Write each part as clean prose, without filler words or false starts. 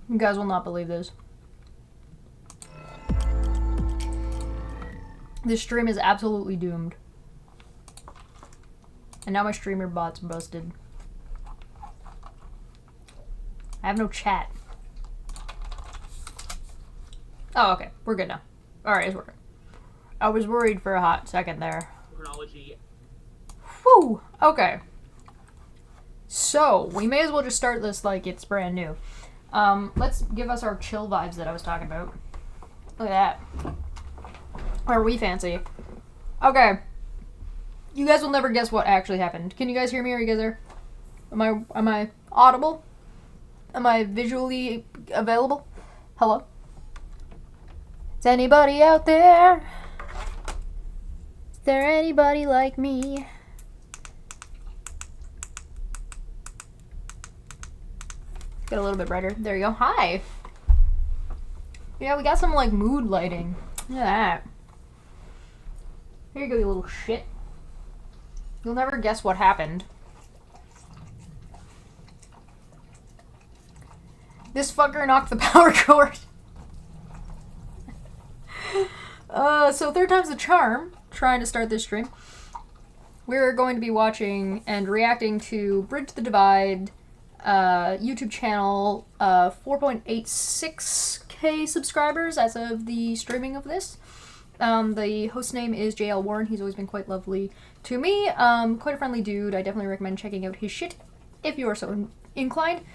You guys will not believe this. This stream is absolutely doomed. And now my streamer bot's busted. I have no chat. Oh, okay. We're good now. Alright, it's working. I was worried for a hot second there. Chronology. Whew! Okay. So, we may as well just start this like it's brand new. Let's give us our chill vibes that I was talking about. Look at that. Are we fancy? Okay. You guys will never guess what actually happened. Can you guys hear me? Are you guys there? Am I audible? Am I visually available? Hello? Is anybody out there? Is there anybody like me? Get a little bit brighter. There you go. Hi! Yeah, we got some, like, mood lighting. Look at that. Here you go, you little shit. You'll never guess what happened. This fucker knocked the power cord. So third time's the charm. Trying to start this stream. We're going to be watching and reacting to Bridge the Divide YouTube channel, 4.86k subscribers as of the streaming of this. The host name is JL Warren. He's always been quite lovely to me. Quite a friendly dude. I definitely recommend checking out his shit if you are so inclined.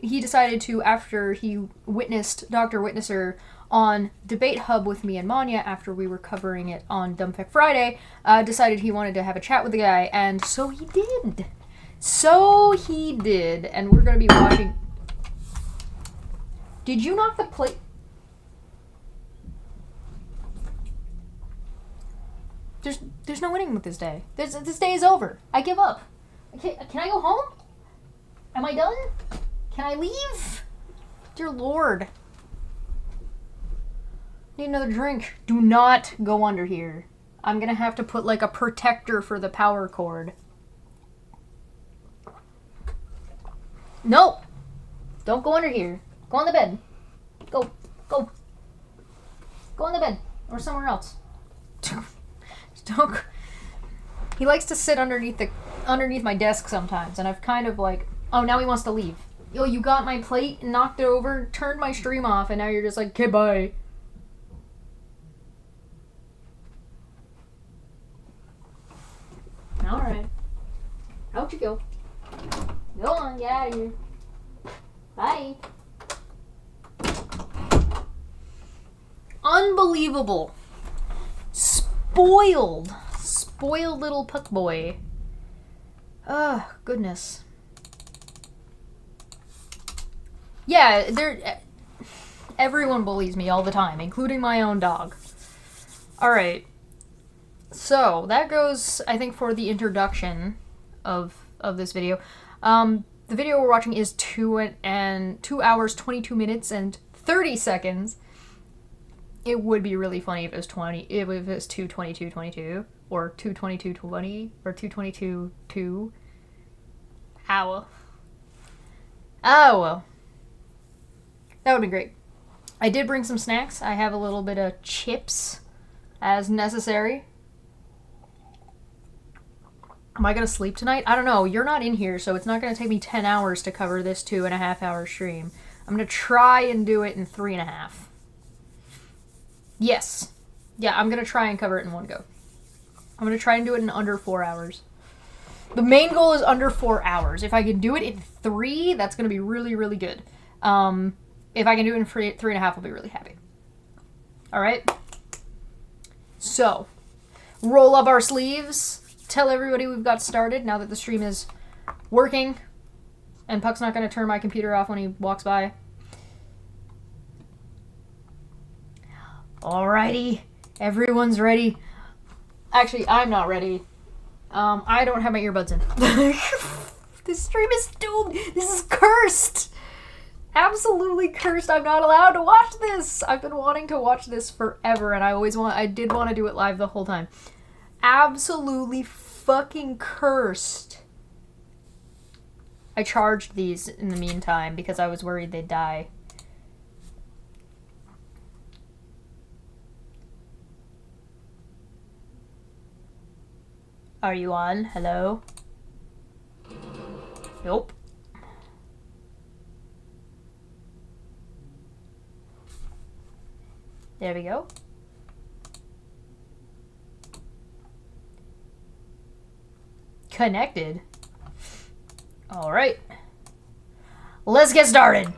He decided to, after he witnessed Dr. Witnesser on Debate Hub with me and Manya after we were covering it on Dumbfuck Friday, decided he wanted to have a chat with the guy, and so he did. So he did, and we're going to be watching... Did you knock the plate... There's no winning with this day. This day is over. I give up. Can I go home? Am I done? Can I leave? Dear Lord. Need another drink. Do not go under here. I'm gonna have to put like a protector for the power cord. No! Don't go under here. Go on the bed. Go. Go. Go on the bed. Or somewhere else. Don't. He likes to sit underneath my desk sometimes, and I've kind of like, oh, now he wants to leave. Yo, you got my plate, knocked it over, turned my stream off, and now you're just like, okay, bye. Alright. Out you go. Go on, get out of here. Bye. Unbelievable. Spoiled little puck boy. Oh, goodness. Yeah, everyone bullies me all the time, including my own dog. Alright. So, that goes, I think, for the introduction of this video. The video we're watching is 2 hours, 22 minutes, and 30 seconds. It would be really funny if it was 2:22:22 or 2:22:20 or 2:22:2. Ow. Oh well. That would be great. I did bring some snacks. I have a little bit of chips as necessary. Am I gonna sleep tonight? I don't know. You're not in here, so it's not gonna take me 10 hours to cover this 2.5 hour stream. I'm gonna try and do it in 3.5. Yes. Yeah, I'm gonna try and cover it in one go. I'm gonna try and do it in under 4 hours. The main goal is under 4 hours. If I can do it in 3, that's gonna be really, really good. If I can do it in 3.5, I'll be really happy. Alright? So, roll up our sleeves. Tell everybody we've got started now that the stream is working. And Puck's not gonna turn my computer off when he walks by. Alrighty, everyone's ready. Actually, I'm not ready. I don't have my earbuds in. This stream is doomed. This is cursed. Absolutely cursed. I'm not allowed to watch this. I've been wanting to watch this forever, and I did want to do it live the whole time. Absolutely fucking cursed. I charged these in the meantime because I was worried they'd die. Are you on? Hello? Nope. There we go. Connected. All right. Let's get started.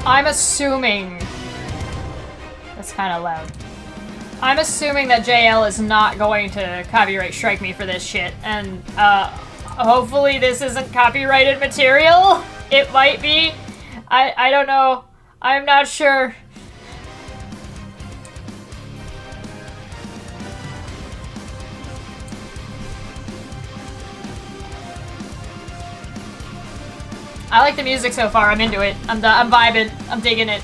I'm assuming... That's kind of loud. I'm assuming that JL is not going to copyright strike me for this shit, and hopefully this isn't copyrighted material. It might be. I don't know. I'm not sure. I like the music so far. I'm into it. I'm vibing. I'm digging it.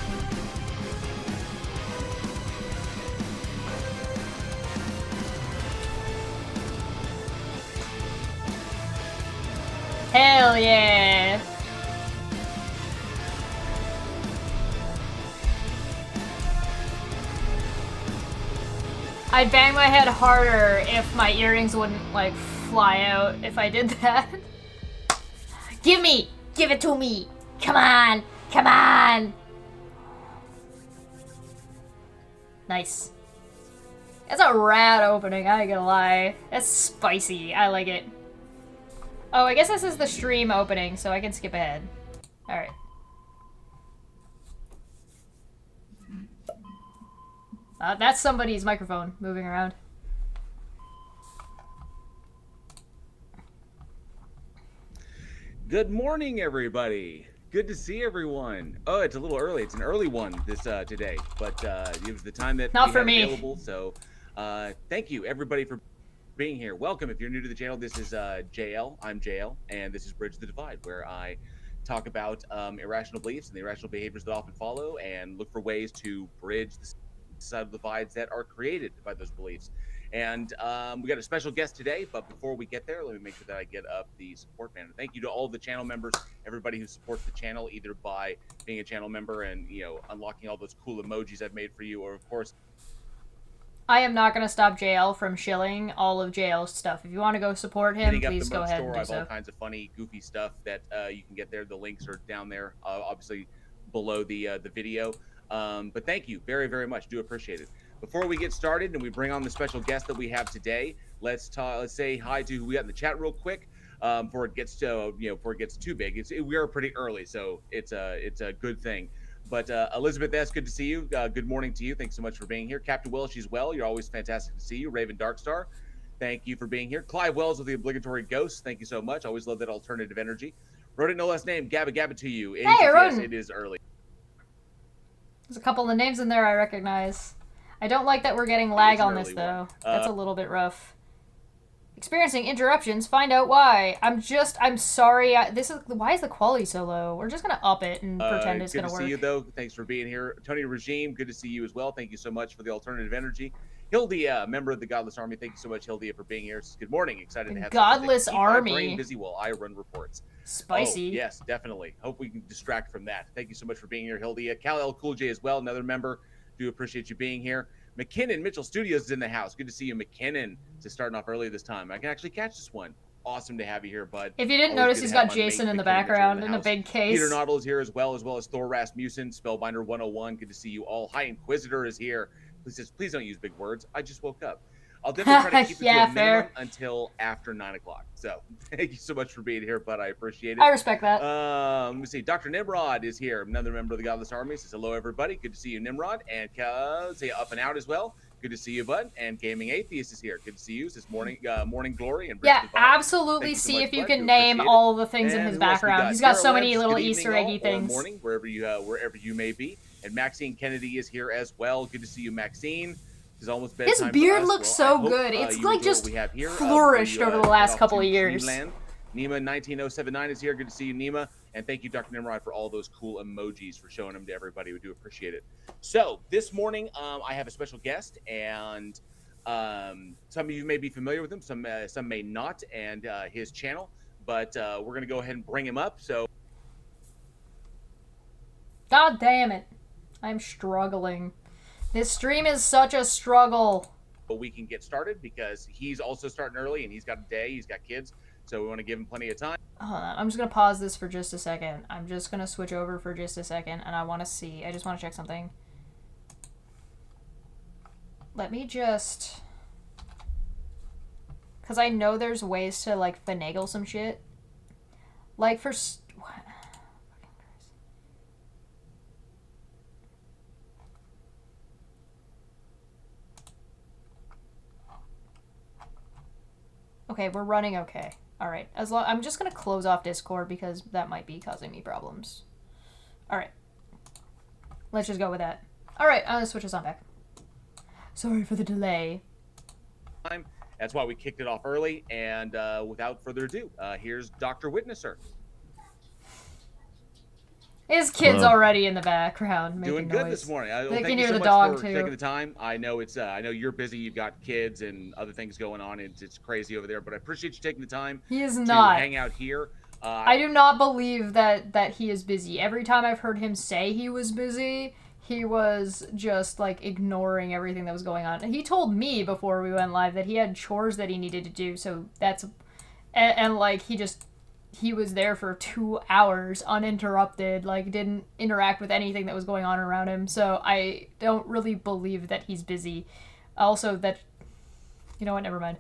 Hell yeah! I'd bang my head harder if my earrings wouldn't, like, fly out if I did that. Give it to me! Come on! Come on! Nice. That's a rad opening, I ain't gonna lie. That's spicy. I like it. Oh, I guess this is the stream opening, so I can skip ahead. Alright. That's somebody's microphone moving around. Good morning, everybody. Good to see everyone. Oh, it's a little early. It's an early one this today, but it was the time that Not we for had me. available. So, thank you everybody for being here. Welcome. If you're new to the channel, this is JL. I'm JL, and this is Bridge the Divide, where I talk about irrational beliefs and the irrational behaviors that often follow, and look for ways to bridge the side of the divides that are created by those beliefs. And we got a special guest today, but before we get there, let me make sure that I get up the support banner. Thank you to all the channel members, everybody who supports the channel, either by being a channel member and, you know, unlocking all those cool emojis I've made for you, or of course, I am not going to stop JL from shilling all of JL's stuff. If you want to go support him, please go ahead and do so. I have all kinds of funny, goofy stuff that you can get there. The links are down there, obviously below the video. But thank you very, very much. Do appreciate it. Before we get started and we bring on the special guest that we have today, let's say hi to who we got in the chat real quick. Before it gets to before it gets too big. We are pretty early, so it's a good thing. But Elizabeth S., good to see you. Good morning to you. Thanks so much for being here. Captain Will, she's well. You're always fantastic to see you. Raven Darkstar, thank you for being here. Clive Wells with the obligatory ghost, thank you so much. Always love that alternative energy. Wrote it no last name. Gabba Gabba to you. Hey, yes, it is early. There's a couple of the names in there I recognize. I don't like that we're getting lag on this, though. That's a little bit rough. Experiencing interruptions, find out why. I'm sorry. Why is the quality so low? We're just gonna up it and pretend it's gonna work. Good to see you, though. Thanks for being here. Tony Regime, good to see you as well. Thank you so much for the alternative energy. Hildia, member of the Godless Army. Thank you so much, Hildia, for being here. Good morning. Excited to have Godless Army. My brain busy while I run reports. Spicy. Oh, yes, definitely. Hope we can distract from that. Thank you so much for being here, Hildia. Cal L. Cool J as well, another member. Do appreciate you being here. McKinnon, Mitchell Studios is in the house. Good to see you, McKinnon. Just starting off early this time. I can actually catch this one. Awesome to have you here, bud. If you didn't notice, he's got Jason in the background in a big case. Peter Noddle is here as well as Thor Rasmussen, Spellbinder 101. Good to see you all. High Inquisitor is here. Please don't use big words. I just woke up. I'll definitely try to keep it to a minimum until after 9 o'clock. So thank you so much for being here, bud. I appreciate it. I respect that. Let me see. Dr. Nimrod is here, another member of the Godless Army. Says hello, everybody. Good to see you, Nimrod. And say up and out as well. Good to see you, bud. And Gaming Atheist is here. Good to see you. This morning Glory and yeah, absolutely. See if you can name all the things in his background. He's got so many little Easter eggy things. Morning, wherever you may be. And Maxine Kennedy is here as well. Good to see you, Maxine. Almost his beard looks so good. It's like just flourished over the last couple of years. Nima 19079 is here. Good to see you, Nima. And thank you, Dr. Nimrod, for all those cool emojis, for showing them to everybody. We do appreciate it. So this morning, I have a special guest, and some of you may be familiar with him, some may not, and his channel. but we're going to go ahead and bring him up. So, God damn it. I'm struggling. This stream is such a struggle. we can get started because he's also starting early and he's got a day, he's got kids, so we want to give him plenty of time. Hold on, I'm just gonna pause this for just a second. I'm just gonna switch over for just a second, and I just want to check something. Let me just, because I know there's ways to like finagle some shit. Like for okay, we're running okay. Alright, I'm just gonna close off Discord because that might be causing me problems. Alright. Let's just go with that. Alright, I'm gonna switch this on back. Sorry for the delay. That's why we kicked it off early, and without further ado, here's Dr. Witnesser. His kid's already in the background making doing good noise. this morning. They thank can you hear so the much dog for too. taking the time. I know I know you're busy. You've got kids and other things going on. It's crazy over there, but I appreciate you taking the time. He is to not. hang out here. I do not believe that he is busy. Every time I've heard him say he was busy, he was just like ignoring everything that was going on. And he told me before we went live that he had chores that he needed to do. So that's and like he was there for 2 hours uninterrupted, like didn't interact with anything that was going on around him. So I don't really believe that he's busy. Also that, you know what, never mind.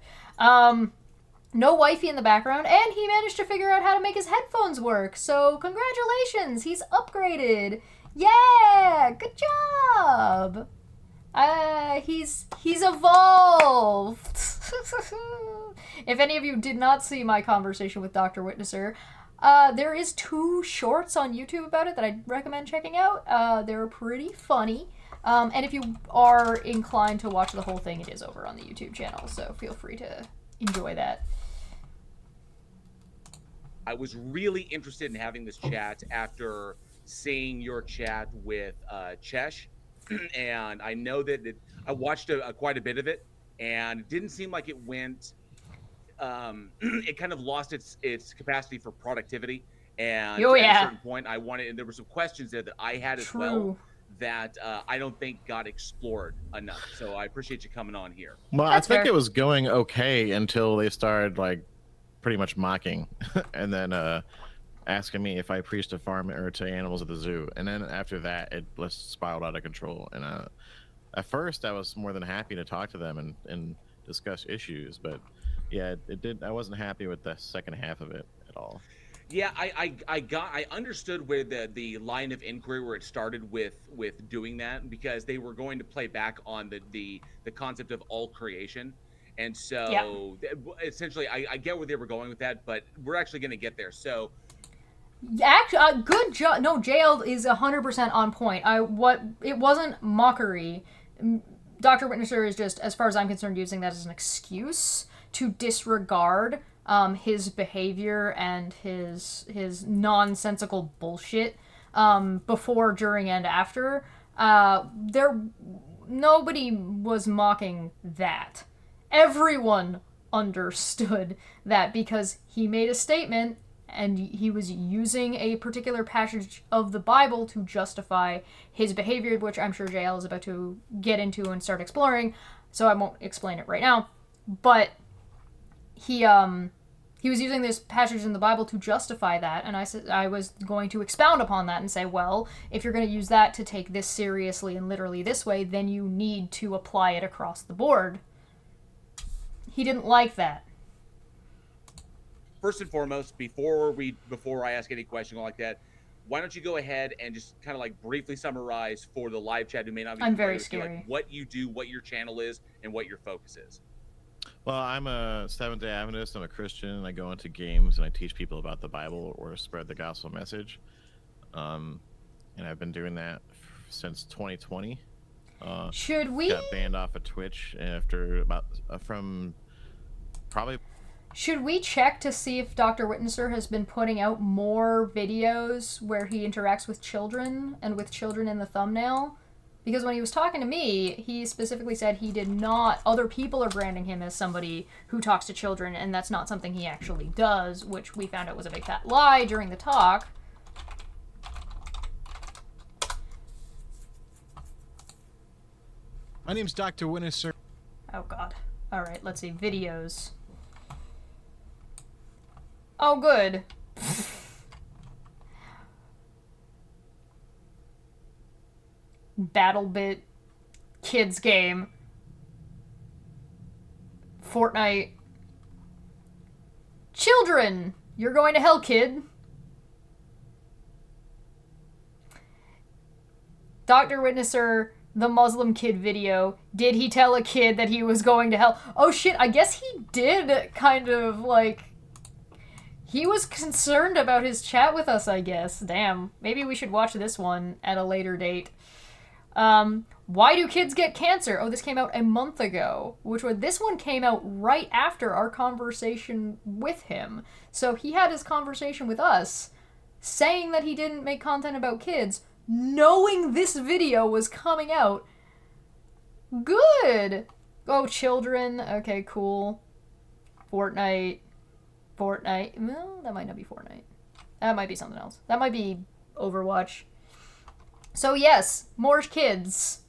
No wifey in the background, and he managed to figure out how to make his headphones work. So congratulations, he's upgraded. Yeah, good job. He's evolved. If any of you did not see my conversation with Dr. Witnesser, there is 2 shorts on YouTube about it that I'd recommend checking out. They're pretty funny. And if you are inclined to watch the whole thing, it is over on the YouTube channel, so feel free to enjoy that. I was really interested in having this chat after seeing your chat with Chesh, and I know that I watched quite a bit of it, and it didn't seem like it went. It kind of lost its capacity for productivity, and at a certain point, and there were some questions there that I had as well that I don't think got explored enough. So I appreciate you coming on here. Well, I think it was going okay until they started like pretty much mocking, and then asking me if I preached to farm or to animals at the zoo, and then after that, it just spiraled out of control. And at first, I was more than happy to talk to them and discuss issues, but yeah, it did. I wasn't happy with the second half of it at all. Yeah, I understood where the line of inquiry where it started with doing that, because they were going to play back on the concept of all creation. And so essentially I get where they were going with that, but we're actually going to get there. So actually, good job. No, JL is 100% on point. It wasn't mockery. Dr. Witnesser is just, as far as I'm concerned, using that as an excuse to disregard his behavior and his nonsensical bullshit before, during, and after. Nobody was mocking that. Everyone understood that because he made a statement and he was using a particular passage of the Bible to justify his behavior, which I'm sure JL is about to get into and start exploring, so I won't explain it right now. But he was using this passage in the Bible to justify that, and I said I was going to expound upon that and say, well, if you're going to use that to take this seriously and literally this way, then you need to apply it across the board. He didn't like that. First and foremost, before I ask any question like that, why don't you go ahead and just kind of like briefly summarize for the live chat who may not be I'm very with you, scary. like what you do, what your channel is, and what your focus is. Well, I'm a Seventh-day Adventist. I'm a Christian, and I go into games and I teach people about the Bible or spread the gospel message. And I've been doing that since 2020. Should we got banned off of Twitch after from probably. Should we check to see if Dr. Witnesser has been putting out more videos where he interacts with children and with children in the thumbnail? because when he was talking to me, he specifically said he did not, other people are branding him as somebody who talks to children, and that's not something he actually does, which we found out was a big fat lie during the talk. My name's Dr. Winter. Oh god. Alright, let's see. Videos. Oh, good. BattleBit kids game. Fortnite. Children! You're going to hell, kid. Dr. Witnesser, the Muslim kid video. Did he tell a kid that he was going to hell? Oh shit, I guess he did kind of, like... He was concerned about his chat with us, I guess. Damn. Maybe we should watch this one at a later date. Why do kids get cancer? Oh, this came out a month ago. This one came out right after our conversation with him. So he had his conversation with us, saying that he didn't make content about kids, knowing this video was coming out. Good! Oh, children. Okay, cool. Fortnite. Well, that might not be Fortnite. That might be something else. That might be Overwatch. So yes, more kids.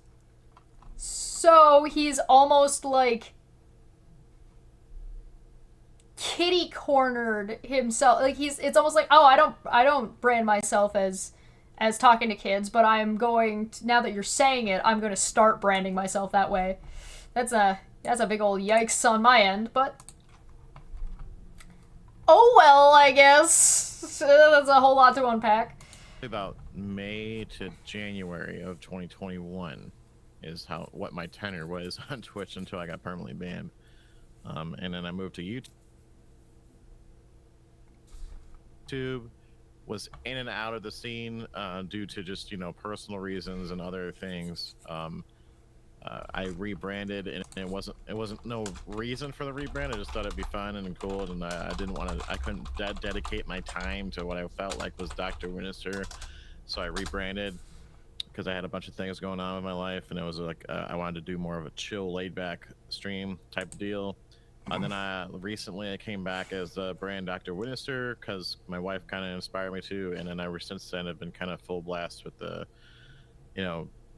So he's almost like kitty cornered himself. Like it's almost like, oh, I don't brand myself as talking to kids, but I'm going to, now that you're saying it, I'm going to start branding myself that way. That's a big old yikes on my end, but oh well, I guess. That's a whole lot to unpack. About May to January of 2021 is what my tenure was on Twitch until I got permanently banned. And then I moved to YouTube. Was in and out of the scene due to just, personal reasons and other things. I rebranded, and it wasn't no reason for the rebrand. I just thought it'd be fun and cool, and I didn't want to. I couldn't dedicate my time to what I felt like was Dr. Winter, so I rebranded because I had a bunch of things going on in my life, and it was like I wanted to do more of a chill, laid-back stream type of deal. And then recently I came back as the brand Dr. Winter because my wife kind of inspired me to, and then ever since then I've been kind of full blast with the,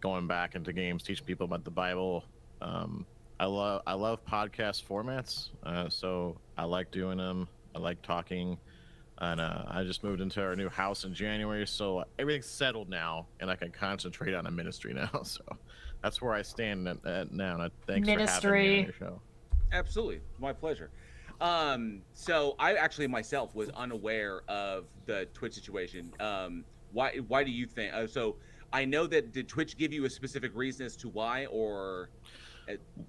going back into games, teaching people about the Bible. I love podcast formats, so I like doing them. I like talking, and I just moved into our new house in January, so everything's settled now, and I can concentrate on the ministry now. So that's where I stand at now. And thanks for having me on your show. Absolutely, my pleasure. So I actually myself was unaware of the Twitch situation. Why do you think? So I know that did Twitch give you a specific reason as to why, or?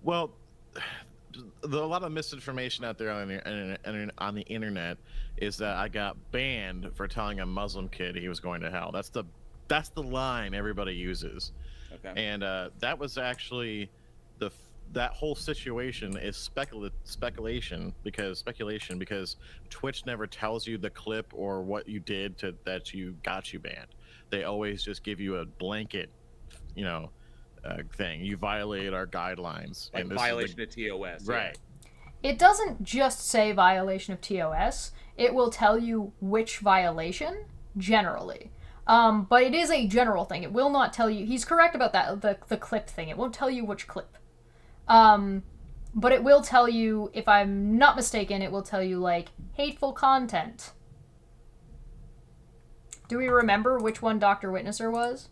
Well, a lot of misinformation out there on the internet is that I got banned for telling a Muslim kid he was going to hell. That's the line everybody uses. Okay. And that was actually that whole situation is speculation because Twitch never tells you the clip or what you did that got you banned. They always just give you a blanket, thing. You violated our guidelines. Like violation of TOS. Right. Yeah. It doesn't just say violation of TOS. It will tell you which violation, generally. But it is a general thing. It will not tell you. He's correct about that, the clip thing. It won't tell you which clip. But it will tell you, if I'm not mistaken, it will tell you, like, hateful content. Do we remember which one Dr. Witnesser was?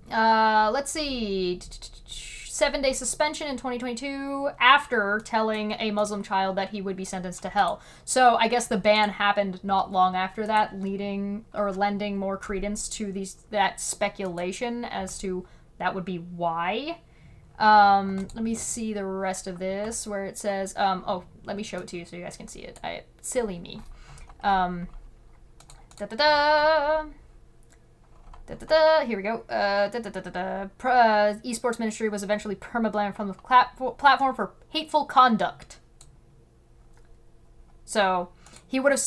Let's see. 7-day suspension in 2022 after telling a Muslim child that he would be sentenced to hell. So I guess the ban happened not long after that, lending more credence to that speculation as to that would be why. Let me see the rest of this where it says, let me show it to you so you guys can see it. Silly me. Here we go. Esports Ministry was eventually permabanned from the platform for hateful conduct. So he was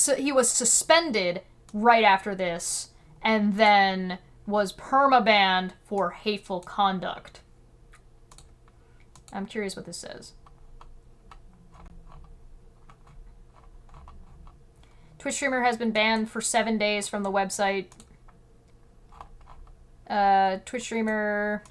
suspended right after this, and then was perma-banned for hateful conduct. I'm curious what this says. Twitch streamer has been banned for 7 days from the website. Twitch streamer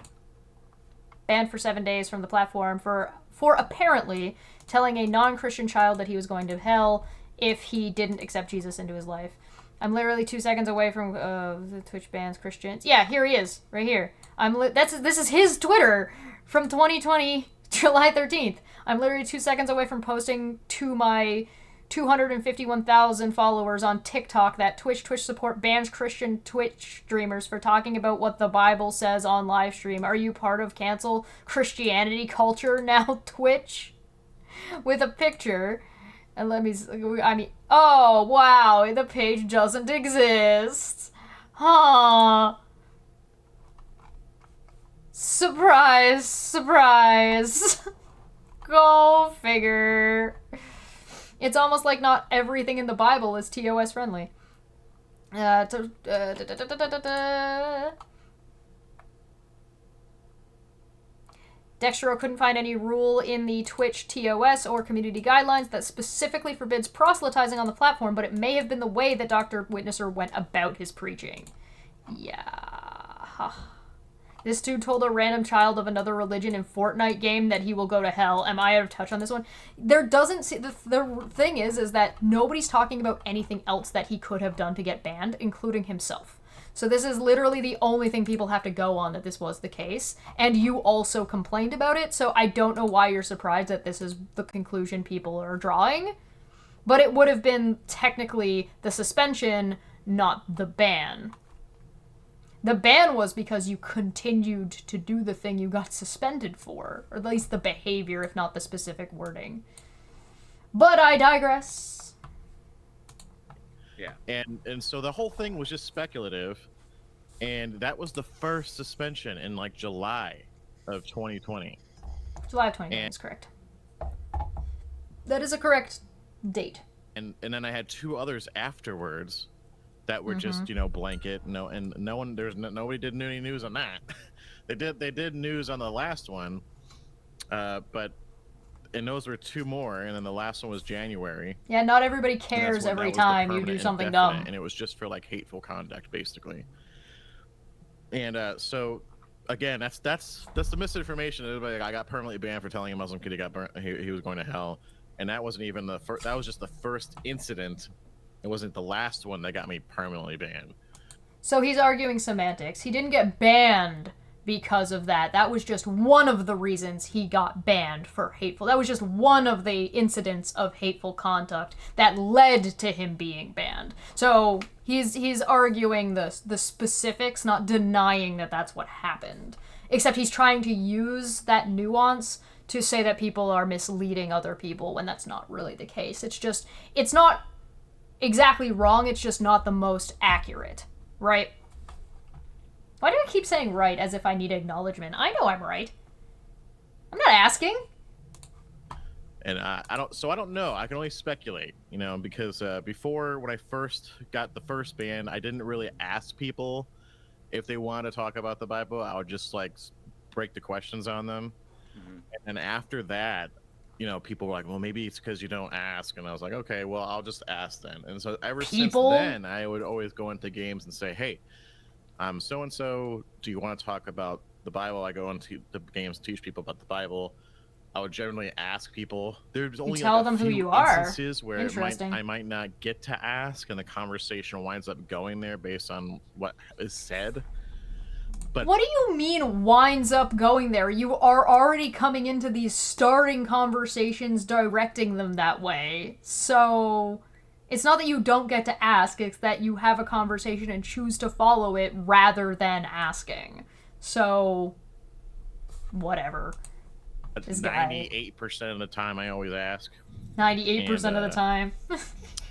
banned for 7 days from the platform for apparently telling a non-Christian child that he was going to hell if he didn't accept Jesus into his life. I'm literally 2 seconds away from the Twitch bans Christians. Yeah, here he is, right here. This is his Twitter from 2020, July 13th. I'm literally 2 seconds away from posting to my 251,000 followers on TikTok that Twitch support bans Christian Twitch streamers for talking about what the Bible says on live stream. Are you part of cancel Christianity culture now, Twitch? With a picture. And oh, wow, the page doesn't exist. Huh. Surprise, surprise. Go figure. It's almost like not everything in the Bible is TOS friendly. Dextro couldn't find any rule in the Twitch TOS or community guidelines that specifically forbids proselytizing on the platform, but it may have been the way that Dr. Witnesser went about his preaching. Yeah. This dude told a random child of another religion in Fortnite game that he will go to hell. Am I out of touch on this one? There doesn't see the thing is that nobody's talking about anything else that he could have done to get banned, including himself. So this is literally the only thing people have to go on that this was the case. And you also complained about it, so I don't know why you're surprised that this is the conclusion people are drawing. But it would have been technically the suspension, not the ban. The ban was because you continued to do the thing you got suspended for. Or at least the behavior, if not the specific wording. But I digress. Yeah. And so the whole thing was just speculative. And that was the first suspension in like July of 2020. July of 2020 is correct. That is a correct date. And then I had 2 others afterwards that were just, blanket. Nobody did any news on that. They did news on the last one. And those were 2 more, and then the last one was January. Yeah, not everybody cares every time you do something dumb. And it was just for like hateful conduct, basically. And so, again, that's the misinformation. I got permanently banned for telling a Muslim kid he was going to hell, and that wasn't even the first. That was just the first incident. It wasn't the last one that got me permanently banned. So he's arguing semantics. He didn't get banned because of that. That was just one of the reasons he got banned for hateful. That was just one of the incidents of hateful conduct that led to him being banned. So he's arguing the specifics, not denying that that's what happened. Except he's trying to use that nuance to say that people are misleading other people when that's not really the case. It's not exactly wrong, it's just not the most accurate, right? Why do I keep saying right as if I need acknowledgement? I know I'm right. I'm not asking. And I don't know. I can only speculate, because before, when I first got the first ban, I didn't really ask people if they wanted to talk about the Bible. I would just like break the questions on them. Mm-hmm. And after that, people were like, well, maybe it's because you don't ask. And I was like, okay, well, I'll just ask then. And so since then, I would always go into games and say, hey, so-and-so, do you want to talk about the Bible? I go into the games to teach people about the Bible. I would generally ask people. There's only tell them who you are. Instances where I might not get to ask, and the conversation winds up going there based on what is said. But what do you mean winds up going there? You are already coming into these starting conversations directing them that way. So it's not that you don't get to ask, it's that you have a conversation and choose to follow it rather than asking. So, whatever. 98% of the time, I always ask. 98% of the time.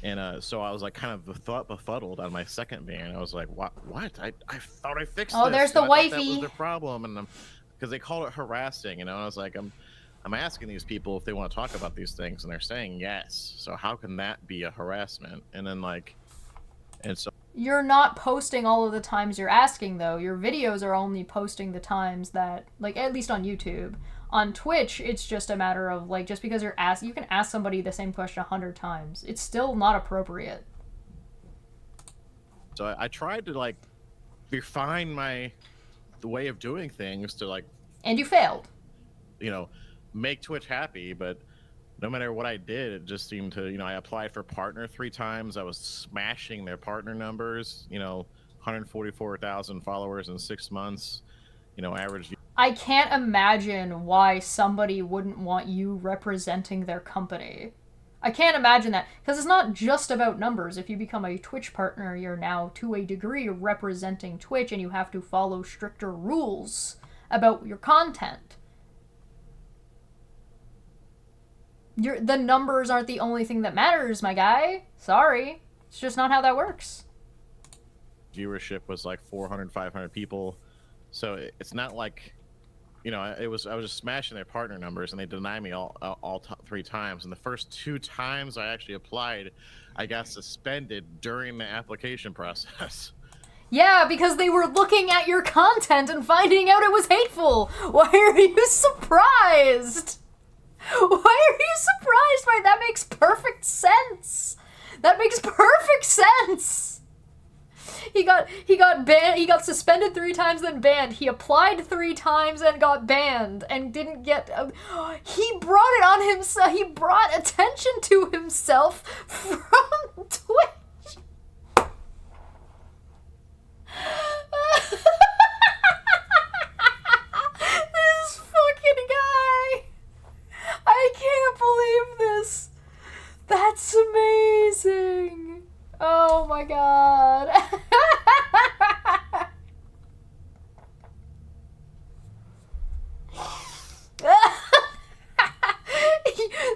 And so I was like kind of befuddled on my second ban. I was like, what? I thought I fixed this. Oh, there's the wifey. That was the problem. And because they call it harassing, and I was like, I'm asking these people if they want to talk about these things, and they're saying yes. So how can that be a harassment? And then and so You're not posting all of the times you're asking, though. Your videos are only posting the times that, like, at least on YouTube. On Twitch, it's just a matter of, like, just because you're asked, you can ask somebody the same question 100 times. It's still not appropriate. So I tried to, like, refine the way of doing things to, like... And you failed. You know, make Twitch happy, but no matter what I did, it just seemed to, I applied for partner 3 times. I was smashing their partner numbers, 144,000 followers in 6 months, average. I can't imagine why somebody wouldn't want you representing their company. I can't imagine that, because it's not just about numbers. If you become a Twitch partner, you're now, to a degree, representing Twitch, and you have to follow stricter rules about your content. The numbers aren't the only thing that matters, my guy. Sorry. It's just not how that works. Viewership was like 400, 500 people. So it's not like, I was just smashing their partner numbers, and they denied me all 3 times. And the first 2 times I actually applied, I got suspended during the application process. Yeah, because they were looking at your content and finding out it was hateful. Why are you surprised? Why are you surprised by that? Makes perfect sense. That makes perfect sense. He got banned. He got suspended 3 times, then banned. He applied 3 times and got banned, and didn't get. He brought it on himself. He brought attention to himself from Twitch. This fucking guy. I can't believe this. That's amazing. Oh my god.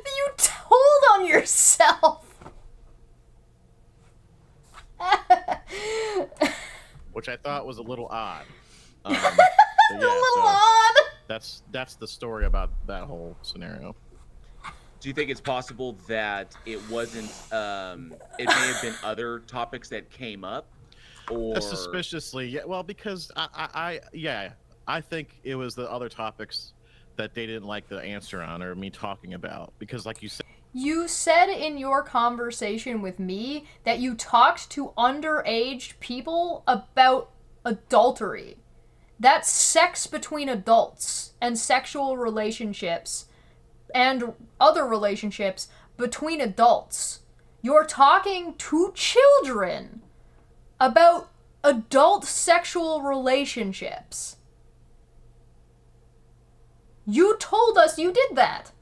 You told on yourself. Which I thought was a little odd. A little odd. That's the story about that whole scenario. Do you think it's possible that it wasn't? It may have been other topics that came up, or suspiciously, yeah. Well, because I think it was the other topics that they didn't like the answer on, or me talking about. Because, like you said, you said in your conversation with me that you talked to underage people about adultery. That's sex between adults and sexual relationships and other relationships between adults. You're talking to children about adult sexual relationships. You told us you did that.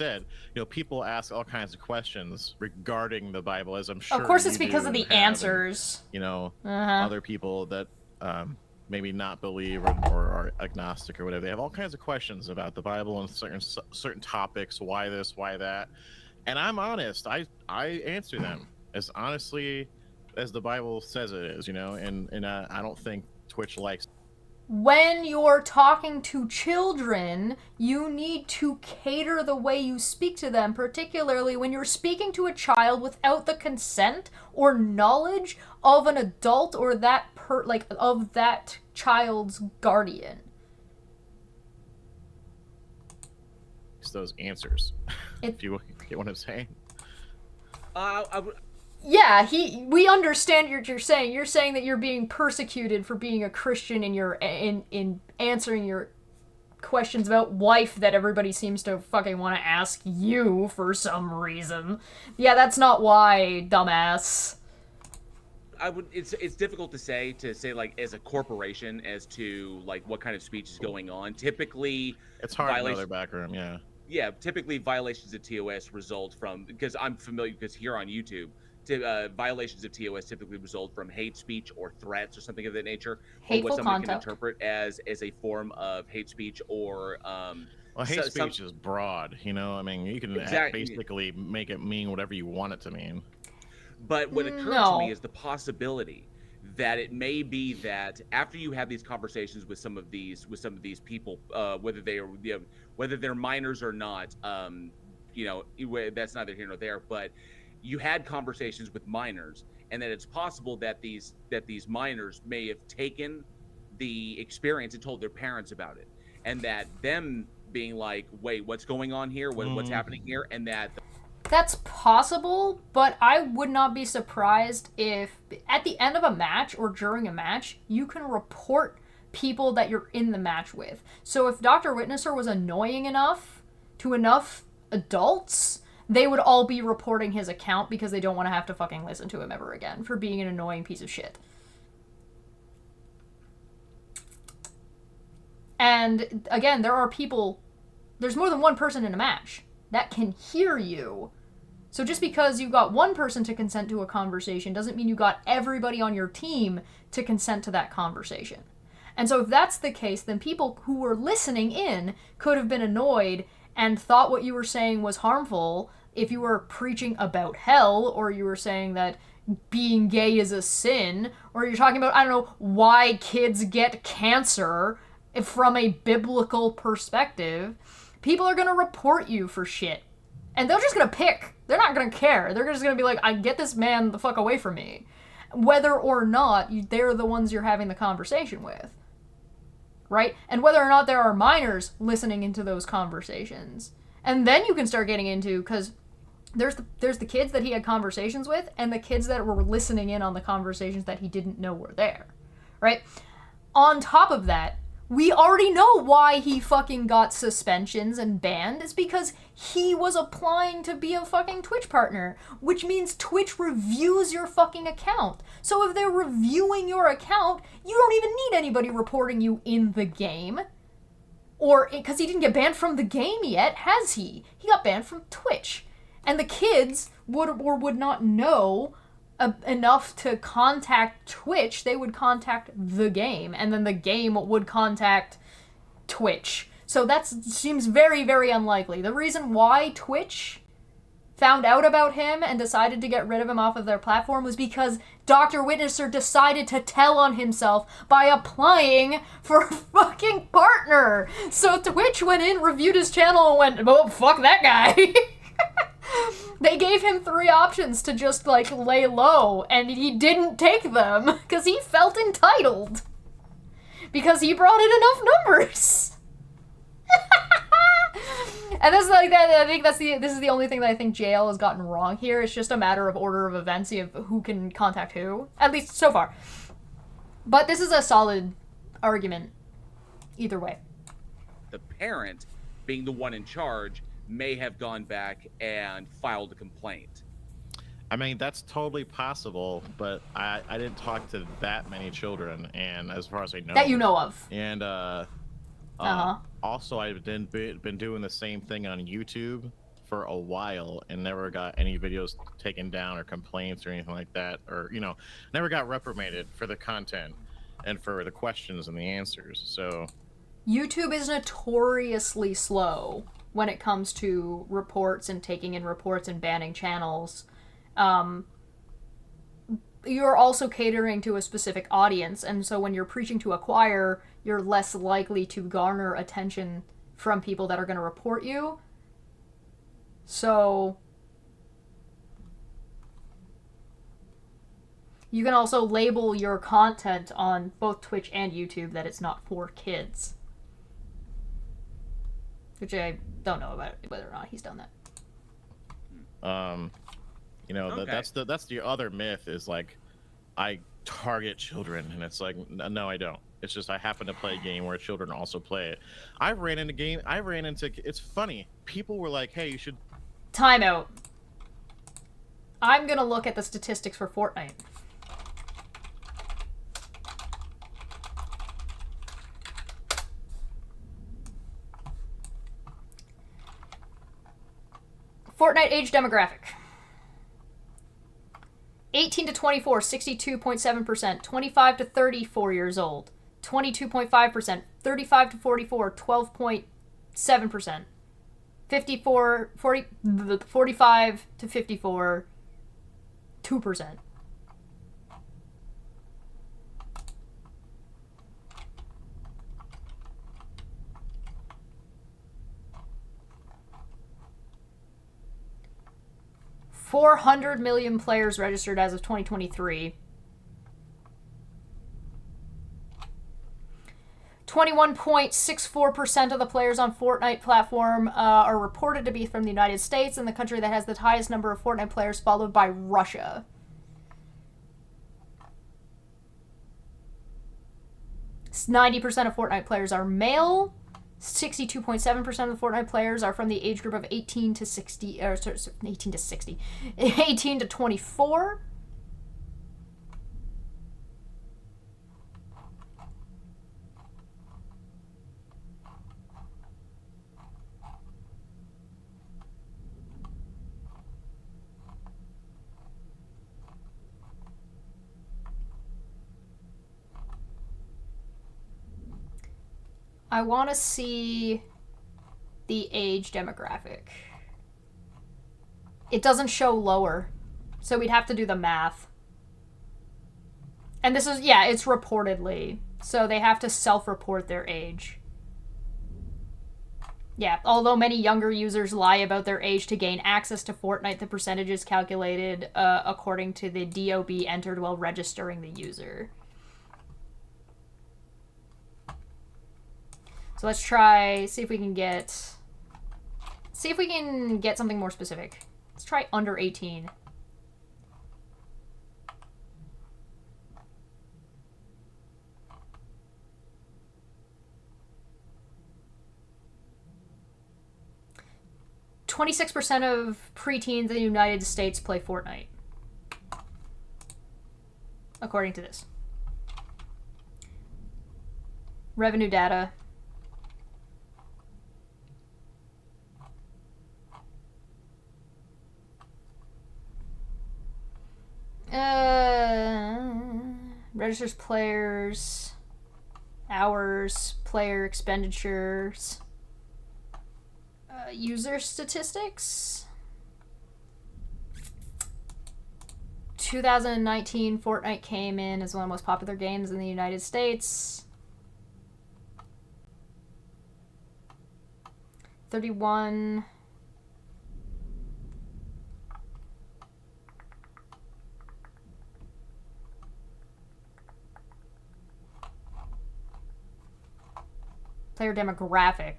said, people ask all kinds of questions regarding the Bible, as I'm sure. Of course, it's you because do of the and have, answers. And, Uh-huh. other people that maybe not believe or are agnostic or whatever. They have all kinds of questions about the Bible and certain topics. Why this? Why that? And I'm honest. I answer them as honestly as the Bible says it is. And I don't think Twitch likes. When you're talking to children, you need to cater the way you speak to them, particularly when you're speaking to a child without the consent or knowledge of an adult or of that child's guardian. It's those answers. If you get what I'm saying. Yeah, we understand what you're saying. You're saying that you're being persecuted for being a Christian and you're in answering your questions about wife that everybody seems to fucking want to ask you for some reason. Yeah, that's not why, dumbass. It's difficult to say like as a corporation as to like what kind of speech is going on. Typically, it's hard in another backroom, yeah. Yeah, typically violations of TOS result from, because I'm familiar, because here on YouTube, violations of TOS typically result from hate speech or threats or something of that nature, Hateful or what somebody content. can interpret as a form of hate speech or well, hate speech is broad, I mean, you can basically make it mean whatever you want it to mean. But what occurred to me is the possibility that it may be that after you have these conversations with some of these people, whether they are, you know, whether they're minors or not, you know, that's neither here nor there, but you had conversations with minors, and that it's possible that these minors may have taken the experience and told their parents about it, and that them being like, wait, what's going on here, what's happening here, and that That's possible, but I would not be surprised if at the end of a match or during a match, you can report people that you're in the match with. So if Dr. Witnesser was annoying enough to enough adults, they would all be reporting his account because they don't want to have to fucking listen to him ever again for being an annoying piece of shit. And again, there's more than one person in a match that can hear you. So just because you got one person to consent to a conversation doesn't mean you got everybody on your team to consent to that conversation. And so if that's the case, then people who were listening in could have been annoyed and thought what you were saying was harmful if you were preaching about hell, or you were saying that being gay is a sin, or you're talking about, I don't know, why kids get cancer from a biblical perspective. People are going to report you for shit. And they're just going to pick. They're not going to care. They're just going to be like, I get this man the fuck away from me. Whether or not they're the ones you're having the conversation with. Right? And whether or not there are minors listening into those conversations. And then you can start getting into, because there's the kids that he had conversations with, and the kids that were listening in on the conversations that he didn't know were there. Right? On top of that, we already know why he fucking got suspensions and banned. It's because he was applying to be a fucking Twitch partner, which means Twitch reviews your fucking account. So if they're reviewing your account, you don't even need anybody reporting you in the game. Or, because he didn't get banned from the game yet, has he? He got banned from Twitch. And the kids would or would not know enough to contact Twitch. They would contact the game, and then the game would contact Twitch. So that seems very, very unlikely. The reason why Twitch found out about him and decided to get rid of him off of their platform was because Dr. Witnesser decided to tell on himself by applying for a fucking partner. So Twitch went in, reviewed his channel, and went, oh, fuck that guy. They gave him 3 options to just, like, lay low, and he didn't take them, because he felt entitled. Because he brought in enough numbers. And this is like that. I think this is the only thing that I think JL has gotten wrong here. It's just a matter of order of events of who can contact who, at least so far. But this is a solid argument either way. The parent, being the one in charge, may have gone back and filed a complaint. I mean, that's totally possible, but I didn't talk to that many children, and as far as I know, that you know of. And also, I've been doing the same thing on YouTube for a while and never got any videos taken down or complaints or anything like that, or, you know, never got reprimanded for the content and for the questions and the answers. So YouTube is notoriously slow when it comes to reports and taking in reports and banning channels. You're also catering to a specific audience, and so when you're preaching to a choir, you're less likely to garner attention from people that are going to report you. So you can also label your content on both Twitch and YouTube that it's not for kids. Which I don't know about whether or not he's done that. You know, Okay. that's the other myth is like, I target children, and it's like, no, I don't. It's just I happen to play a game where children also play it. It's funny. People were like, hey, you should. Time out. I'm gonna look at the statistics for Fortnite. Fortnite age demographic. 18 to 24, 62.7%. 25 to 34 years old, 22.5%. 35 to 44, 12.7%. 45 to 54, 2%. 400 million players registered as of 2023. 21.64% of the players on Fortnite platform are reported to be from the United States, and the country that has the highest number of Fortnite players, followed by Russia. It's 90% of Fortnite players are male. 62.7% of the Fortnite players are from the age group of 18 to 60, or sorry, 18 to 60, 18 to 24. I want to see the age demographic. It doesn't show lower, so we'd have to do the math. And this is, yeah, it's reportedly. So they have to self-report their age. Yeah, although many younger users lie about their age to gain access to Fortnite, the percentage is calculated according to the DOB entered while registering the user. So let's try, see if we can get something more specific. Let's try under 18. %26 of preteens in the United States play Fortnite, according to this. Revenue data. Registers players, hours, player expenditures, user statistics. 2019, Fortnite came in as one of the most popular games in the United States. 31. Player demographic.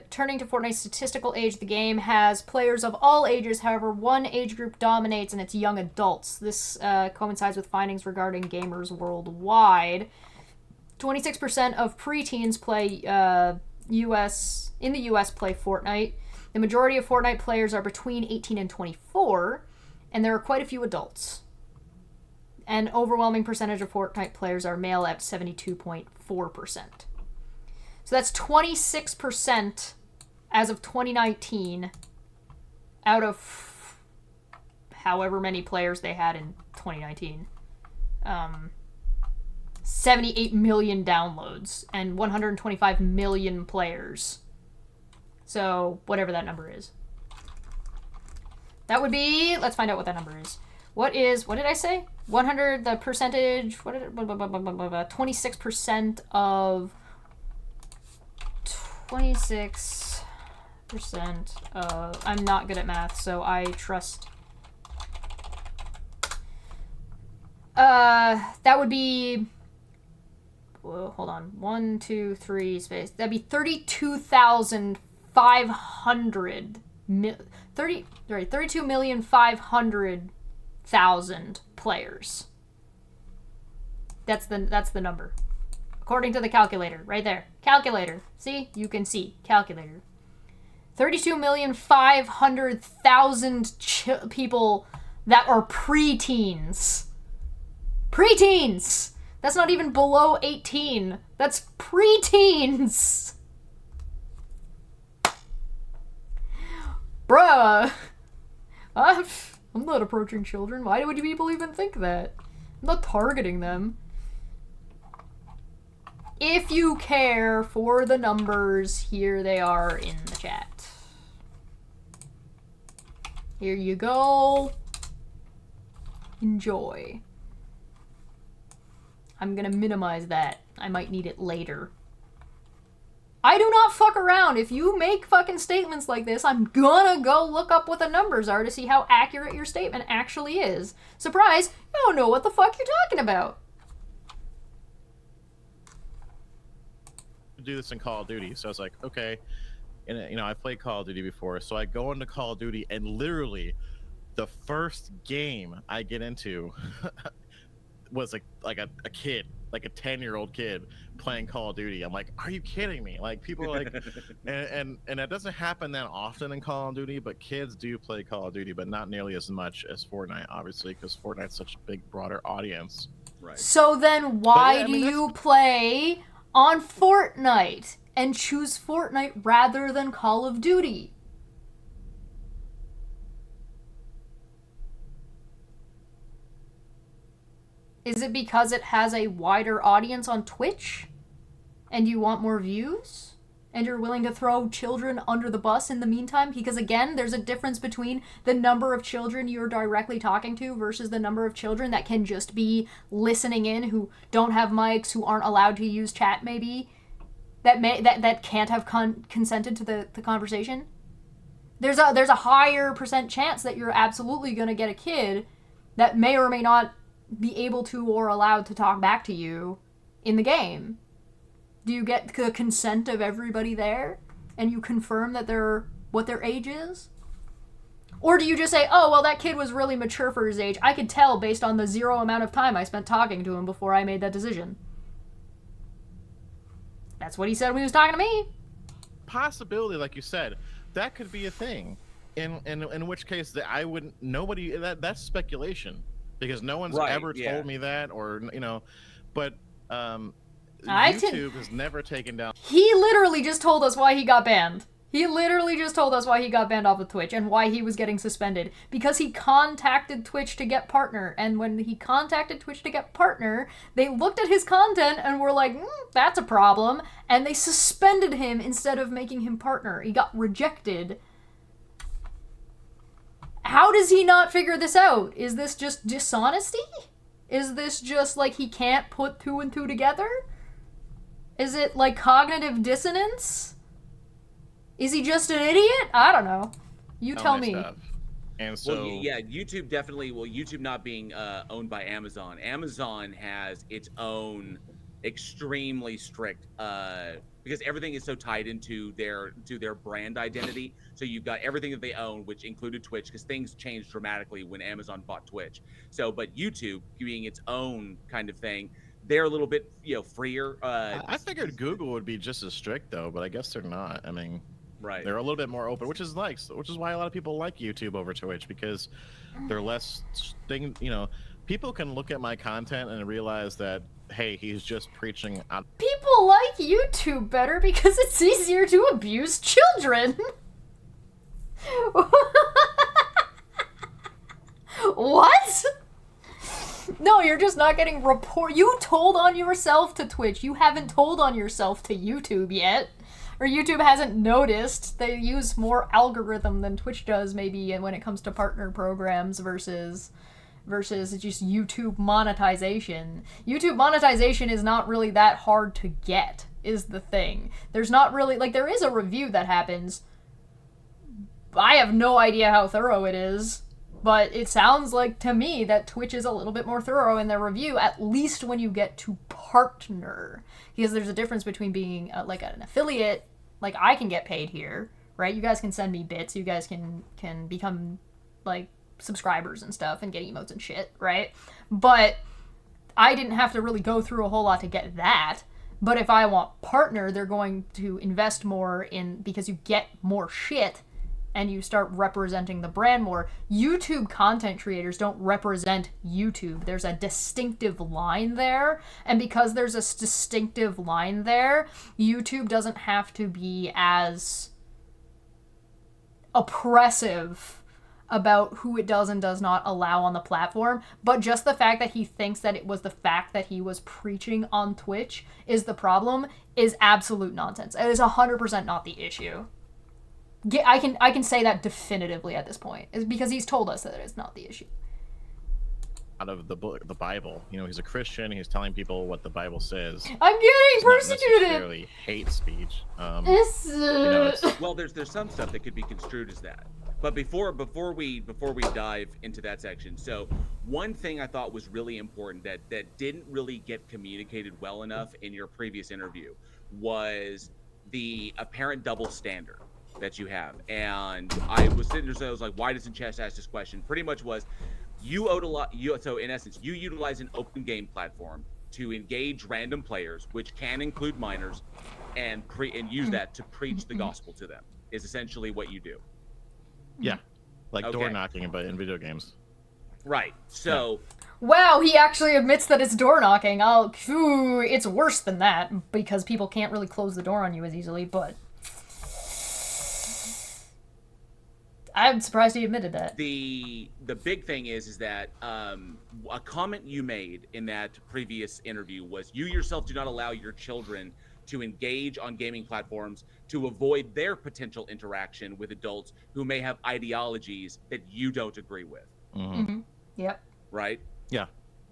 Turning to Fortnite's statistical age, the game has players of all ages. However, one age group dominates, and it's young adults. This coincides with findings regarding gamers worldwide. 26% of preteens play in the US play Fortnite. The majority of Fortnite players are between 18 and 24, and there are quite a few adults. An overwhelming percentage of Fortnite players are male at 72.4%. So that's 26% as of 2019 out of however many players they had in 2019. 78 million downloads and 125 million players. So whatever that number is. That would be, let's find out what that number is. What did I say? 100, the percentage, 26% of 26% of, I'm not good at math, so I trust. That would be, whoa, hold on, 1, 2, 3, space. That'd be 32,500, 32,500,000 players. That's the number. According to the calculator, right there. Calculator. See? You can see. Calculator. 32,500,000 people that are preteens. Preteens! That's not even below 18. That's preteens! Bruh! I'm not approaching children. Why would you people even think that? I'm not targeting them. If you care for the numbers, here they are in the chat. Here you go. Enjoy. I'm gonna minimize that. I might need it later. I do not fuck around. If you make fucking statements like this, I'm gonna go look up what the numbers are to see how accurate your statement actually is. Surprise, you don't know what the fuck you're talking about. Do this in Call of Duty, so I was like, okay, and you know, I've played Call of Duty before, so I go into Call of Duty, and literally the first game I get into was like a kid, like a 10-year-old kid playing Call of Duty. I'm like, are you kidding me? Like, people are like, and it doesn't happen that often in Call of Duty, but kids do play Call of Duty, but not nearly as much as Fortnite, obviously, because Fortnite's such a big, broader audience. Right. So then why yeah, I do mean, you play on Fortnite and choose Fortnite rather than Call of Duty? Is it because it has a wider audience on Twitch? And you want more views? And you're willing to throw children under the bus in the meantime? Because again, there's a difference between the number of children you're directly talking to versus the number of children that can just be listening in, who don't have mics, who aren't allowed to use chat maybe, that can't have consented to the conversation. There's a higher percent chance that you're absolutely going to get a kid that may or may not be able to or allowed to talk back to you in the game. Do you get the consent of everybody there and you confirm that they're what their age is? Or do you just say, oh, well, that kid was really mature for his age. I could tell based on the zero amount of time I spent talking to him before I made that decision. That's what he said when he was talking to me. Possibility, like you said, that could be a thing. In which case, that I wouldn't. Nobody. That's speculation, because no one's ever told me that, or you know. But YouTube has never taken down. He literally just told us why he got banned. He literally just told us why he got banned off of Twitch and why he was getting suspended. Because he contacted Twitch to get partner. And when he contacted Twitch to get partner, they looked at his content and were like, that's a problem. And they suspended him instead of making him partner. He got rejected. How does he not figure this out? Is this just dishonesty? Is this just like he can't put two and two together? Is it like cognitive dissonance? Is he just an idiot? I don't know. You tell me. And so, well, yeah, YouTube definitely. Well, YouTube not being owned by Amazon, Amazon has its own extremely strict because everything is so tied into their brand identity. So you've got everything that they own, which included Twitch, because things changed dramatically when Amazon bought Twitch. So, but YouTube being its own kind of thing, they're a little bit freer. I figured Google would be just as strict though, but I guess they're not. I mean. Right. They're a little bit more open, which is nice, which is why a lot of people like YouTube over Twitch, because they're less people can look at my content and realize that, hey, he's just preaching on. People like YouTube better because it's easier to abuse children. What? No, you're just not getting report. You told on yourself to Twitch. You haven't told on yourself to YouTube yet. Or YouTube hasn't noticed. They use more algorithm than Twitch does, maybe, when it comes to partner programs versus just YouTube monetization. YouTube monetization is not really that hard to get, is the thing. There's not really, like, there is a review that happens. I have no idea how thorough it is, but it sounds like to me that Twitch is a little bit more thorough in their review, at least when you get to partner. Because there's a difference between being like an affiliate, like I can get paid here, right? You guys can send me bits, you guys can become like subscribers and stuff and get emotes and shit, right? But I didn't have to really go through a whole lot to get that. But if I want partner, they're going to invest more in, because you get more shit and you start representing the brand more. YouTube content creators don't represent YouTube. There's a distinctive line there, and because there's a distinctive line there, YouTube doesn't have to be as oppressive about who it does and does not allow on the platform, but just the fact that he thinks that it was the fact that he was preaching on Twitch is the problem is absolute nonsense. It is 100% not the issue. I can say that definitively at this point, is because he's told us that it's not the issue. out of the book, the Bible. You know, he's a Christian. He's telling people what the Bible says. I'm getting It's not persecuted. necessarily hate speech. This, Well, there's some stuff that could be construed as that. But before we dive into that section, so one thing I thought was really important that didn't really get communicated well enough in your previous interview was the apparent double standard that you have. And I was sitting there, so I was like, why doesn't Chesh ask this question? Pretty much was you owed a lot. So in essence, you utilize an open game platform to engage random players, which can include minors, and use that to preach the gospel to them. Is essentially what you do. Yeah, like Okay. door knocking, but in video games. Right. So. wow, he actually admits that it's door knocking. Oh, phew, it's worse than that because people can't really close the door on you as easily, but I'm surprised he admitted that. The big thing is that a comment you made in that previous interview was you yourself do not allow your children to engage on gaming platforms to avoid their potential interaction with adults who may have ideologies that you don't agree with. Mm-hmm. Yep. Right? Yeah.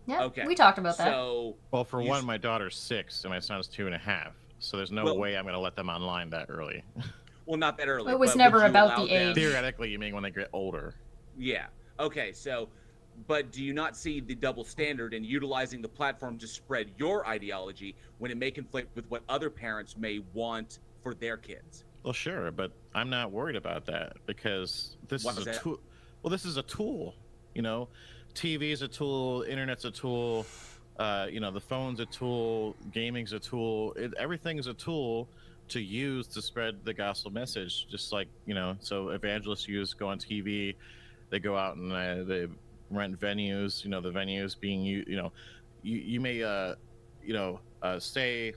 Yeah. Okay. We talked about that. So, Well, for one, my daughter's 6 and my son's 2.5, so there's no way I'm going to let them online that early. well, not that early. It was but never would you about allow the them- age. Theoretically, you mean when they get older. Yeah. Okay. So, but do you not see the double standard in utilizing the platform to spread your ideology when it may conflict with what other parents may want for their kids? Well, sure, but I'm not worried about that because this What is is a that? tool. Well, this is a tool. You know, TV is a tool, internet's a tool. You know, the phone's a tool, gaming's a tool. Everything is a tool to use to spread the gospel message. Just like, you know, so evangelists go on TV, they go out and they rent venues. You know, the venues being you may say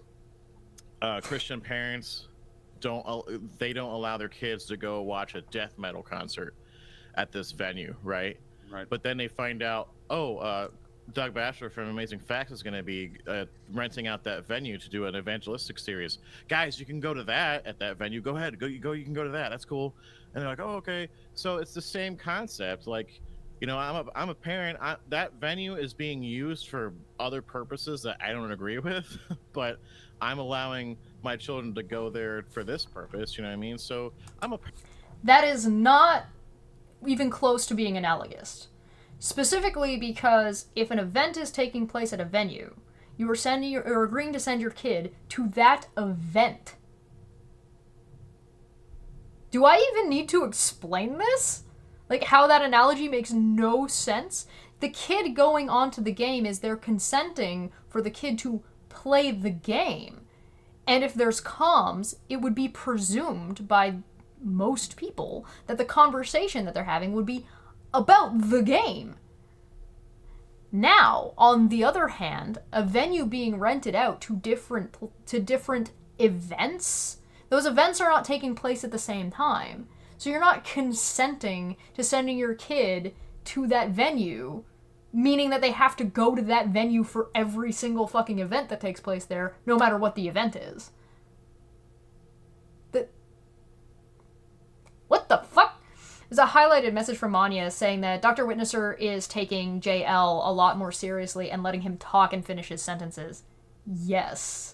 Christian parents don't allow their kids to go watch a death metal concert at this venue, right? Right. But then they find out, Doug Bachelor from Amazing Facts is going to be renting out that venue to do an evangelistic series. Guys, you can go to that at that venue. Go ahead, you can go to that. That's cool. And they're like, oh, okay. So it's the same concept. Like, you know, I'm a parent. That venue is being used for other purposes that I don't agree with, but I'm allowing my children to go there for this purpose. You know what I mean? So That is not even close to being analogous. Specifically because if an event is taking place at a venue, you are agreeing to send your kid to that event. Do I even need to explain this? Like, how that analogy makes no sense? The kid going onto the game is they're consenting for the kid to play the game. And if there's comms, it would be presumed by most people that the conversation that they're having would be about the game. Now, on the other hand, a venue being rented out to different events, those events are not taking place at the same time. So you're not consenting to sending your kid to that venue, meaning that they have to go to that venue for every single fucking event that takes place there, no matter what the event is. What the fuck? There's a highlighted message from Manya saying that Dr. Witnesser is taking JL a lot more seriously and letting him talk and finish his sentences. Yes.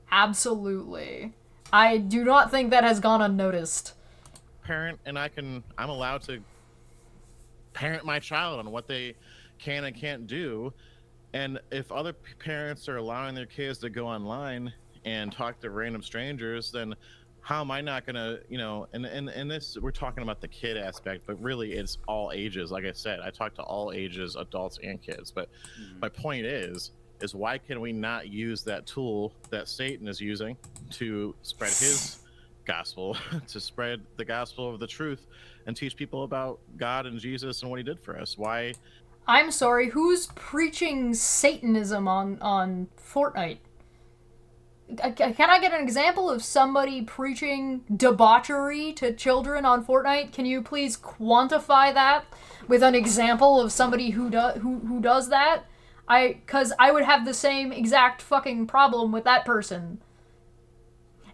Absolutely. I do not think that has gone unnoticed. parent, and I'm allowed to parent my child on what they can and can't do. And if other parents are allowing their kids to go online and talk to random strangers, then how am I not gonna, and this, we're talking about the kid aspect, but really it's all ages. Like I said, I talk to all ages, adults and kids. But my point is why can we not use that tool that Satan is using to spread his gospel, to spread the gospel of the truth and teach people about God and Jesus and what he did for us? Why? I'm sorry, who's preaching Satanism on Fortnite? Can I get an example of somebody preaching debauchery to children on Fortnite? Can you please quantify that with an example of somebody who does that? Because I would have the same exact fucking problem with that person.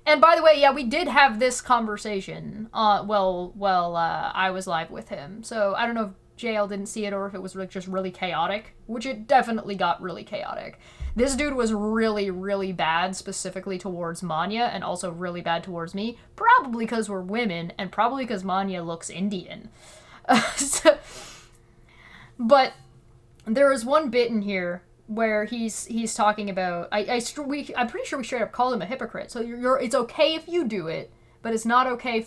And by the way, yeah, we did have this conversation. I was live with him, so I don't know if JL didn't see it or if it was like just really chaotic, which it definitely got really chaotic. This dude was really, really bad, specifically towards Manya, and also really bad towards me, probably because we're women, and probably because Manya looks Indian. But there is one bit in here where he's talking about I'm pretty sure we straight up call him a hypocrite. So it's okay if you do it, but it's not okay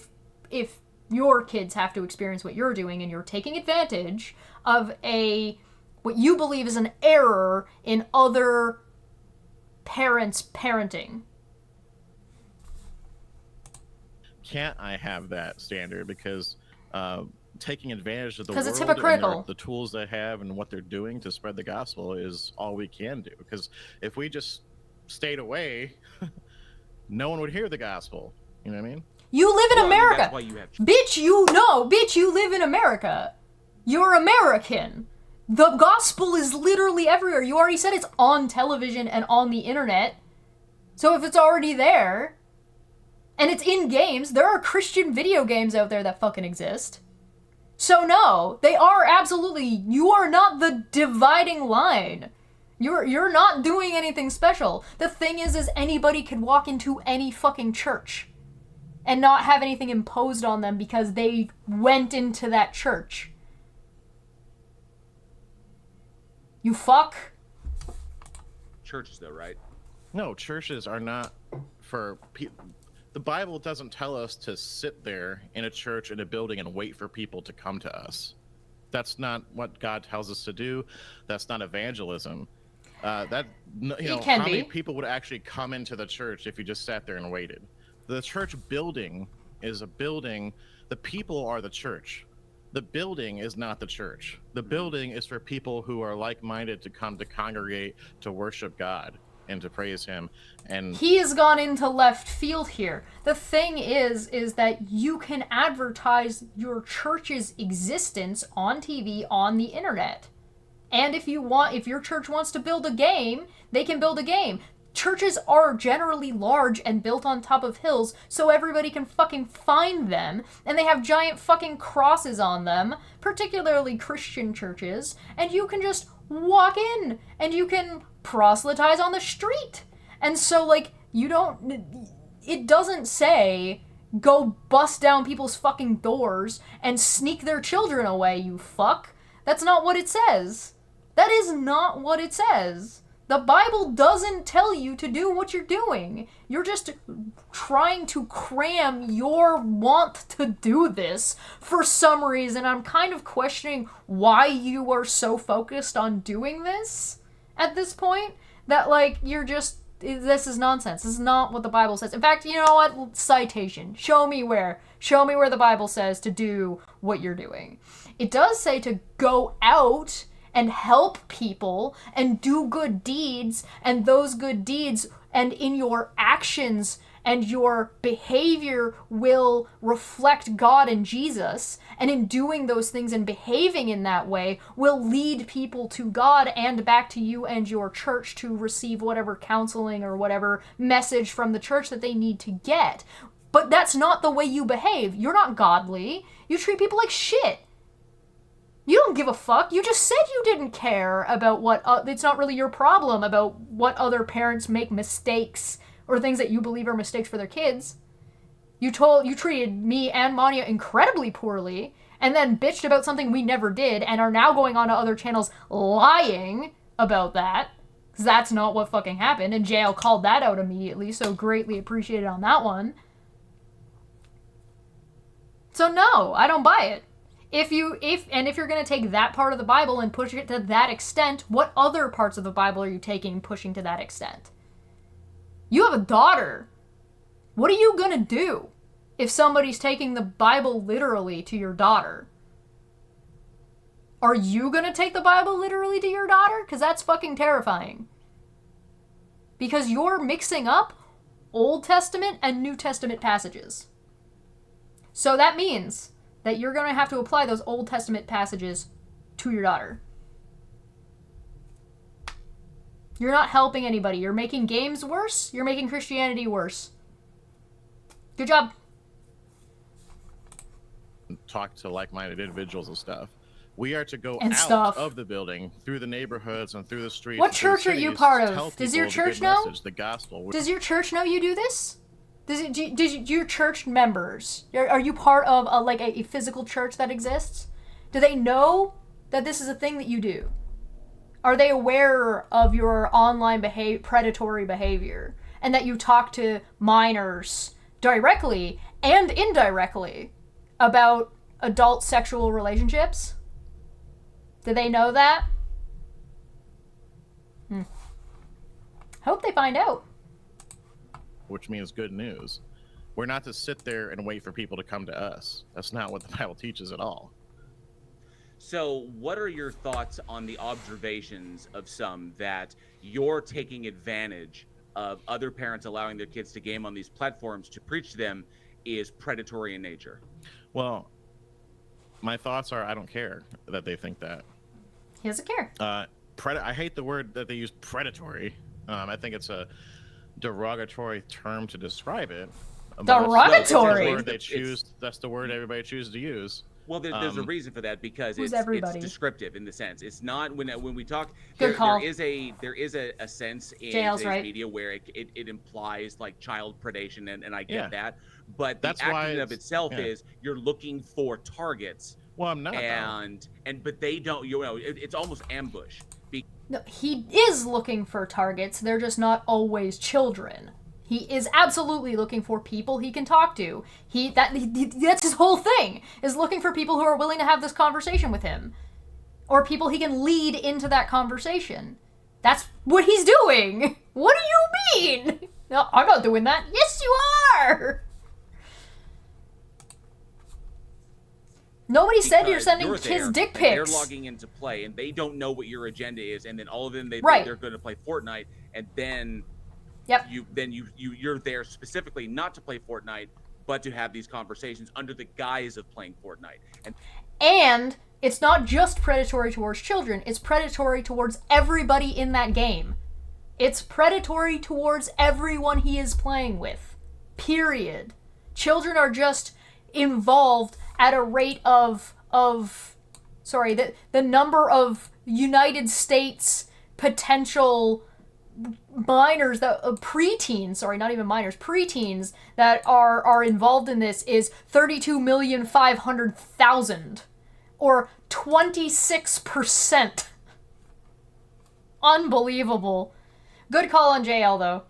if your kids have to experience what you're doing and you're taking advantage of what you believe is an error in other parents' parenting. Can't I have that standard? Because taking advantage of the 'Cause world it's hypocritical. and the tools they have and what they're doing to spread the gospel is all we can do. Because if we just stayed away, no one would hear the gospel. You know what I mean? You live in Well, I mean, America. that's why you have... Bitch, you live in America. You're American. The gospel is literally everywhere. You already said it's on television and on the internet. So if it's already there, and it's in games, there are Christian video games out there that fucking exist. So no, they are absolutely, you are not the dividing line. You're not doing anything special. The thing is anybody could walk into any fucking church and not have anything imposed on them because they went into that church. You fuck. Churches, though, right? No, churches are not for people. The Bible doesn't tell us to sit there in a church in a building and wait for people to come to us. That's not what God tells us to do. That's not evangelism. How many people would actually come into the church if you just sat there and waited? The church building is a building. The people are the church. The building is not the church. The building is for people who are like-minded to come to congregate, to worship God, and to praise him. And he has gone into left field here. The thing is that you can advertise your church's existence on TV, on the internet. And if your church wants to build a game, they can build a game. Churches are generally large and built on top of hills, so everybody can fucking find them, and they have giant fucking crosses on them, particularly Christian churches, and you can just walk in, and you can proselytize on the street. And so, like, it doesn't say, go bust down people's fucking doors and sneak their children away, you fuck. That's not what it says. That is not what it says. The Bible doesn't tell you to do what you're doing. You're just trying to cram your want to do this for some reason. I'm kind of questioning why you are so focused on doing this at this point. That, like, this is nonsense. This is not what the Bible says. In fact, you know what? Citation. Show me where the Bible says to do what you're doing. It does say to go out and help people and do good deeds, and those good deeds and in your actions and your behavior will reflect God and Jesus, and in doing those things and behaving in that way will lead people to God and back to you and your church to receive whatever counseling or whatever message from the church that they need to get. But that's not the way you behave. You're not godly. You treat people like shit. You don't give a fuck. You just said you didn't care about it's not really your problem about what other parents make mistakes or things that you believe are mistakes for their kids. You treated me and Manya incredibly poorly and then bitched about something we never did and are now going on to other channels lying about that. Because that's not what fucking happened, and JL called that out immediately, so greatly appreciated on that one. So no, I don't buy it. If you're going to take that part of the Bible and push it to that extent, what other parts of the Bible are you taking pushing to that extent? You have a daughter. What are you going to do if somebody's taking the Bible literally to your daughter? Are you going to take the Bible literally to your daughter? Because that's fucking terrifying. Because you're mixing up Old Testament and New Testament passages. So that means that you're going to have to apply those Old Testament passages to your daughter. You're not helping anybody. You're making games worse. You're making Christianity worse. Good job. Talk to like-minded individuals and stuff. We are to go And out stuff. of the building, through the neighborhoods and through the streets. What and through the church are you cities part to tell of? Does your people the church good know? message, the gospel. Does your church know you do this? Do your church members, are you part of a physical church that exists? Do they know that this is a thing that you do? Are they aware of your online predatory behavior and that you talk to minors directly and indirectly about adult sexual relationships? Do they know that? Hope they find out. Which means good news. We're not to sit there and wait for people to come to us. That's not what the Bible teaches at all. So, what are your thoughts on the observations of some that you're taking advantage of other parents allowing their kids to game on these platforms to preach to them is predatory in nature? Well, my thoughts are I don't care that they think that. He doesn't care. I hate the word that they use, predatory. I think it's a derogatory term to describe it. Derogatory? That's the word everybody chooses to use. Well, there's a reason for that because it's descriptive in the sense. It's not when we talk. There is a sense in today's media where it implies like child predation, and I get that. But the action of itself is you're looking for targets. Well, I'm not. But they don't. It's almost ambush. No, he is looking for targets. They're just not always children. He is absolutely looking for people he can talk to. That's his whole thing, is looking for people who are willing to have this conversation with him. Or people he can lead into that conversation. That's what he's doing! What do you mean? No, I'm not doing that. Yes, you are! Nobody said you're sending kids dick pics. They're logging into play, and they don't know what your agenda is, and then all of them, they think they're going to play Fortnite, and then... Yep. You're there specifically not to play Fortnite, but to have these conversations under the guise of playing Fortnite. And it's not just predatory towards children, it's predatory towards everybody in that game. It's predatory towards everyone he is playing with. Period. Children are just involved at a rate of the number of United States potential minors preteens that are involved in this is 32,500,000 or 26%. Unbelievable. Good call on JL though.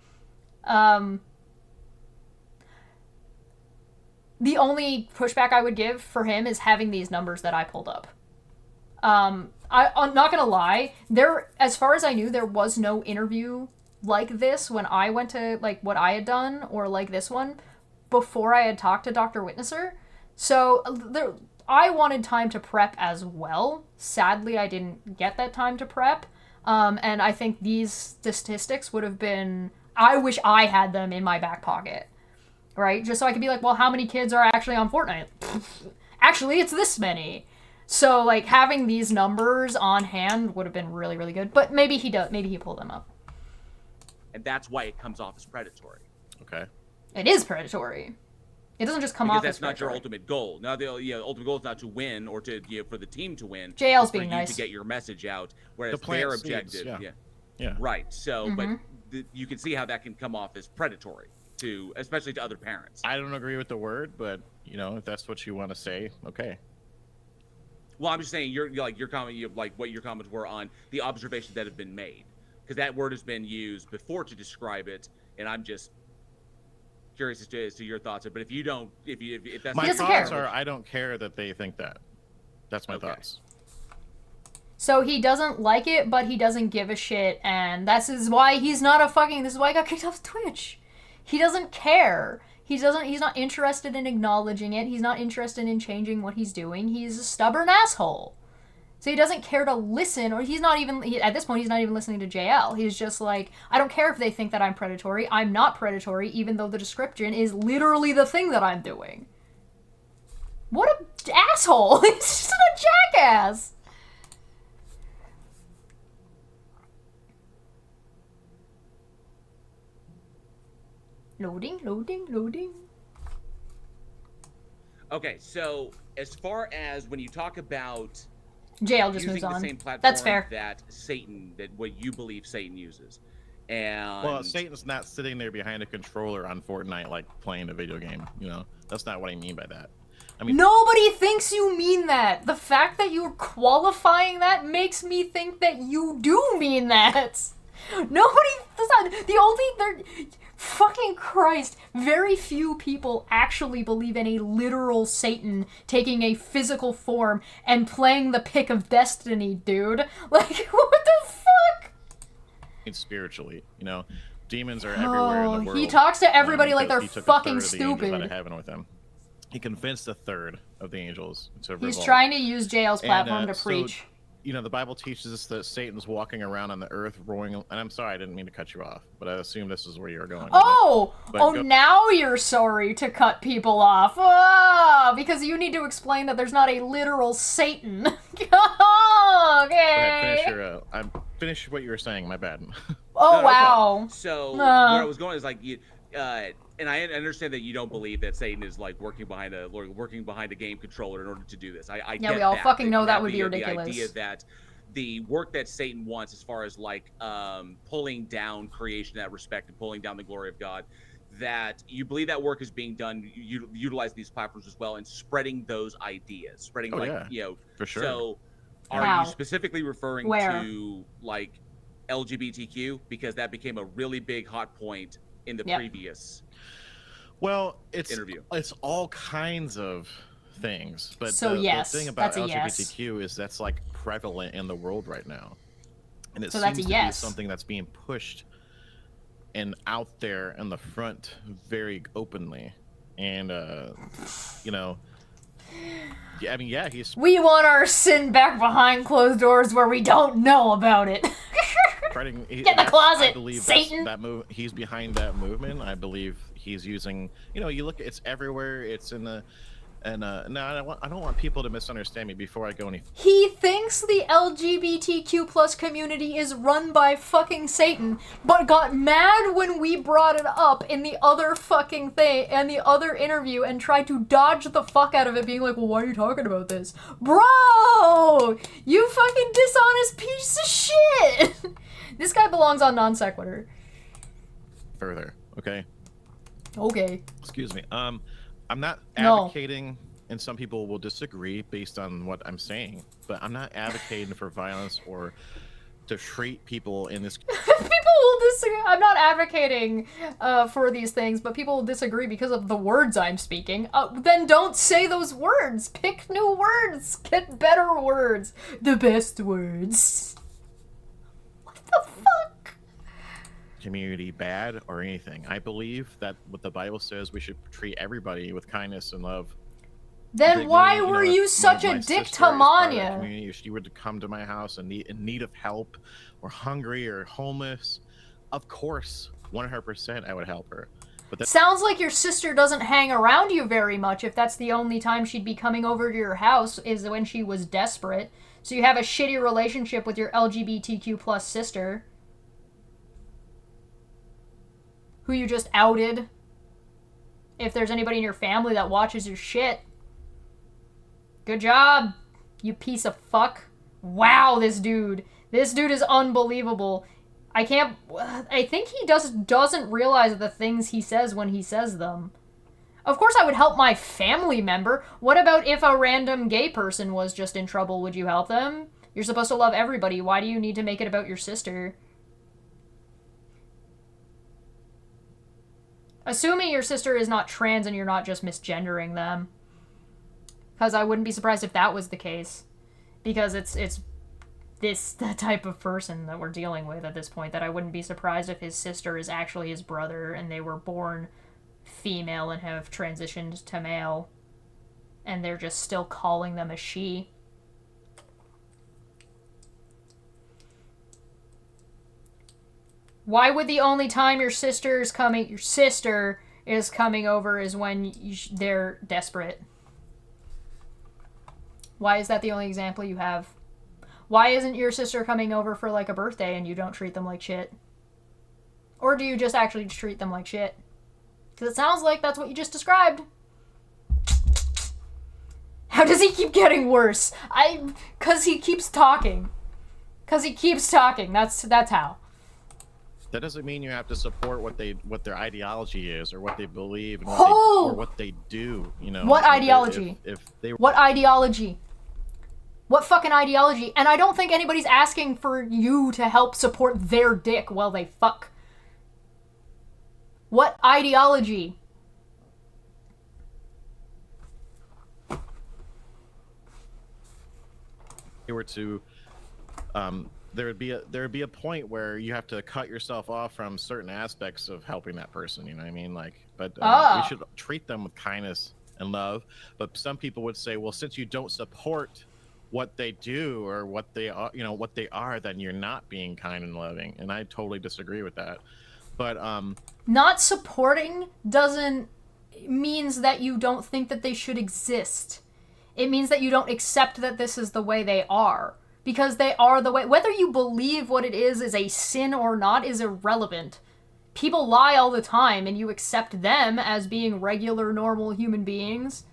The only pushback I would give for him is having these numbers that I pulled up. I'm not gonna lie, as far as I knew, there was no interview like this when I went to, what I had done, or like this one, before I had talked to Dr. Witnesser. So, I wanted time to prep as well. Sadly, I didn't get that time to prep. And I think these statistics would have been... I wish I had them in my back pocket. Right? Just so I could be like, well, how many kids are actually on Fortnite? Actually, it's this many. So, having these numbers on hand would have been really, really good. But maybe he does. Maybe he pulled them up. And that's why it comes off as predatory. Okay. It is predatory. It doesn't just come off as predatory. Because that's not your ultimate goal. Now, the ultimate goal is not to win or to for the team to win. JL's being nice. To get your message out, whereas their objective, yeah, right. So, but you can see how that can come off as predatory especially to other parents. I don't agree with the word, but if that's what you want to say, okay. Well, I'm just saying your comment, what your comments were on the observations that have been made, because that word has been used before to describe it, and I'm just curious as to your thoughts. But if you don't, if that's my thoughts are, I don't care that they think that. That's my thoughts. So he doesn't like it, but he doesn't give a shit, and this is why he's not this is why he got kicked off Twitch. He doesn't care. He's not interested in acknowledging it. He's not interested in changing what he's doing. He's a stubborn asshole. So he doesn't care to listen, or at this point, he's not even listening to JL. He's just like, I don't care if they think that I'm predatory. I'm not predatory, even though the description is literally the thing that I'm doing. What a asshole. He's just a jackass. Loading. Okay, so as far as when you talk about JL just using moves the on. same platform That's fair. that what you believe Satan uses. And Well, Satan's not sitting there behind a controller on Fortnite like playing a video game. That's not what I mean by that. I mean, Nobody thinks you mean that. The fact that you're qualifying that makes me think that you do mean that. Nobody does not. Fucking Christ. Very few people actually believe in a literal Satan taking a physical form and playing the pick of destiny, dude. Like, what the fuck? it's spiritually, demons are everywhere in the world. He talks to everybody like they're because he took fucking a third of the angels out stupid. of heaven with him. He convinced a third of the angels to He's revolt. trying to use JL's platform to so, preach. The Bible teaches us that Satan's walking around on the earth roaring. And I'm sorry, I didn't mean to cut you off, but I assume this is where you're going. Now you're sorry to cut people off. Oh, because you need to explain that there's not a literal Satan. Okay. Go ahead, finish what you were saying. My bad. Oh, No wow. problem. So where I was going is like and I understand that you don't believe that Satan is like working behind a game controller in order to do this. I get we all that. fucking know that would be The ridiculous. idea that the work that Satan wants, as far as like pulling down creation in that respect and pulling down the glory of God, that you believe that work is being done. You utilize these platforms as well and spreading those ideas, spreading for sure. So, are you specifically referring to like LGBTQ, because that became a really big hot point in the previous interview? It's all kinds of things, but so the thing about LGBTQ is that's like prevalent in the world right now, and it seems to be something that's being pushed and out there in the front very openly, and we want our sin back behind closed doors where we don't know about it. Get in the closet, I believe Satan. He's behind that movement. I believe he's using. You look. It's everywhere. It's in the. And no, I don't want people to misunderstand me before I go any. He thinks the LGBTQ plus community is run by fucking Satan, but got mad when we brought it up in the other fucking thing and the other interview and tried to dodge the fuck out of it, being like, well, why are you talking about this? Bro! You fucking dishonest piece of shit! This guy belongs on Non Sequitur. Further, okay? Okay. Excuse me. I'm not advocating, and some people will disagree based on what I'm saying, but I'm not advocating for violence or to treat people in this. People will disagree. I'm not advocating for these things, but people will disagree because of the words I'm speaking. Then don't say those words. Pick new words. Get better words. The best words. What the fuck? Community bad or anything. I believe that what the Bible says, we should treat everybody with kindness and love. Then why were you such a dick to Manya? If she were to come to my house and in need of help, or hungry or homeless, of course, 100% I would help her. But that sounds like your sister doesn't hang around you very much if that's the only time she'd be coming over to your house is when she was desperate. So you have a shitty relationship with your LGBTQ plus sister, who you just outed. If there's anybody in your family that watches your shit. Good job, you piece of fuck. Wow, this dude is unbelievable. I think he doesn't realize the things he says when he says them. Of course I would help my family member. What about if a random gay person was just in trouble? Would you help them? You're supposed to love everybody. Why do you need to make it about your sister? Assuming your sister is not trans and you're not just misgendering them. Because I wouldn't be surprised if that was the case. Because it's the type of person that we're dealing with at this point, that I wouldn't be surprised if his sister is actually his brother and they were born female and have transitioned to male. And they're just still calling them a she. Why would the only time your sister is coming over is when they're desperate? Why is that the only example you have? Why isn't your sister coming over for like a birthday and you don't treat them like shit? Or do you just actually treat them like shit? Because it sounds like that's what you just described. How does he keep getting worse? Cause he keeps talking. That's how. That doesn't mean you have to support what their ideology is, or what they believe, and or what they do. You know. What ideology? If they. What ideology? What fucking ideology? And I don't think anybody's asking for you to help support their dick while they fuck. What ideology? They were to, there would be a point where you have to cut yourself off from certain aspects of helping that person. You know what I mean? Like, but we should treat them with kindness and love. But some people would say, well, since you don't support what they do or what they are, what they are, then you're not being kind and loving. And I totally disagree with that. But not supporting means that you don't think that they should exist. It means that you don't accept that this is the way they are. Because they are the way. Whether you believe what it is a sin or not is irrelevant. People lie all the time, and you accept them as being regular, normal human beings.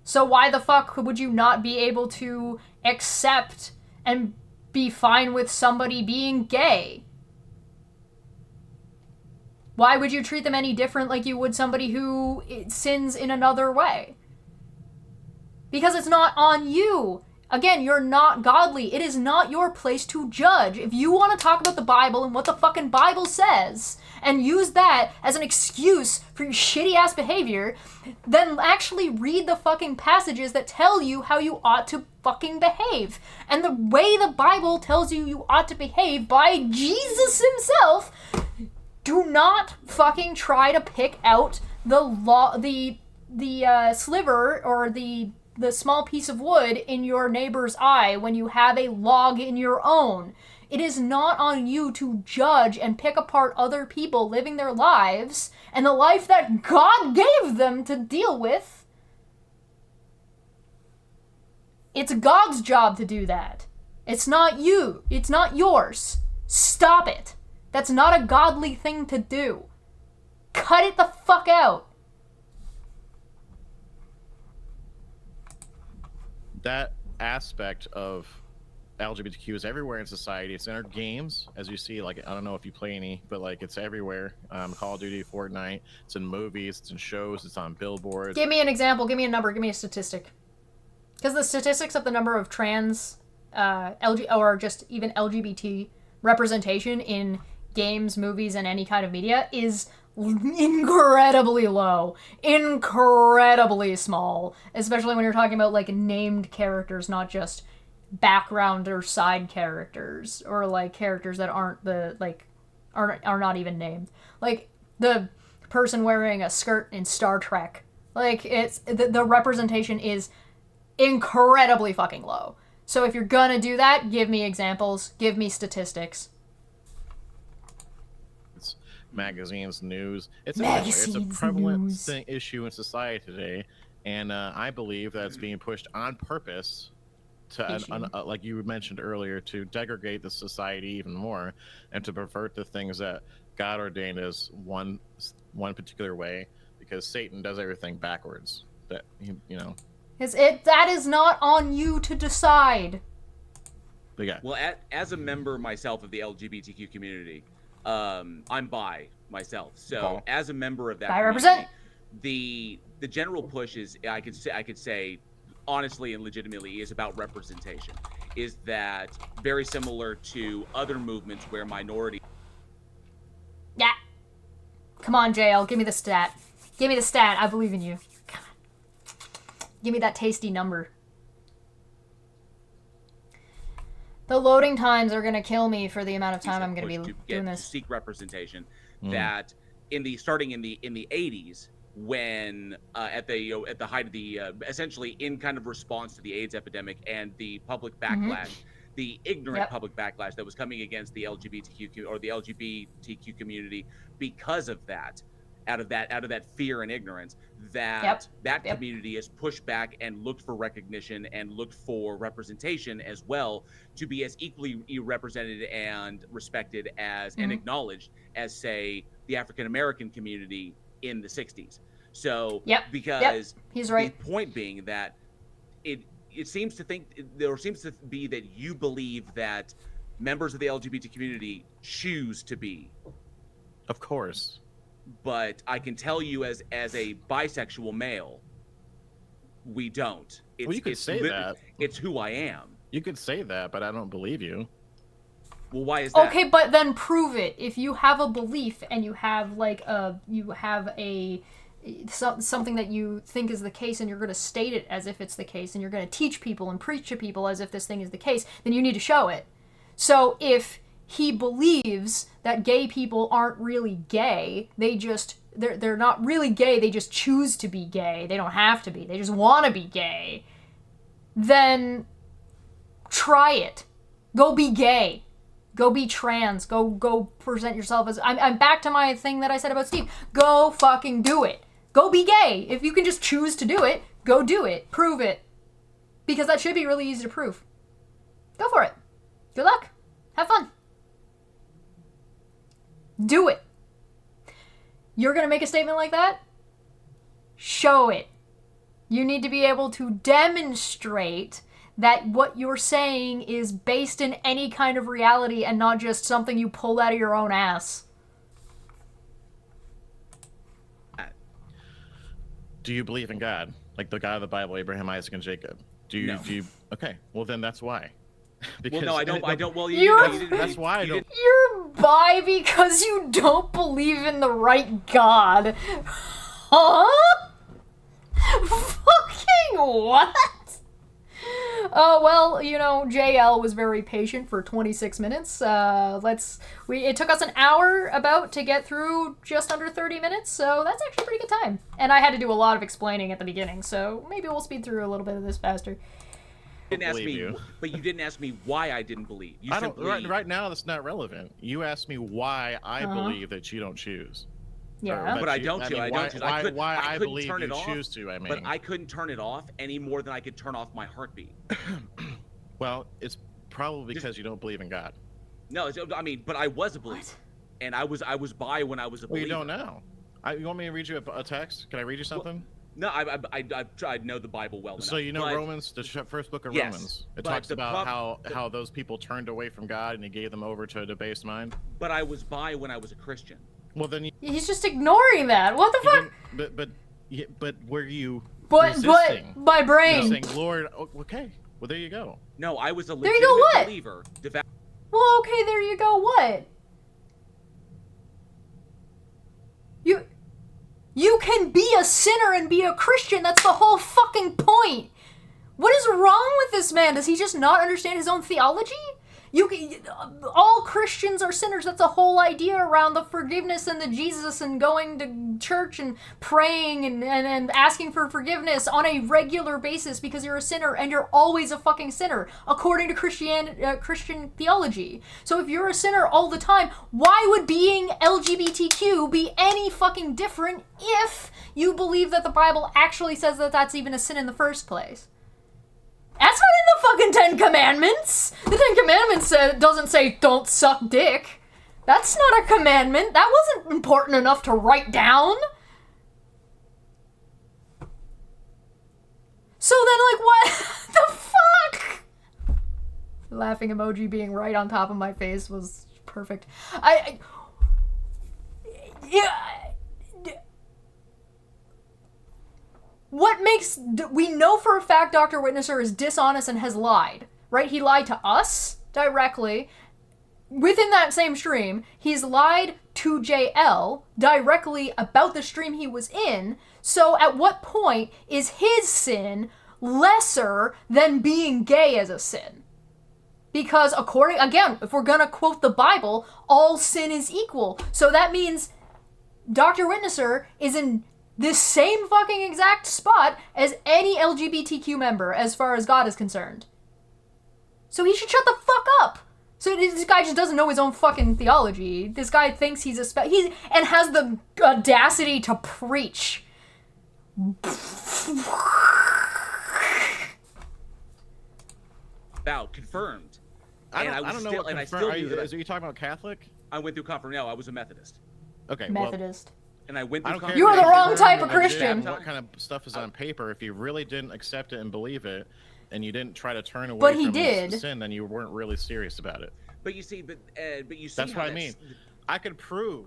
So why the fuck would you not be able to accept and be fine with somebody being gay? Why would you treat them any different like you would somebody who sins in another way? Because it's not on you. Again, you're not godly. It is not your place to judge. If you want to talk about the Bible and what the fucking Bible says, and use that as an excuse for your shitty ass behavior, then actually read the fucking passages that tell you how you ought to fucking behave. And the way the Bible tells you ought to behave by Jesus himself, do not fucking try to pick out the sliver or the small piece of wood in your neighbor's eye when you have a log in your own. It is not on you to judge and pick apart other people living their lives and the life that God gave them to deal with. It's God's job to do that. It's not you. It's not yours. Stop it. That's not a godly thing to do. Cut it the fuck out. That aspect of LGBTQ is everywhere in society. It's in our games, as you see. Like, I don't know if you play any, but like it's everywhere. Call of Duty, Fortnite. It's in movies. It's in shows. It's on billboards. Give me an example. Give me a number. Give me a statistic. Because the statistics of the number of trans, or just even LGBT representation in games, movies, and any kind of media is incredibly low, incredibly small, especially when you're talking about like named characters, not just background or side characters, or like characters that aren't are not even named, like the person wearing a skirt in Star Trek. Like, it's the representation is incredibly fucking low. So if you're gonna do that, give me examples, give me statistics. Magazines, news. It's Magazines, a prevalent news. Issue in society today, and I believe that it's being pushed on purpose to, like you mentioned earlier, to degrade the society even more and to pervert the things that God ordained as one particular way, because Satan does everything backwards. That that is not on you to decide. But yeah. Well, as a member myself of the LGBTQ community, I'm bi myself, so as a member of that community, the general push is, I could say honestly and legitimately, is about representation. Is that very similar to other movements where minority? Yeah. Come on, JL, give me the stat. Give me the stat. I believe in you. Come on. Give me that tasty number. The loading times are gonna kill me for the amount of time I'm gonna be doing this. To seek representation, that starting in the 80s, when at the height of the essentially in kind of response to the AIDS epidemic and the public backlash, the ignorant public backlash that was coming against the LGBTQ community because of that. Out of that fear and ignorance, that community has pushed back and looked for recognition and looked for representation as well, to be as equally represented and respected as and acknowledged as, say, the African American community in the 60s. So because he's right. The point being that it seems to be that you believe that members of the LGBT community choose to be. Of course. But I can tell you as a bisexual male, we don't. Well, you could say that. It's who I am. You could say that, but I don't believe you. Well, why is that? Okay, but then prove it. If you have a belief and you have something that you think is the case, and you're going to state it as if it's the case, and you're going to teach people and preach to people as if this thing is the case, then you need to show it. So if he believes that gay people aren't really gay, they're not really gay, they just choose to be gay, they don't have to be, they just want to be gay, then try it. Go be gay. Go be trans. Go present yourself as... I'm back to my thing that I said about Steve. Go fucking do it. Go be gay. If you can just choose to do it, go do it. Prove it. Because that should be really easy to prove. Go for it. Good luck. Have fun. Do it. You're gonna make a statement like that? Show it. You need to be able to demonstrate that what you're saying is based in any kind of reality and not just something you pulled out of your own ass. Do you believe in God? Like the God of the Bible, Abraham, Isaac, and Jacob? No. Do you? Okay, well then that's why. Well, no, I don't. Well, that's why I don't. You're bi because you don't believe in the right God. Huh? Fucking what? Well, JL was very patient for 26 minutes. It took us an hour about to get through just under 30 minutes, so that's actually a pretty good time. And I had to do a lot of explaining at the beginning, so maybe we'll speed through a little bit of this faster. But you didn't ask me why I didn't believe. Right now, that's not relevant. You asked me why I believe that you don't choose. Yeah, but I don't choose. I believe turn you it off, choose to. I mean, but I couldn't turn it off any more than I could turn off my heartbeat. Well, it's probably because you don't believe in God. No, but I was a believer, and I was bi when I was a believer. Well, you don't now. You want me to read you a text? Can I read you something? No, I know the Bible well enough. So you know Romans, the first book of Romans. It talks about how those people turned away from God and he gave them over to a debased mind. But I was bi when I was a Christian. Well, then he's just ignoring that. What the fuck? But were you? But my brain. You're saying, Lord, okay. Well, there you go. No, I was a legitimate believer. Well, okay, there you go. What? You can be a sinner and be a Christian. That's the whole fucking point. What is wrong with this man? Does he just not understand his own theology? All Christians are sinners. That's the whole idea around the forgiveness and the Jesus and going to church and praying and asking for forgiveness on a regular basis because you're a sinner and you're always a fucking sinner according to Christian theology. So if you're a sinner all the time, why would being LGBTQ be any fucking different if you believe that the Bible actually says that that's even a sin in the first place? That's not in the fucking Ten Commandments. The Ten Commandments doesn't say don't suck dick. That's not a commandment. That wasn't important enough to write down. So then, what the fuck? The laughing emoji being right on top of my face was perfect. We know for a fact Dr. Witnesser is dishonest and has lied, right? He lied to us directly. Within that same stream, he's lied to JL directly about the stream he was in. So at what point is his sin lesser than being gay as a sin? Because if we're gonna quote the Bible, all sin is equal. So that means Dr. Witnesser is in this same fucking exact spot as any LGBTQ member as far as God is concerned. So he should shut the fuck up. So this guy just doesn't know his own fucking theology. This guy thinks he's and has the audacity to preach. About confirmed. I don't know what confirmed. Are you talking about Catholic? I went through confirmation. No, I was a Methodist. Okay. Methodist. and I went I through don't care. You are if the you wrong didn't type of legit Christian. What kind of stuff is on paper? If you really didn't accept it and believe it, and you didn't try to turn away But he from did. sin, then you weren't really serious about it. But you see, but you see That's how what I mean. I could prove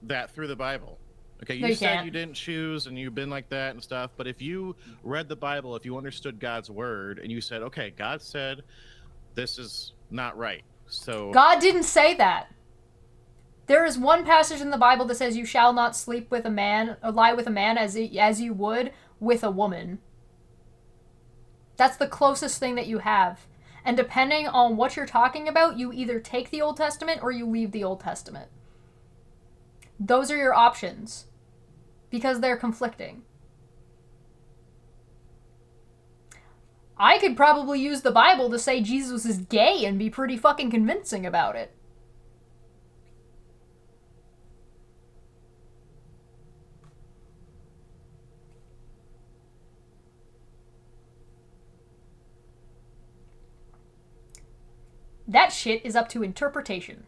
that through the Bible. Okay, No, you you said can't. you didn't choose and you've been like that and stuff, but if you read the Bible, if you understood God's word and you said, okay, God said this is not right. So God didn't say that. There is one passage in the Bible that says you shall not sleep with a man or lie with a man as you would with a woman. That's the closest thing that you have. And depending on what you're talking about, you either take the Old Testament or you leave the Old Testament. Those are your options. Because they're conflicting. I could probably use the Bible to say Jesus is gay and be pretty fucking convincing about it. That shit is up to interpretation.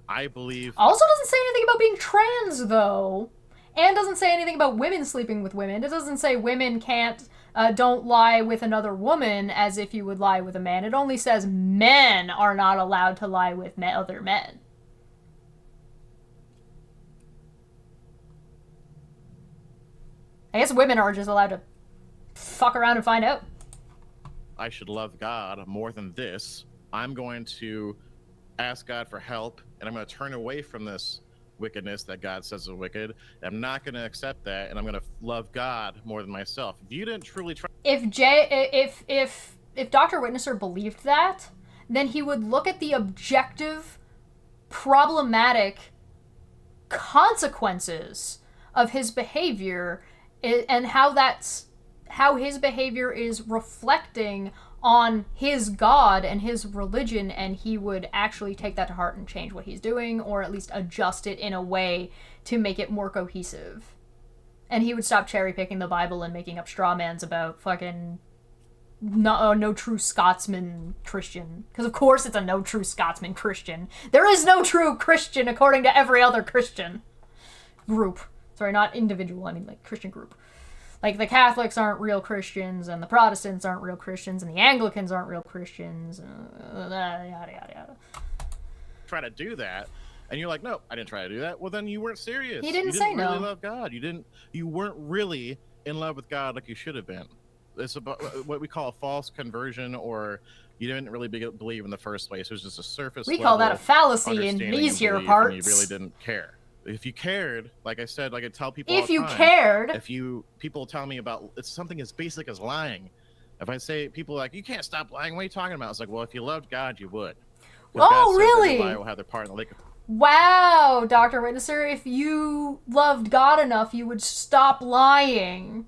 I believe. Also doesn't say anything about being trans, though. And doesn't say anything about women sleeping with women. It doesn't say women don't lie with another woman as if you would lie with a man. It only says men are not allowed to lie with other men. I guess women are just allowed to fuck around and find out. I should love God more than this. I'm going to ask God for help, and I'm going to turn away from this wickedness that God says is wicked. I'm not going to accept that, and I'm going to love God more than myself. If you didn't truly try, if Dr. Witnesser believed that, then he would look at the objective, problematic consequences of his behavior and how his behavior is reflecting on his God and his religion, and he would actually take that to heart and change what he's doing, or at least adjust it in a way to make it more cohesive. And he would stop cherry picking the Bible and making up straw mans about fucking no true Scotsman Christian. Because of course it's a no true Scotsman Christian. There is no true Christian according to every other Christian group. Sorry, not individual, I mean like Christian group. Like, the Catholics aren't real Christians, and the Protestants aren't real Christians, and the Anglicans aren't real Christians, yada, yada, yada. try to do that, and you're like, no, I didn't try to do that. Well, then you weren't serious. He didn't you say didn't really no. love God. You weren't really in love with God like you should have been. It's about what we call a false conversion, or you didn't really believe in the first place. It was just a surface We call that a fallacy in these here parts. And you really didn't care. If you cared, like I said, like I tell people If all the you time, cared, people tell me about it's something as basic as lying. If I say people are like, you can't stop lying, what are you talking about? It's like, well, if you loved God, you would. 'Cause God says really? every lie will have their part in the lake of... Wow, Dr. Witnesser, if you loved God enough, you would stop lying.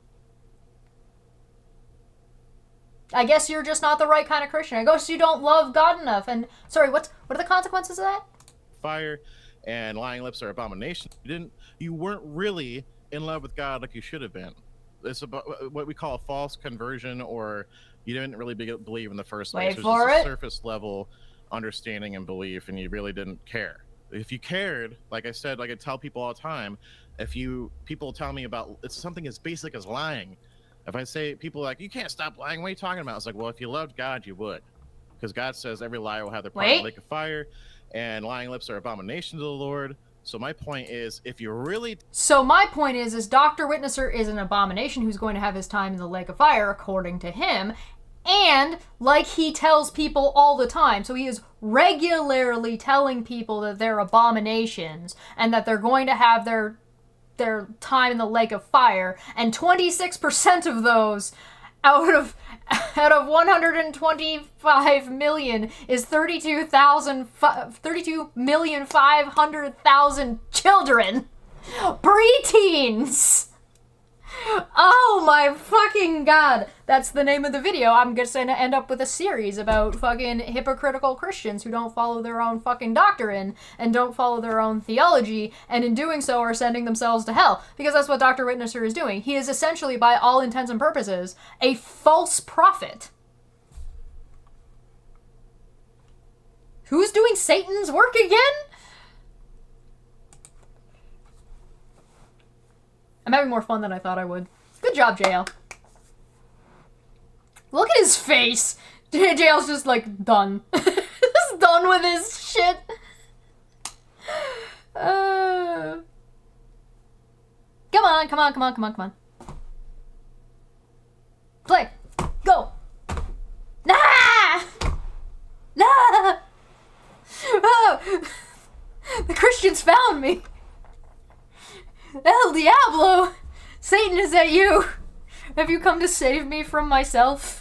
I guess you're just not the right kind of Christian. I guess you don't love God enough. And sorry, what are the consequences of that? Fire and lying lips are abomination. You weren't really in love with God like you should have been. It's about what we call a false conversion, or you didn't really believe in the first place. Wait It was for just a it. surface level understanding and belief, and you really didn't care. If you cared, like I said, like I tell people all the time, people tell me about it's something as basic as lying. If I say people are like, you can't stop lying, what are you talking about? It's like, well, if you loved God, you would. Because God says every lie will have their part in the lake of fire, and lying lips are abomination to the Lord. So my point is, if you really... So my point is Dr. Witnesser is an abomination who's going to have his time in the lake of fire, according to him. And, like he tells people all the time, so he is regularly telling people that they're abominations, and that they're going to have their time in the lake of fire, and 26% of those out of 125 million is 32,500,000 children. Preteens! Oh my fucking god. That's the name of the video. I'm just gonna end up with a series about fucking hypocritical Christians who don't follow their own fucking doctrine and don't follow their own theology, and in doing so are sending themselves to hell. Because that's what Dr. Witnesser is doing. He is essentially, by all intents and purposes, a false prophet. Who's doing Satan's work again? I'm having more fun than I thought I would. Good job, JL. Look at his face. JL's just like done. Just done with his shit. Come on, come on, come on, come on, come on. Play. Go. Nah! Nah! Oh! The Christians found me. El Diablo! Satan, is that you? Have you come to save me from myself?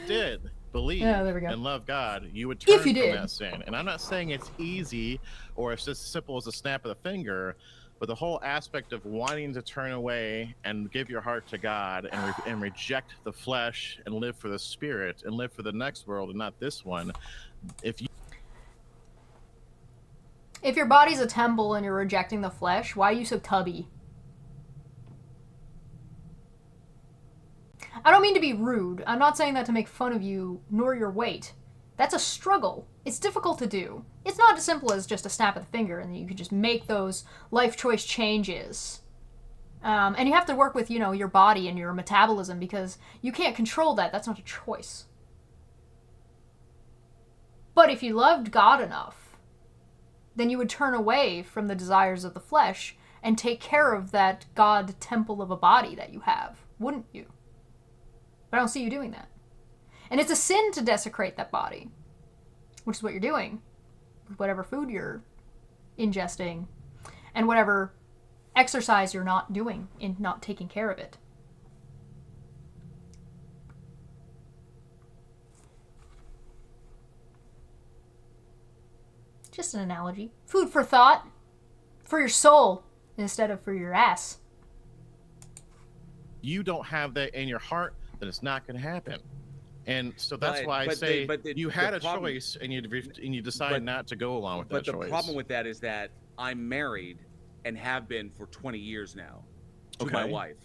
Did believe there we go. and love God, you would turn If you from did. that sin. And I'm not saying it's easy or it's just simple as a snap of the finger, but the whole aspect of wanting to turn away and give your heart to God and reject the flesh and live for the spirit and live for the next world and not this one. If your body's a temple and you're rejecting the flesh, why are you so tubby? I don't mean to be rude. I'm not saying that to make fun of you nor your weight. That's a struggle. It's difficult to do. It's not as simple as just a snap of the finger and you can just make those life choice changes. And you have to work with, you know, your body and your metabolism because you can't control that. That's not a choice. But if you loved God enough, then you would turn away from the desires of the flesh and take care of that God temple of a body that you have, wouldn't you? But I don't see you doing that. And it's a sin to desecrate that body, which is what you're doing with whatever food you're ingesting and whatever exercise you're not doing in not taking care of it. Just an analogy. Food for thought. For your soul instead of for your ass. You don't have that in your heart, then it's not going to happen. And so that's why I but say you had a problem, choice and you decided not to go along with that choice. But the problem with that is that I'm married and have been for 20 years now to my wife.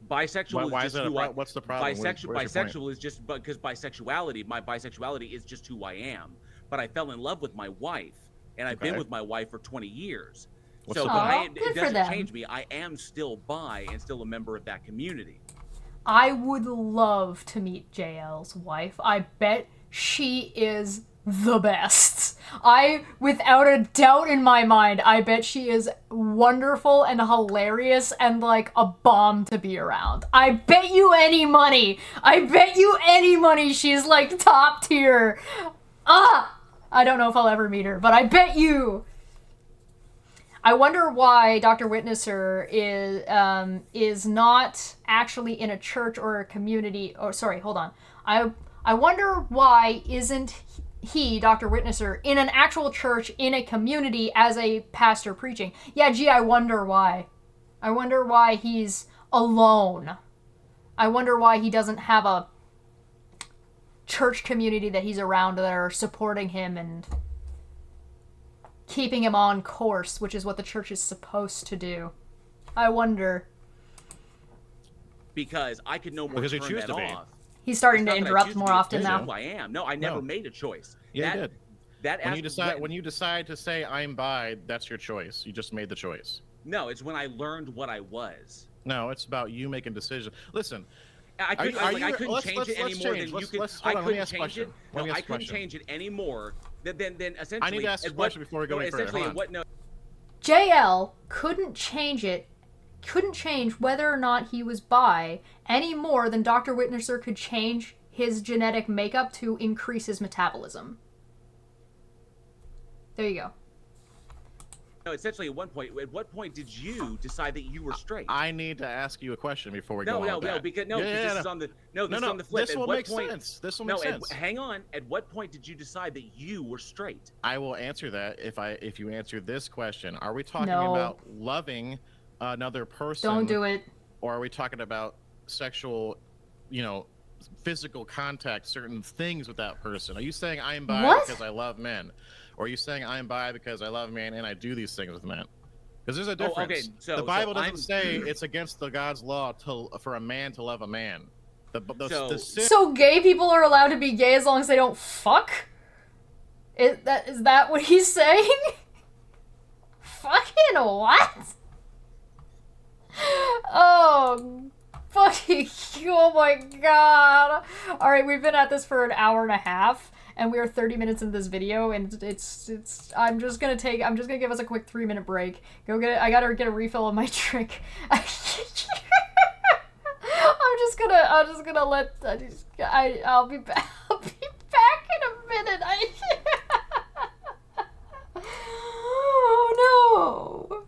Bisexual why is is just that what's the problem? Bisexual is just because bisexuality, my bisexuality is just who I am. But I fell in love with my wife, and I've been with my wife for 20 years. What's so it doesn't them. change me. I am still bi and still a member of that community. I would love to meet JL's wife. I bet she is the best. Without a doubt in my mind, I bet she is wonderful and hilarious and like a bomb to be around. I bet you any money. I bet you any money she's like top tier. I don't know if I'll ever meet her, but I bet you. I wonder why Dr. Witnesser is not actually in a church or a community. Oh, sorry, hold on. I wonder why isn't he, Dr. Witnesser, in an actual church in a community as a pastor preaching? Yeah, gee, I wonder why. I wonder why he's alone. I wonder why he doesn't have a church community that he's around that are supporting him and keeping him on course, which is what the church is supposed to do. I wonder. Because I could no more because turn you choose that to be. off. He's starting to interrupt more often now. Who I am. No, I never made a choice. Yeah, you did. That when you decide to say I'm bi, that's your choice. You just made the choice. No, it's when I learned what I was. No, it's about you making decisions. Listen, I couldn't change it any more than you could. I couldn't change it. No, I couldn't change it any more than essentially. I need to ask a question before we go any further. JL couldn't change it. Couldn't change whether or not he was bi any more than Dr. Witnesser could change his genetic makeup to increase his metabolism. There you go. No, essentially, at what point did you decide that you were straight? I need to ask you a question before we go on. Because this is on the on the flip. This will make sense. This will make sense. Hang on. At what point did you decide that you were straight? I will answer that if you answer this question. Are we talking about loving another person? Don't do it. Or are we talking about sexual, physical contact, certain things with that person? Are you saying I'm bi because I love men? Or are you saying I'm bi because I love men and I do these things with men? Because there's a difference. So the Bible doesn't say it's against the God's law for a man to love a man. So gay people are allowed to be gay as long as they don't fuck? Is that what he's saying? Fucking what? Oh, fucking, oh my god. Alright, we've been at this for an hour and a half, and we are 30 minutes into this video, and I'm just gonna give us a quick 3-minute break. I gotta get a refill on my drink. I'm just gonna let, I'll be back, I'll be back in a minute. Oh no.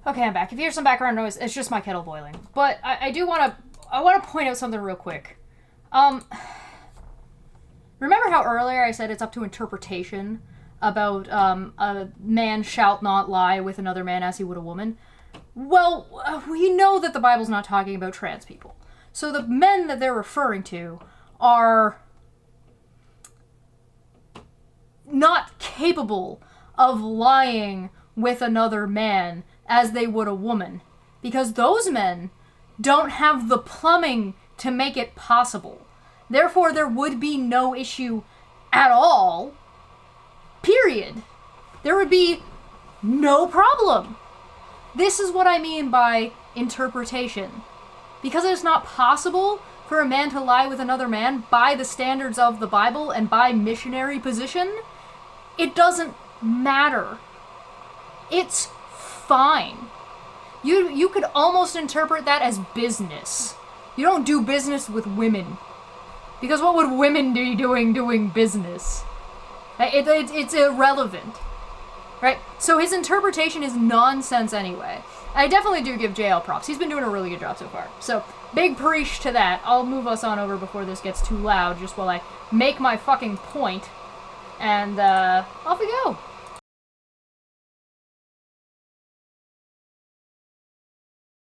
Okay, I'm back. If you hear some background noise, it's just my kettle boiling. But I do want to point out something real quick. Remember how earlier I said it's up to interpretation about a man shall not lie with another man as he would a woman? Well, we know that the Bible's not talking about trans people. So the men that they're referring to are not capable of lying with another man as they would a woman, because those men don't have the plumbing to make it possible. Therefore, there would be no issue at all. Period. There would be no problem. This is what I mean by interpretation. Because it is not possible for a man to lie with another man by the standards of the Bible and by missionary position, it doesn't matter. It's fine. You could almost interpret that as business. You don't do business with women. Because what would women be doing business? It's irrelevant. Right? So his interpretation is nonsense anyway. I definitely do give JL props. He's been doing a really good job so far. So, big preach to that. I'll move us on over before this gets too loud, just while I make my fucking point. And, off we go.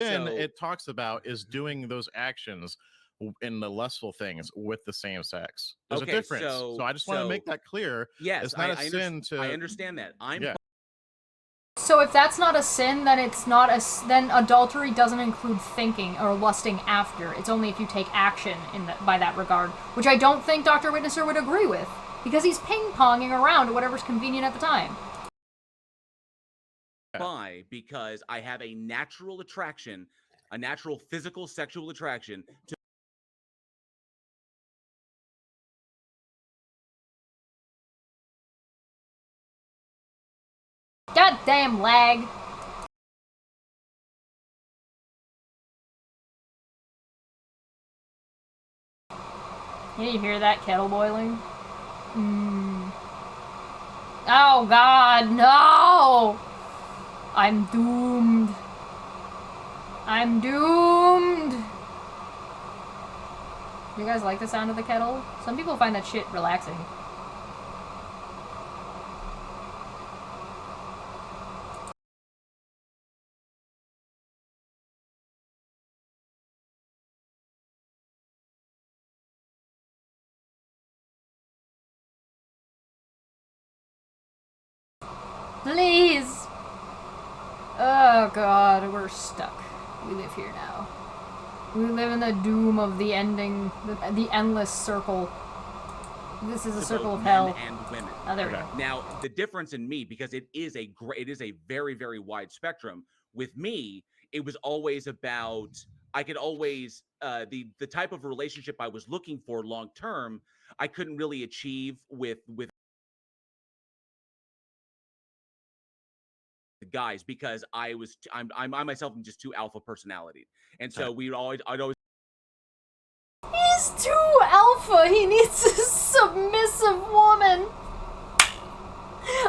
And it talks about is doing those actions in the lustful things with the same sex. There's a difference. So I just want to make that clear. Yes, it's not a sin to. I understand that. So if that's not a sin, then it's not then adultery doesn't include thinking or lusting after. It's only if you take action by that regard, which I don't think Dr. Witnesser would agree with, because he's ping-ponging around to whatever's convenient at the time. Why? Because I have a natural attraction, a natural physical sexual attraction to Goddamn lag. You hear that kettle boiling? Oh God, no! I'm doomed. I'm doomed. You guys like the sound of the kettle? Some people find that shit relaxing. Please! Oh God, we're stuck. We live here now. We live in the doom of the ending, the endless circle. This is a circle of hell. Men and women. Oh, there we go. Now, the difference in me, because it is a very, very wide spectrum. With me, it was always about, I could always, the type of relationship I was looking for long term, I couldn't really achieve with guys, because I myself am just too alpha personality, and so I'd always. He's too alpha. He needs a submissive woman.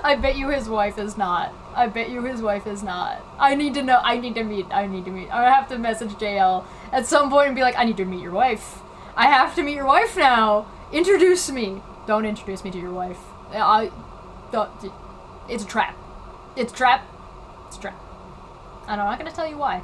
I bet you his wife is not. I bet you his wife is not. I need to know. I need to meet. I have to message JL at some point and be like, I need to meet your wife. I have to meet your wife now. Introduce me. Don't introduce me to your wife. It's a trap. It's a trap. It's a trap. And I'm not going to tell you why.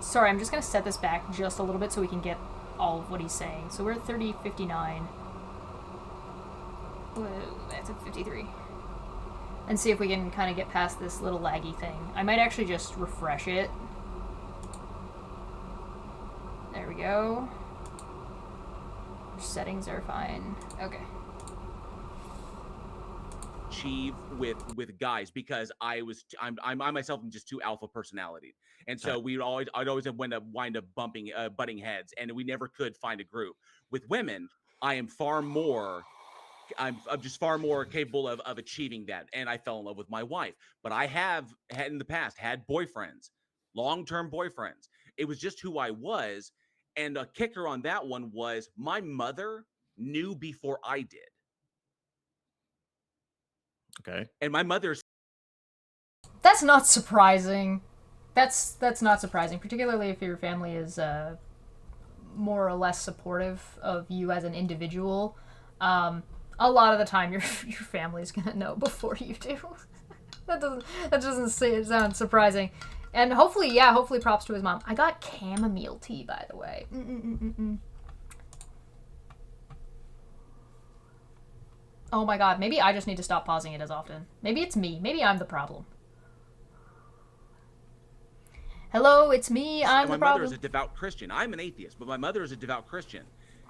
Sorry, I'm just going to set this back just a little bit so we can get all of what he's saying. So we're at 30:59. That's at 53. And see if we can kind of get past this little laggy thing. I might actually just refresh it. There we go. Settings are fine. Okay. Achieve with guys, because I myself am just too alpha personality, and so I'd always wind up butting heads, and we never could find a group. With women, I'm just far more capable of achieving that, and I fell in love with my wife. But I have had in the past had boyfriends, long-term boyfriends. It was just who I was, and a kicker on that one was my mother knew before I did. Okay. And my mother's That's not surprising. That's not surprising, particularly if your family is more or less supportive of you as an individual. A lot of the time, your family is gonna know before you do. that doesn't sound surprising. And hopefully props to his mom. I got chamomile tea, by the way. Oh my god, maybe I just need to stop pausing it as often. Maybe it's me. Maybe I'm the problem. Hello, it's me. I'm the problem. My mother is a devout Christian. I'm an atheist, but my mother is a devout Christian.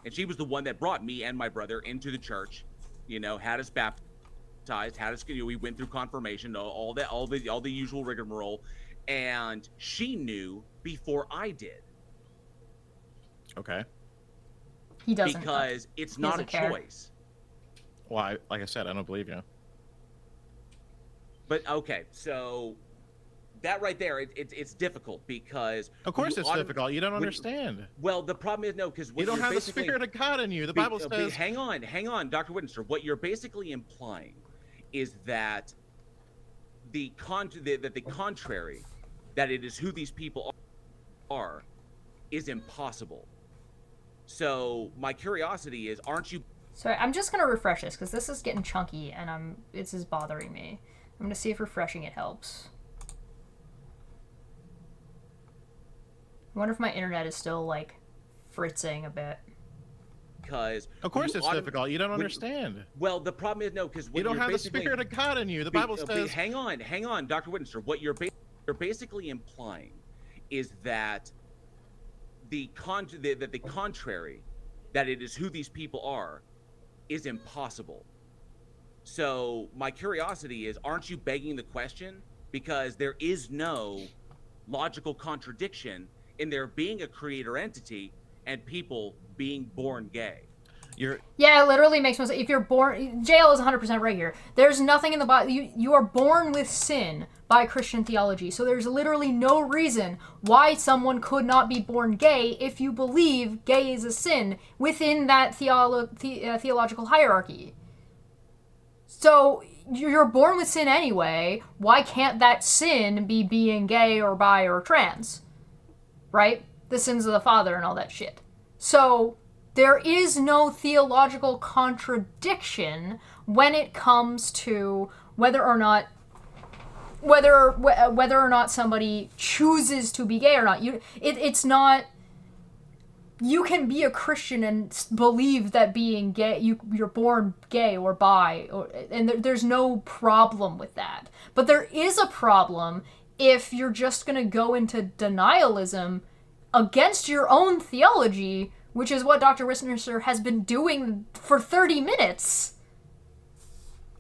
And she was the one that brought me and my brother into the church, had us baptized, had us, we went through confirmation, all the usual rigmarole. And she knew before I did. Okay. He doesn't. Because it's not a choice. Well, like I said, I don't believe you. But okay, so that right there, it's difficult because of course it's difficult. You don't understand. Well, the problem is because you don't have the Spirit of God in you. The Bible says. Hang on, Dr. Wittenster. What you're basically implying is that the contrary, that it is who these people are, is impossible. So my curiosity is, aren't you? Sorry, I'm just gonna refresh this because this is getting chunky and this is bothering me. I'm gonna see if refreshing it helps. I wonder if my internet is still like fritzing a bit. Because of course it's difficult. You don't understand. Well, the problem is because you don't have the Spirit of God in you. The Bible says. Hang on, Dr. Wittenster. What you're basically implying is that the contrary, that it is who these people are, is impossible. So my curiosity is, aren't you begging the question? Because there is no logical contradiction in there being a creator entity and people being born gay. Yeah, it literally makes no sense. If you're born, JL is 100% right here. There's nothing in the Bible. You are born with sin by Christian theology. So there's literally no reason why someone could not be born gay if you believe gay is a sin within that theological hierarchy. So you're born with sin anyway. Why can't that sin be being gay or bi or trans? Right? The sins of the father and all that shit. So there is no theological contradiction when it comes to whether or not somebody chooses to be gay or not. It's not. You can be a Christian and believe that being gay, you're born gay or bi, and there's no problem with that. But there is a problem if you're just gonna go into denialism against your own theology, which is what Dr. Wittenster has been doing for 30 minutes.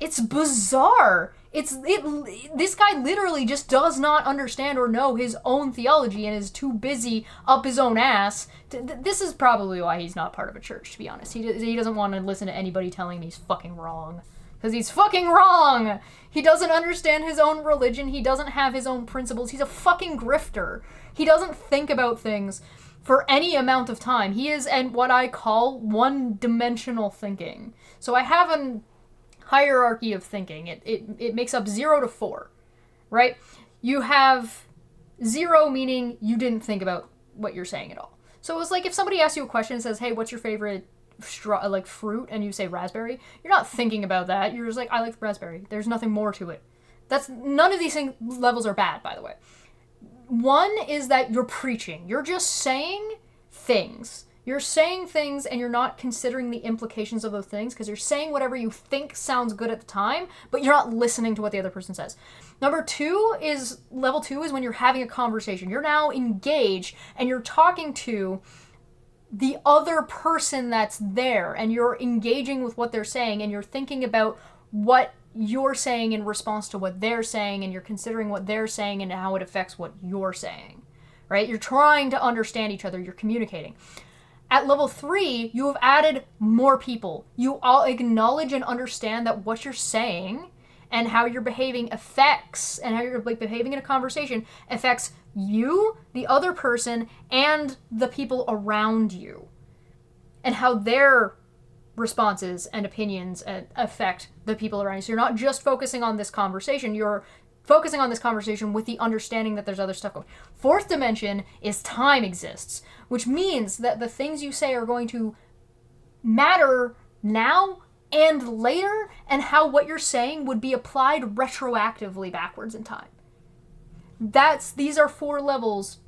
It's bizarre. This guy literally just does not understand or know his own theology and is too busy up his own ass. This is probably why he's not part of a church, to be honest. He doesn't want to listen to anybody telling him he's fucking wrong. Because he's fucking wrong! He doesn't understand his own religion. He doesn't have his own principles. He's a fucking grifter. He doesn't think about things for any amount of time. He is in what I call one-dimensional thinking. So I have a hierarchy of thinking. It makes up 0 to 4, right? You have 0 meaning you didn't think about what you're saying at all. So it's like if somebody asks you a question and says, hey, what's your favorite fruit? And you say raspberry. You're not thinking about that. You're just like, I like raspberry. There's nothing more to it. None of these levels are bad, by the way. One is that you're preaching. You're just saying things. You're saying things and you're not considering the implications of those things because you're saying whatever you think sounds good at the time, but you're not listening to what the other person says. Level 2 is when you're having a conversation. You're now engaged and you're talking to the other person that's there and you're engaging with what they're saying and you're thinking about what you're saying in response to what they're saying and you're considering what they're saying and how it affects what you're saying, right? You're trying to understand each other. You're communicating. At level 3, you have added more people. You all acknowledge and understand that what you're saying and how you're behaving affects, and how you're behaving in a conversation affects you, the other person, and the people around you. And how they're responses and opinions affect the people around you. So you're not just focusing on this conversation, you're focusing on this conversation with the understanding that there's other stuff going. Fourth dimension is time exists, which means that the things you say are going to matter now and later, and how what you're saying would be applied retroactively backwards in time. These are 4 levels,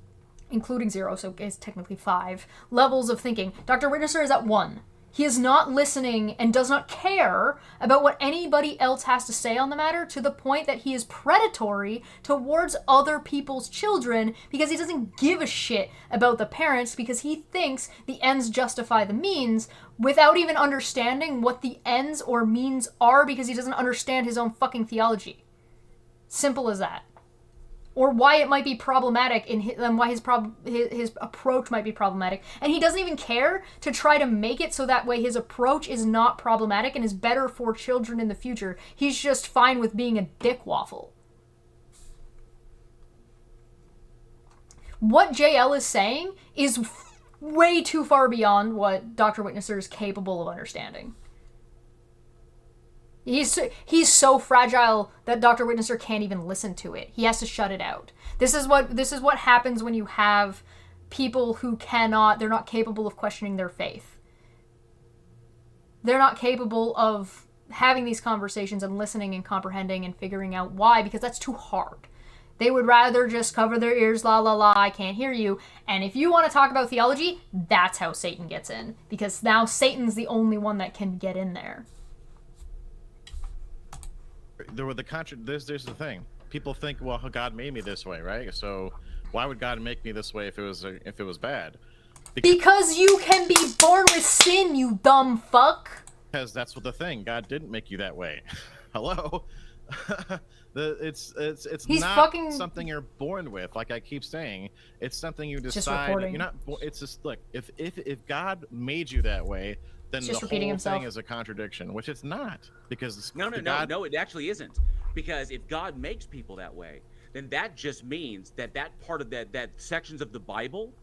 including 0, so it's technically 5 levels of thinking. Dr. Witnesser is at 1. He is not listening and does not care about what anybody else has to say on the matter, to the point that he is predatory towards other people's children because he doesn't give a shit about the parents, because he thinks the ends justify the means without even understanding what the ends or means are, because he doesn't understand his own fucking theology. Simple as that. Or why it might be problematic and why his approach might be problematic. And he doesn't even care to try to make it so that way his approach is not problematic and is better for children in the future. He's just fine with being a dick waffle. What JL is saying is way too far beyond what Dr. Witnesser is capable of understanding. He's so fragile that Dr. Witnesser can't even listen to it. He has to shut it out. This is what happens when you have people who they're not capable of questioning their faith. They're not capable of having these conversations and listening and comprehending and figuring out why, because that's too hard. They would rather just cover their ears, la la la, I can't hear you. And if you want to talk about theology, that's how Satan gets in, because now Satan's the only one that can get in there. There's the thing. People think, well, God made me this way, right? So why would God make me this way if it was bad? Because you can be born with sin, you dumb fuck. Because that's what the thing. God didn't make you that way. Hello. It's not something you're born with. Like I keep saying, it's something you decide. You're not. It's just look. If God made you that way, then the whole thing is a contradiction, which it's not, because no, it actually isn't. Because if God makes people that way, then that just means that part of that sections of the Bible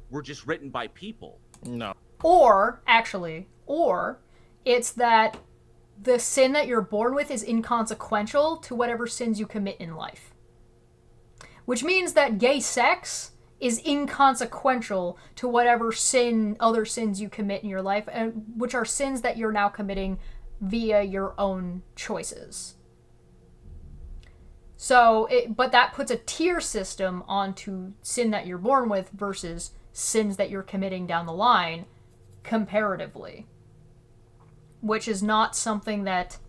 were just written by people. No. Or it's that the sin that you're born with is inconsequential to whatever sins you commit in life. Which means that gay sex is inconsequential to whatever other sins you commit in your life, and which are sins that you're now committing via your own choices. So, but that puts a tier system onto sin that you're born with versus sins that you're committing down the line, comparatively. Which is not something that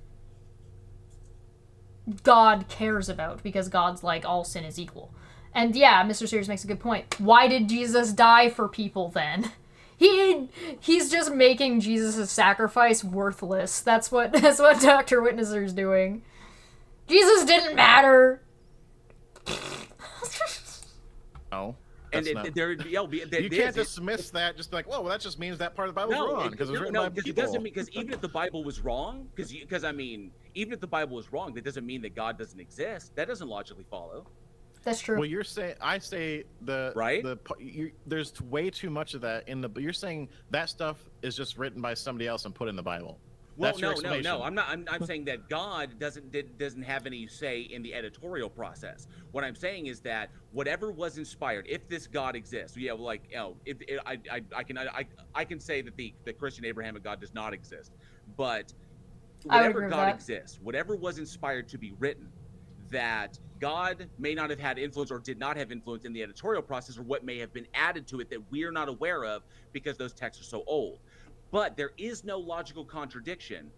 God cares about, because God's like, all sin is equal. And yeah, Mr. Sears makes a good point. Why did Jesus die for people then? He's just making Jesus' sacrifice worthless. That's what Dr. Witnesser's doing. Jesus didn't matter. No. And you can't dismiss that. Just like, well, that just means that part of the Bible is wrong because it was written by people. It doesn't mean, because even if the Bible was wrong, even if the Bible was wrong, that doesn't mean that God doesn't exist. That doesn't logically follow. That's true. Well, I say there's way too much of that in the. You're saying that stuff is just written by somebody else and put in the Bible. Well, no. I'm saying that God doesn't have any say in the editorial process. What I'm saying is that whatever was inspired, if this God exists, I can say that the Christian Abrahamic God does not exist, but whatever God exists, whatever was inspired to be written, that God may not have had influence or did not have influence in the editorial process, or what may have been added to it that we're not aware of because those texts are so old. But there is no logical contradiction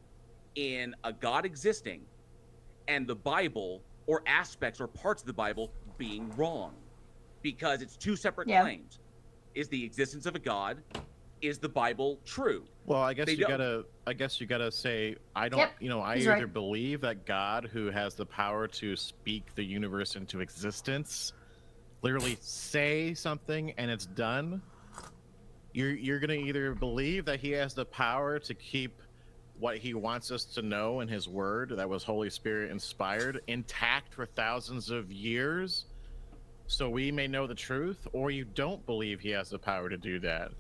in a God existing and the Bible, or aspects or parts of the Bible, being wrong, because it's two separate claims. Is the existence of a God, is the Bible true? Well, I guess you gotta say, I don't, I either believe that God, who has the power to speak the universe into existence, literally say something and it's done. You're gonna either believe that he has the power to keep what he wants us to know in his word that was Holy Spirit inspired intact for thousands of years, so we may know the truth, or you don't believe he has the power to do that.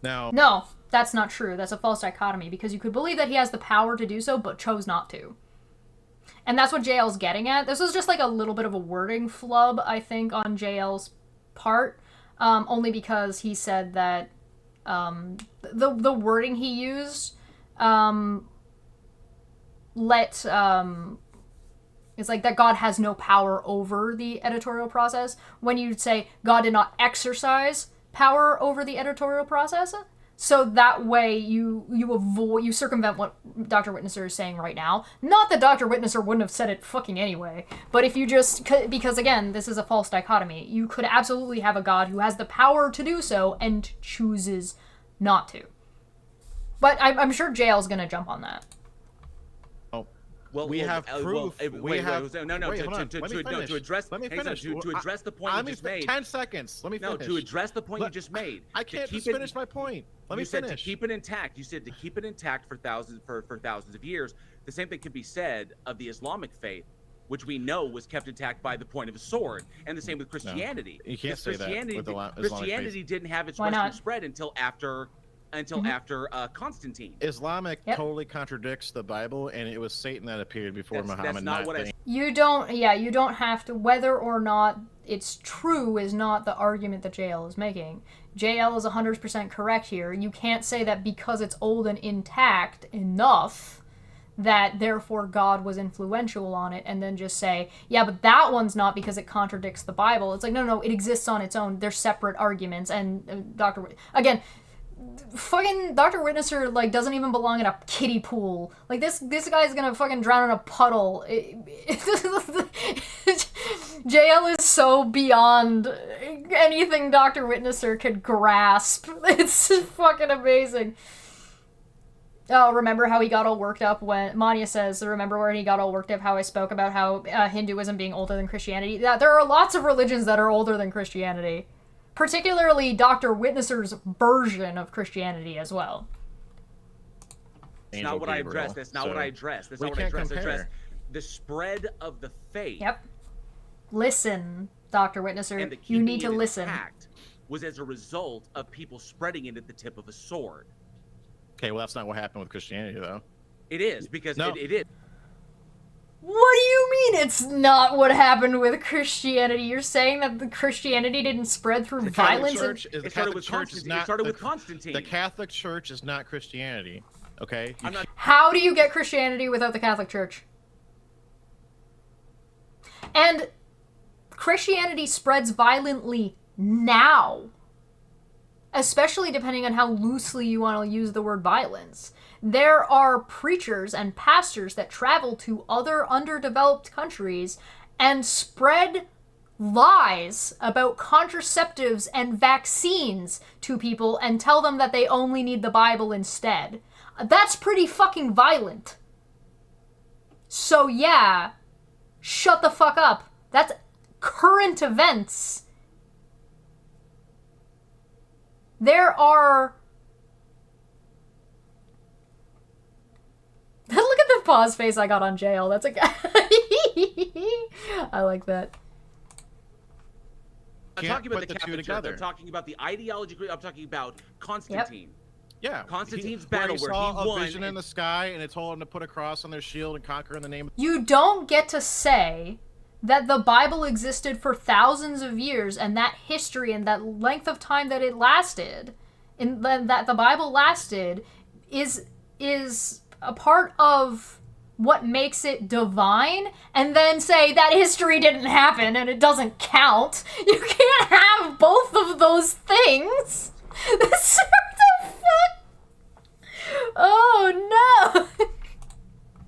Now, No, that's not true. That's a false dichotomy, because you could believe that he has the power to do so, but chose not to. And that's what JL's getting at. This was just like a little bit of a wording flub, I think, on JL's part, only because he said that the wording he used it's like that God has no power over the editorial process, when you'd say God did not exercise power over the editorial process. So that way you circumvent what Dr. Witnesser is saying right now. Not that Dr. Witnesser wouldn't have said it fucking anyway, but if you just, because again, this is a false dichotomy, you could absolutely have a God who has the power to do so and chooses not to. But I'm sure JL's gonna jump on that. Well, we have proof. To address the point you just made. 10 seconds. Let me finish. No, to address the point you just made. I can't just finish my point. Let me finish. You said to keep it intact. You said to keep it intact for thousands of years. The same thing can be said of the Islamic faith, which we know was kept intact by the point of a sword, and the same with Christianity. No, you can't say that with the Islamic Christianity faith. didn't have its western spread until after Constantine. Islamic totally contradicts the Bible, and it was Satan that appeared before Muhammad. That's not what I said. You don't have to, whether or not it's true is not the argument that JL is making. JL is 100% correct here. You can't say that because it's old and intact enough that therefore God was influential on it, and then just say, yeah, but that one's not because it contradicts the Bible. It's like, no, it exists on its own. They're separate arguments, and fucking Dr. Witnesser, like, doesn't even belong in a kiddie pool. Like, this guy's gonna fucking drown in a puddle. JL is so beyond anything Dr. Witnesser could grasp. It's fucking amazing. Oh, remember how he got all worked up when... Manya says, remember where he got all worked up how I spoke about how Hinduism being older than Christianity? Yeah, there are lots of religions that are older than Christianity. Particularly Dr. Witnesser's version of Christianity as well. That's not what I addressed. That's not what I addressed. That's not what I addressed. I addressed the spread of the faith. Yep. Listen, Dr. Witnesser. You need to listen. Was as a result of people spreading it at the tip of a sword. Okay, well, that's not what happened with Christianity, though. It is, because it is. What do you mean it's not what happened with Christianity? You're saying that the Christianity didn't spread through violence? It started with Constantine. The Catholic Church is not Christianity, okay? How do you get Christianity without the Catholic Church? And Christianity spreads violently now. Especially depending on how loosely you want to use the word violence. There are preachers and pastors that travel to other underdeveloped countries and spread lies about contraceptives and vaccines to people and tell them that they only need the Bible instead. That's pretty fucking violent. So yeah, shut the fuck up. That's current events. There are... Look at the pause face I got on JL. That's a... I like that. I'm talking about the Catholic Church. I'm talking about the ideology. I'm talking about Constantine. Yep. Yeah. Constantine's battle where he saw won. A vision in the sky, and it told him to put a cross on their shield and conquer in the name of... You don't get to say that the Bible existed for thousands of years, and that history and that length of time that it lasted... that the Bible lasted is a part of what makes it divine, and then say that history didn't happen and it doesn't count. You can't have both of those things. What the fuck? Oh no.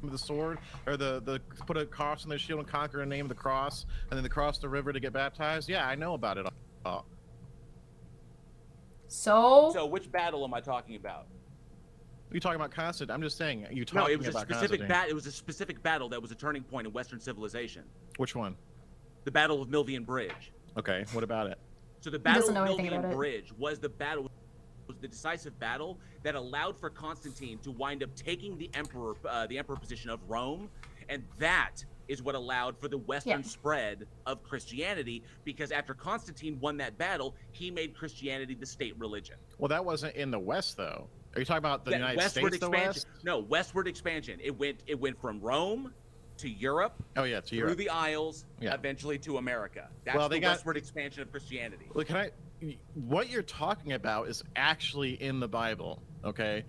The sword, or the put a cross on their shield and conquer in the name of the cross, and then they cross the river to get baptized. Yeah, I know about it. So which battle am I talking about? You talking about Constantine? I'm just saying. You talking about Constantine? It was a specific battle that was a turning point in Western civilization. Which one? The Battle of Milvian Bridge. Okay, what about it? So the Battle of Milvian Bridge was the decisive battle that allowed for Constantine to wind up taking the emperor position of Rome, and that is what allowed for the Western spread of Christianity, because after Constantine won that battle, he made Christianity the state religion. Well, that wasn't in the West, though. Are you talking about the United westward States, expansion? the West? No, westward expansion. It went from Rome to Europe. Oh yeah, to through Europe. the Isles, eventually to America. That's the westward expansion of Christianity. Well, what you're talking about is actually in the Bible, okay?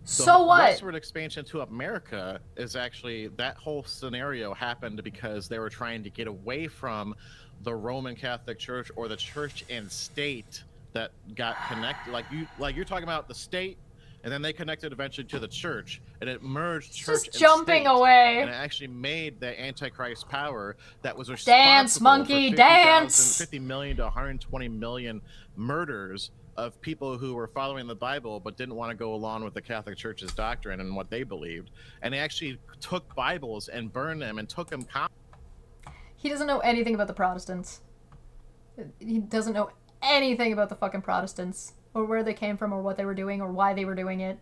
So what? Westward expansion to America is actually, that whole scenario happened because they were trying to get away from the Roman Catholic Church, or the church and state that got connected. Like you're talking about the state, and then they connected eventually to the church, and it merged church and jumping state, away. and it actually made the Antichrist power that was responsible Dance, monkey, for dance! 50 million to 120 million murders of people who were following the Bible but didn't want to go along with the Catholic Church's doctrine and what they believed. And they actually took Bibles and burned them and took them. He doesn't know anything about the Protestants. He doesn't know anything about the fucking Protestants, or where they came from, or what they were doing, or why they were doing it.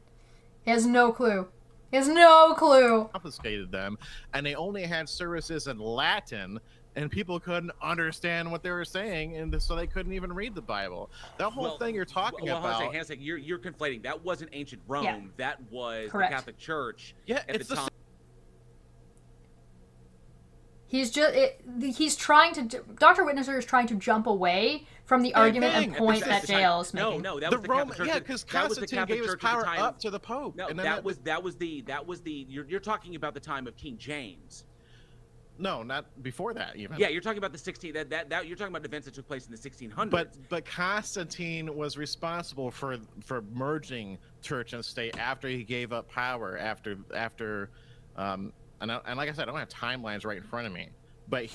He has no clue. He has no clue. Confiscated them, and they only had services in Latin, and people couldn't understand what they were saying, and so they couldn't even read the Bible. That whole thing you're talking about. Hang on a second. You're conflating. That wasn't ancient Rome. Yeah. That was Correct. the Catholic Church. Yeah, at the time. He's trying to. Dr. Witnesser is trying to jump away from the argument and point that JL is making. No, that was the Catholic Church. Yeah, because Constantine gave his power up to the Pope. No, and that was the. You're talking about the time of King James. No, not before that even. Yeah, you're talking about the 16. That you're talking about events that took place in the 1600s. But Constantine was responsible for merging church and state after he gave up power. And like I said, I don't have timelines right in front of me. But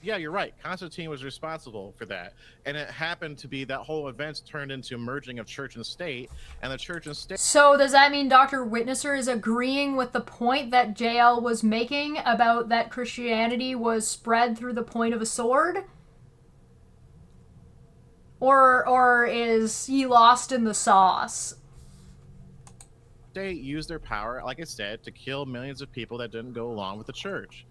yeah, you're right. Constantine was responsible for that. And it happened to be that whole event turned into merging of church and state. And the church and state... So does that mean Dr. Witnesser is agreeing with the point that JL was making about that Christianity was spread through the point of a sword? Or is he lost in the sauce? They used their power, like I said, to kill millions of people that didn't go along with the church.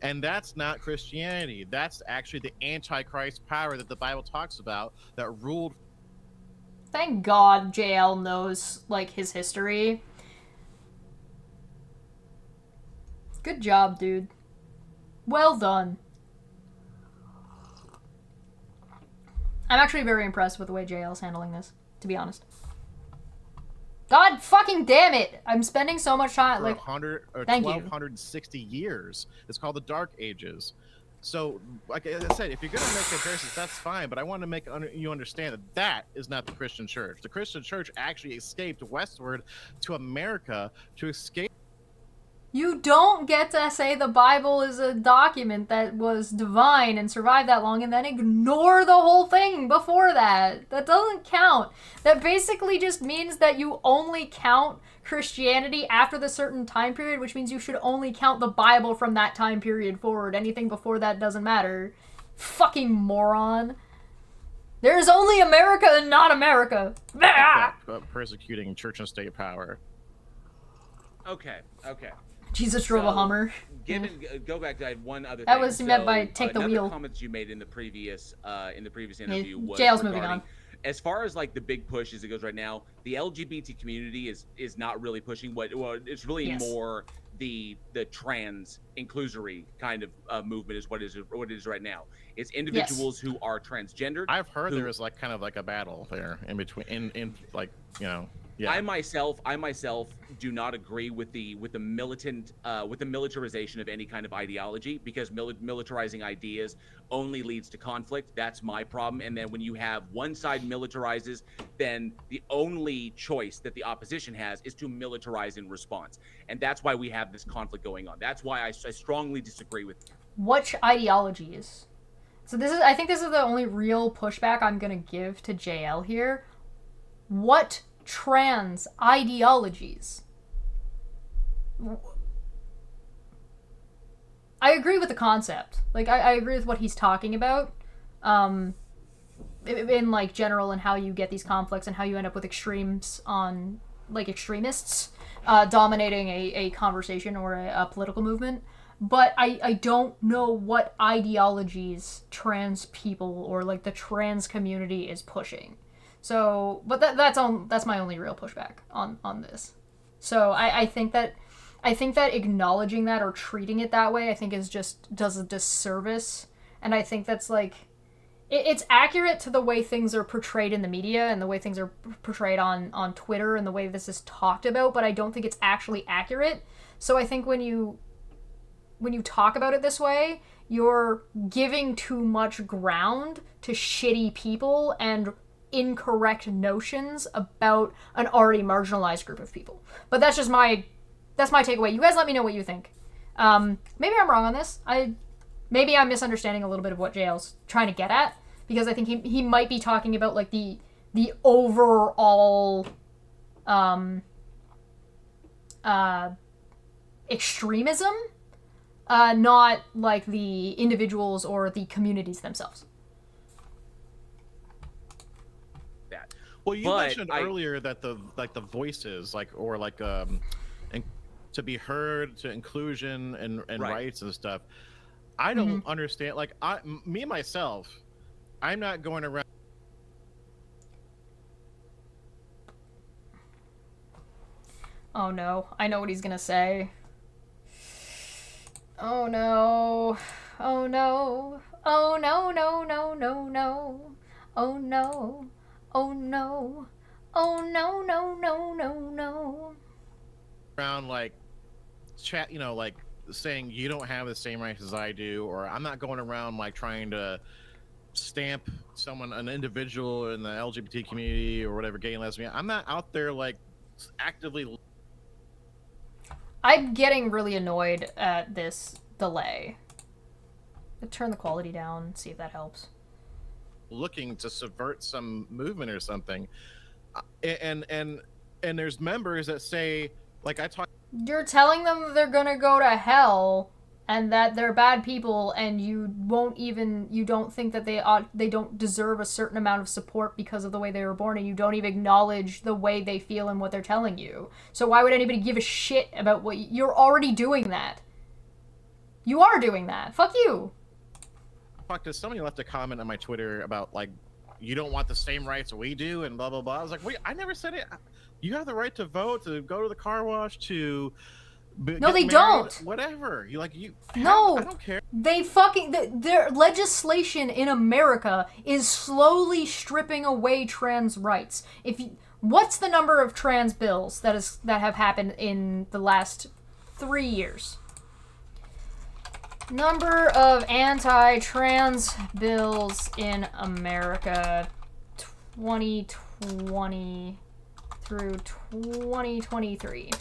And that's not Christianity. That's actually the Antichrist power that the Bible talks about that ruled. Thank God JL knows, like, his history. Good job, dude. Well done. I'm actually very impressed with the way JL's handling this, to be honest. God fucking damn it! I'm spending so much time, for like... 100 or thank 1260 years. It's called the Dark Ages. So, like I said, if you're going to make comparisons, that's fine, but I want to make you understand that that is not the Christian church. The Christian church actually escaped westward to America to escape. You don't get to say the Bible is a document that was divine and survived that long and then ignore the whole thing before that. That doesn't count. That basically just means that you only count Christianity after the certain time period, which means you should only count the Bible from that time period forward. Anything before that doesn't matter. Fucking moron. There's only America and not America. Persecuting church and state power. Okay. Jesus drove a Hummer. Go back to I had one other thing. That was meant by take the wheel. Comments you made in the previous interview was JL's moving on. As far as like the big push as it goes right now, the LGBT community is not really pushing it's really more the trans inclusory kind of movement is what it is right now. It's individuals who are transgendered. I've heard there is like kind of like a battle there in between in like, you know. Yeah. I myself do not agree with the militant with the militarization of any kind of ideology, because militarizing ideas only leads to conflict. That's my problem. And then when you have one side militarizes, then the only choice that the opposition has is to militarize in response. And that's why we have this conflict going on. That's why I strongly disagree with you. Which ideologies? So I think this is the only real pushback I'm gonna give to JL here. What trans ideologies? I agree with the concept. Like, I agree with what he's talking about. In like general and how you get these conflicts and how you end up with extremes on like extremists. dominating a conversation or a political movement. But I don't know what ideologies trans people or like the trans community is pushing. So, but that's my only real pushback on this. So I think that acknowledging that or treating it that way, I think is just does a disservice. And I think that's like it's accurate to the way things are portrayed in the media and the way things are portrayed on Twitter and the way this is talked about, but I don't think it's actually accurate. So I think when you talk about it this way, you're giving too much ground to shitty people and incorrect notions about an already marginalized group of people. But that's my takeaway. You guys let me know what you think. Maybe I'm wrong on this. Maybe I'm misunderstanding a little bit of what JL's trying to get at, because I think he might be talking about like the overall extremism, not like the individuals or the communities themselves. That. Well, you mentioned earlier that the voices and to be heard, to inclusion and right. rights and stuff. I don't understand. Like me myself, I'm not going around. Oh no, I know what he's gonna say. Oh no. Oh no. Oh no, no, no, no, no. Oh no. Oh no. Oh no, no, no, no, no. Around like chat, like saying you don't have the same rights as I do, or I'm not going around like trying to stamp an individual in the LGBT community or whatever, gay and lesbian. I'm not out there like actively. I'm getting really annoyed at this delay. I'll turn the quality down, see if that helps. Looking to subvert some movement or something, and there's members that say, like I talk. You're telling them they're gonna go to hell and that they're bad people, and you don't think that they don't deserve a certain amount of support because of the way they were born, and you don't even acknowledge the way they feel and what they're telling you. So why would anybody give a shit about what you're already doing that? You are doing that. Fuck you. Fuck, somebody left a comment on my Twitter about like you don't want the same rights we do and blah blah blah. I was like, wait, I never said it. You have the right to vote, to go to the car wash, to no, they don't. Whatever you like, no, I don't care. They their legislation in America is slowly stripping away trans rights. What's the number of trans bills that have happened in the last 3 years? Number of anti-trans bills in America 2020 through 2023.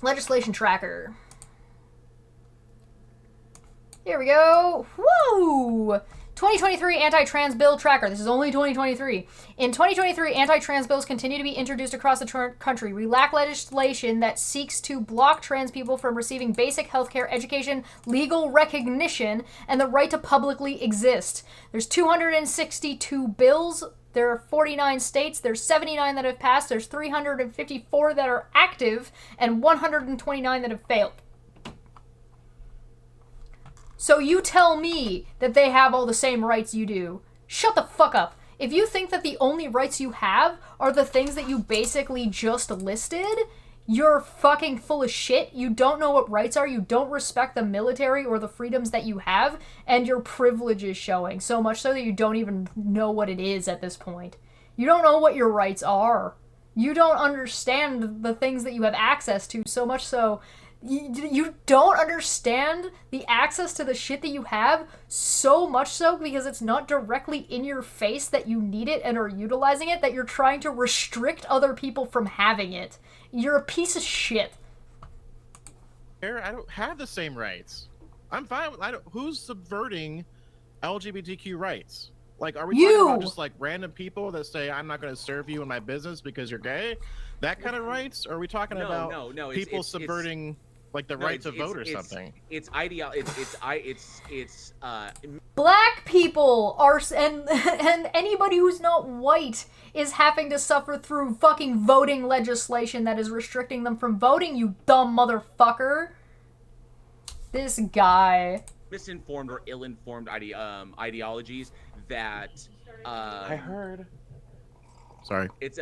Legislation tracker. Here we go. Woo! 2023 anti-trans bill tracker. This is only 2023. In 2023, anti-trans bills continue to be introduced across the country. We lack legislation that seeks to block trans people from receiving basic healthcare, education, legal recognition, and the right to publicly exist. There's 262 bills. There are 49 states. There's 79 that have passed. There's 354 that are active, and 129 that have failed. So you tell me that they have all the same rights you do. Shut the fuck up. If you think that the only rights you have are the things that you basically just listed, you're fucking full of shit. You don't know what rights are. You don't respect the military or the freedoms that you have, and your privilege is showing. So much so that you don't even know what it is at this point. You don't know what your rights are. You don't understand the things that you have access to, so much so you don't understand the access to the shit that you have, so much so because it's not directly in your face that you need it and are utilizing it, that you're trying to restrict other people from having it. You're a piece of shit. I don't have the same rights. I'm fine with who's subverting LGBTQ rights? Like, are we talking about just like random people that say I'm not going to serve you in my business because you're gay? That kind of rights? Or are we talking about people subverting? Like the No, right to vote or something. It's Black people are, and anybody who's not white is having to suffer through fucking voting legislation that is restricting them from voting, you dumb motherfucker. This guy. misinformed or ill-informed ideologies that I heard. Sorry. It's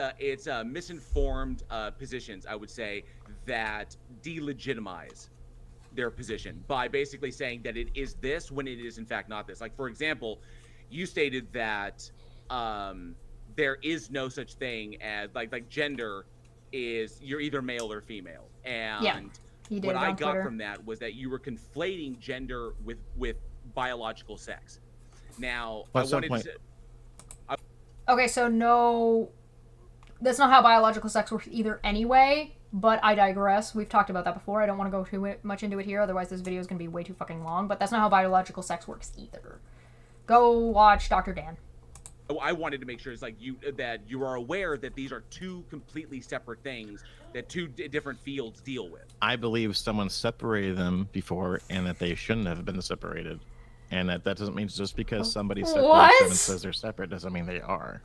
misinformed positions, I would say, that delegitimize their position by basically saying that it is this when it is in fact not this. Like, for example, you stated that there is no such thing as like gender is you're either male or female. And Yeah, he did what I on got Twitter. from that was that you were conflating gender with biological sex. Now, What's I the wanted point? to Okay, so no, that's not how biological sex works either anyway, but I digress. We've talked about that before. I don't want to go too much into it here, otherwise this video is going to be way too fucking long, but that's not how biological sex works either. Go watch Dr. Dan. I wanted to make sure it's like that you are aware that these are two completely separate things that two different fields deal with. I believe someone separated them before, and that they shouldn't have been separated, and that doesn't mean just because somebody separates them and says they're separate doesn't mean they are.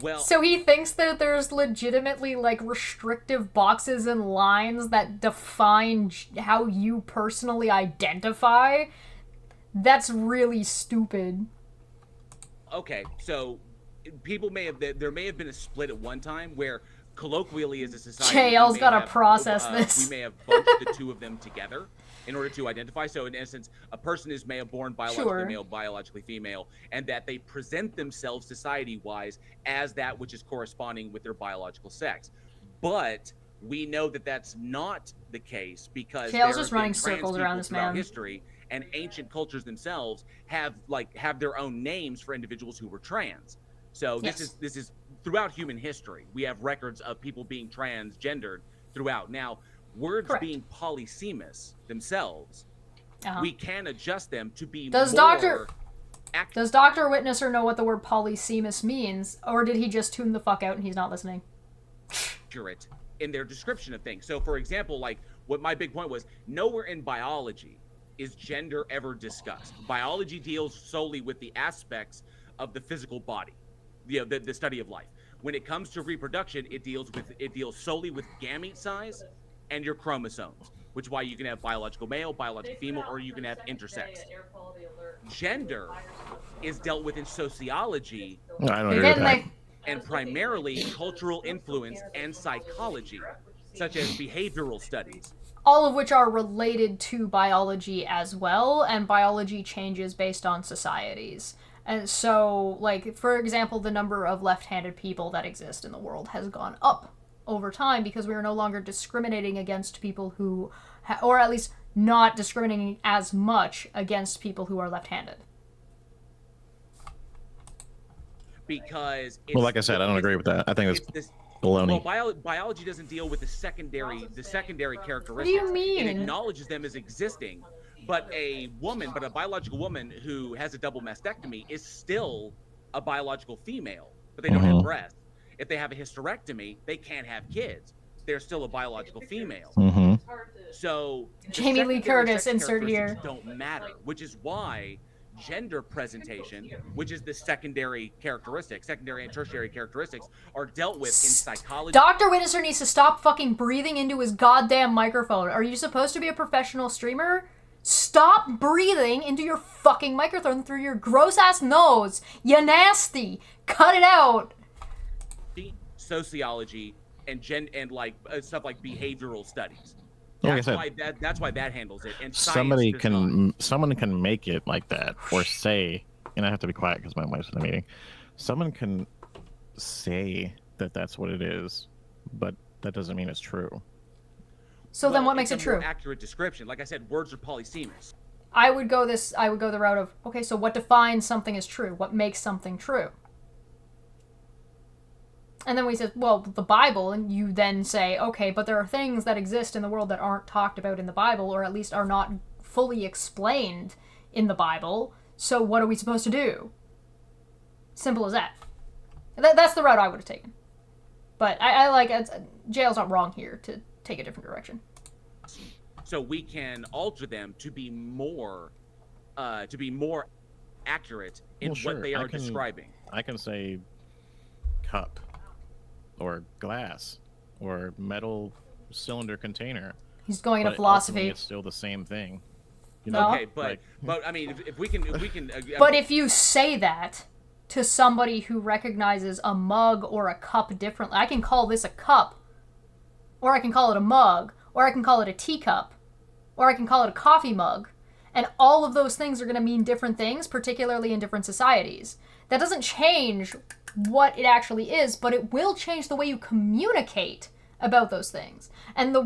Well, So he thinks that there's legitimately like restrictive boxes and lines that define how you personally identify. That's really stupid. okay, so there may have been a split at one time where colloquially as a society JL's we may gotta have, process this. we may have bunched the two of them together in order to identify. So in essence, a person is born biologically Sure. male, biologically female, and that they present themselves society-wise as that which is corresponding with their biological sex. But we know that that's not the case because JL's there just have been running trans circles people around this throughout man. history, and ancient cultures themselves have their own names for individuals who were trans. So this is throughout human history. We have records of people being transgendered throughout. Now, words Correct. being polysemous themselves, we can adjust them to be Does more Dr. Witnesser know what the word polysemous means, or did he just tune the fuck out and he's not listening? accurate in their description of things. So, for example, like what my big point was, nowhere in biology is gender ever discussed. Biology deals solely with the aspects of the physical body, the study of life. When it comes to reproduction, it deals solely with gamete size and your chromosomes, which is why you can have biological male, biological female, or you can have intersex. Gender is dealt with in sociology I don't agree with that. and primarily cultural influence and psychology, such as behavioral studies. All of which are related to biology as well, and biology changes based on societies. And so, like, for example, the number of left-handed people that exist in the world has gone up over time because we are no longer discriminating against people who, or at least not discriminating as much against people who are left-handed. Because Well, like I said, I don't agree with that. I think that's baloney. Well, biology doesn't deal with the secondary characteristics. What do you mean? It acknowledges them as existing, but a biological woman who has a double mastectomy is still a biological female, but they don't have breasts. If they have a hysterectomy, they can't have kids. They're still a biological female. So Jamie Lee Curtis, insert here. Don't matter, which is why gender presentation, which is the secondary and tertiary characteristics, are dealt with in psychology. Dr. Witnesser needs to stop fucking breathing into his goddamn microphone. Are you supposed to be a professional streamer? Stop breathing into your fucking microphone through your gross-ass nose. You nasty. Cut it out. Sociology and stuff like behavioral studies. Like I That's said, that's why that handles it. And someone science can make it like that, or say, and I have to be quiet because my wife's in a meeting. Someone can say that that's what it is, but that doesn't mean it's true. So then what makes it it's a more true? accurate description. Like I said, words are polysemous. I would go the route of, okay, so what defines something as true? What makes something true? And then we said, well, the Bible, and you then say, okay, but there are things that exist in the world that aren't talked about in the Bible, or at least are not fully explained in the Bible, so what are we supposed to do? Simple as that. That's the route I would have taken. But I like, JL's not wrong here to take a different direction. so we can alter them to be more accurate in Well, sure, what they are describing. I can say cup, or glass, or metal cylinder container. He's going into But philosophy. ultimately it's still the same thing. You No. Okay, but like- but I mean, if we can But if you say that to somebody who recognizes a mug or a cup differently, I can call this a cup, or I can call it a mug, or I can call it a teacup, or I can call it a coffee mug, and all of those things are going to mean different things, particularly in different societies. That doesn't change what it actually is, but it will change the way you communicate about those things. And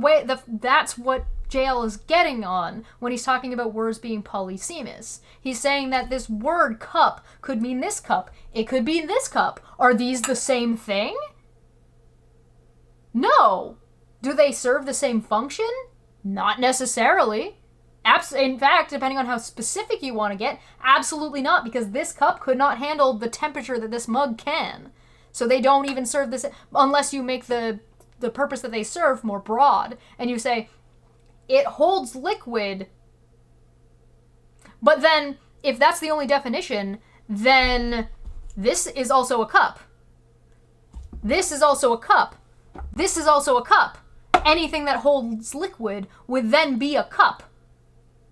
that's what JL is getting on when he's talking about words being polysemous. He's saying that this word cup could mean this cup. It could be this cup. Are these the same thing? No. Do they serve the same function? Not necessarily. In fact, depending on how specific you want to get, absolutely not, because this cup could not handle the temperature that this mug can. So they don't even serve this, unless you make the purpose that they serve more broad, and you say, it holds liquid. But then, if that's the only definition, then this is also a cup. This is also a cup. This is also a cup. Anything that holds liquid would then be a cup.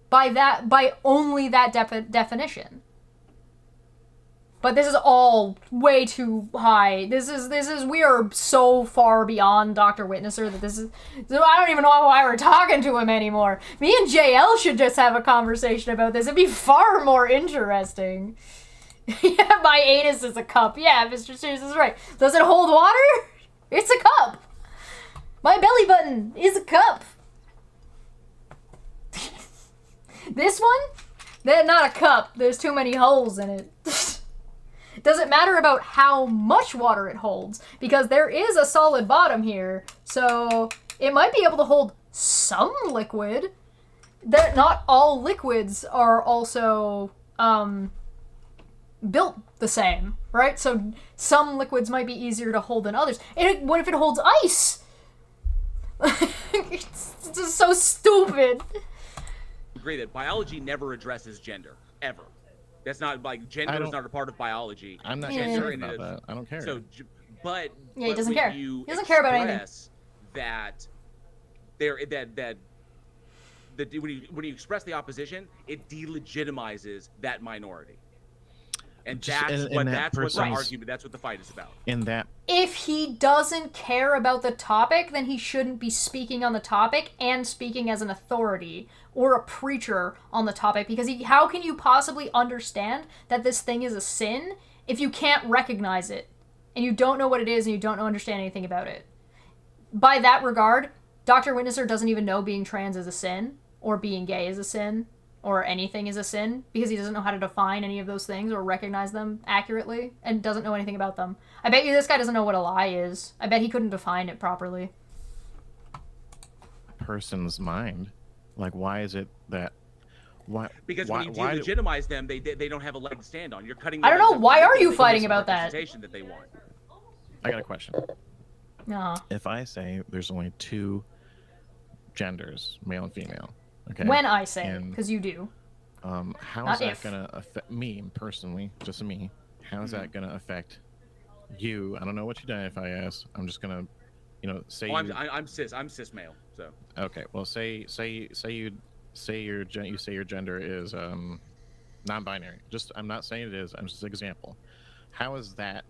By only that definition. But this is all way too high. We are so far beyond Dr. Witnesser that I don't even know why we're talking to him anymore. Me and JL should just have a conversation about this. It'd be far more interesting. Yeah, my anus is a cup. Yeah, Mr. Sears is right. Does it hold water? It's a cup. My belly button is a cup. This one? They're not a cup. There's too many holes in it. Does it matter about how much water it holds? Because there is a solid bottom here, so it might be able to hold some liquid. Not all liquids are also built the same, right? So some liquids might be easier to hold than others. What if it holds ice? It's just so stupid. Agree that biology never addresses gender, ever. That's not, like, gender is not a part of biology. I'm not gender about that. I don't care. So, but yeah, he doesn't when care. You he doesn't care about anything. That when you express the opposition, it delegitimizes that minority, and that's what the argument. That's what the fight is about. If he doesn't care about the topic, then he shouldn't be speaking on the topic and speaking as an authority or a preacher on the topic, because how can you possibly understand that this thing is a sin if you can't recognize it and you don't know what it is and you don't understand anything about it? By that regard, Dr. Witnesser doesn't even know being trans is a sin, or being gay is a sin, or anything is a sin, because he doesn't know how to define any of those things or recognize them accurately and doesn't know anything about them. I bet you this guy doesn't know what a lie is. I bet he couldn't define it properly. Person's mind. Like, why is it that... Why? Because when you delegitimize them, they don't have a leg to stand on. You're cutting. I don't know. Why are you fighting about that? That they want. I got a question. Uh-huh. If I say there's only two genders, male and female, okay? When I say, because you do. How is that gonna affect me personally? Just me. How is that gonna affect you? I don't know what you identify as. I'm just gonna, say. I'm cis. I'm cis male. So. Okay. Well, say your gender is non-binary. I'm not saying it is. I'm just an example. How is that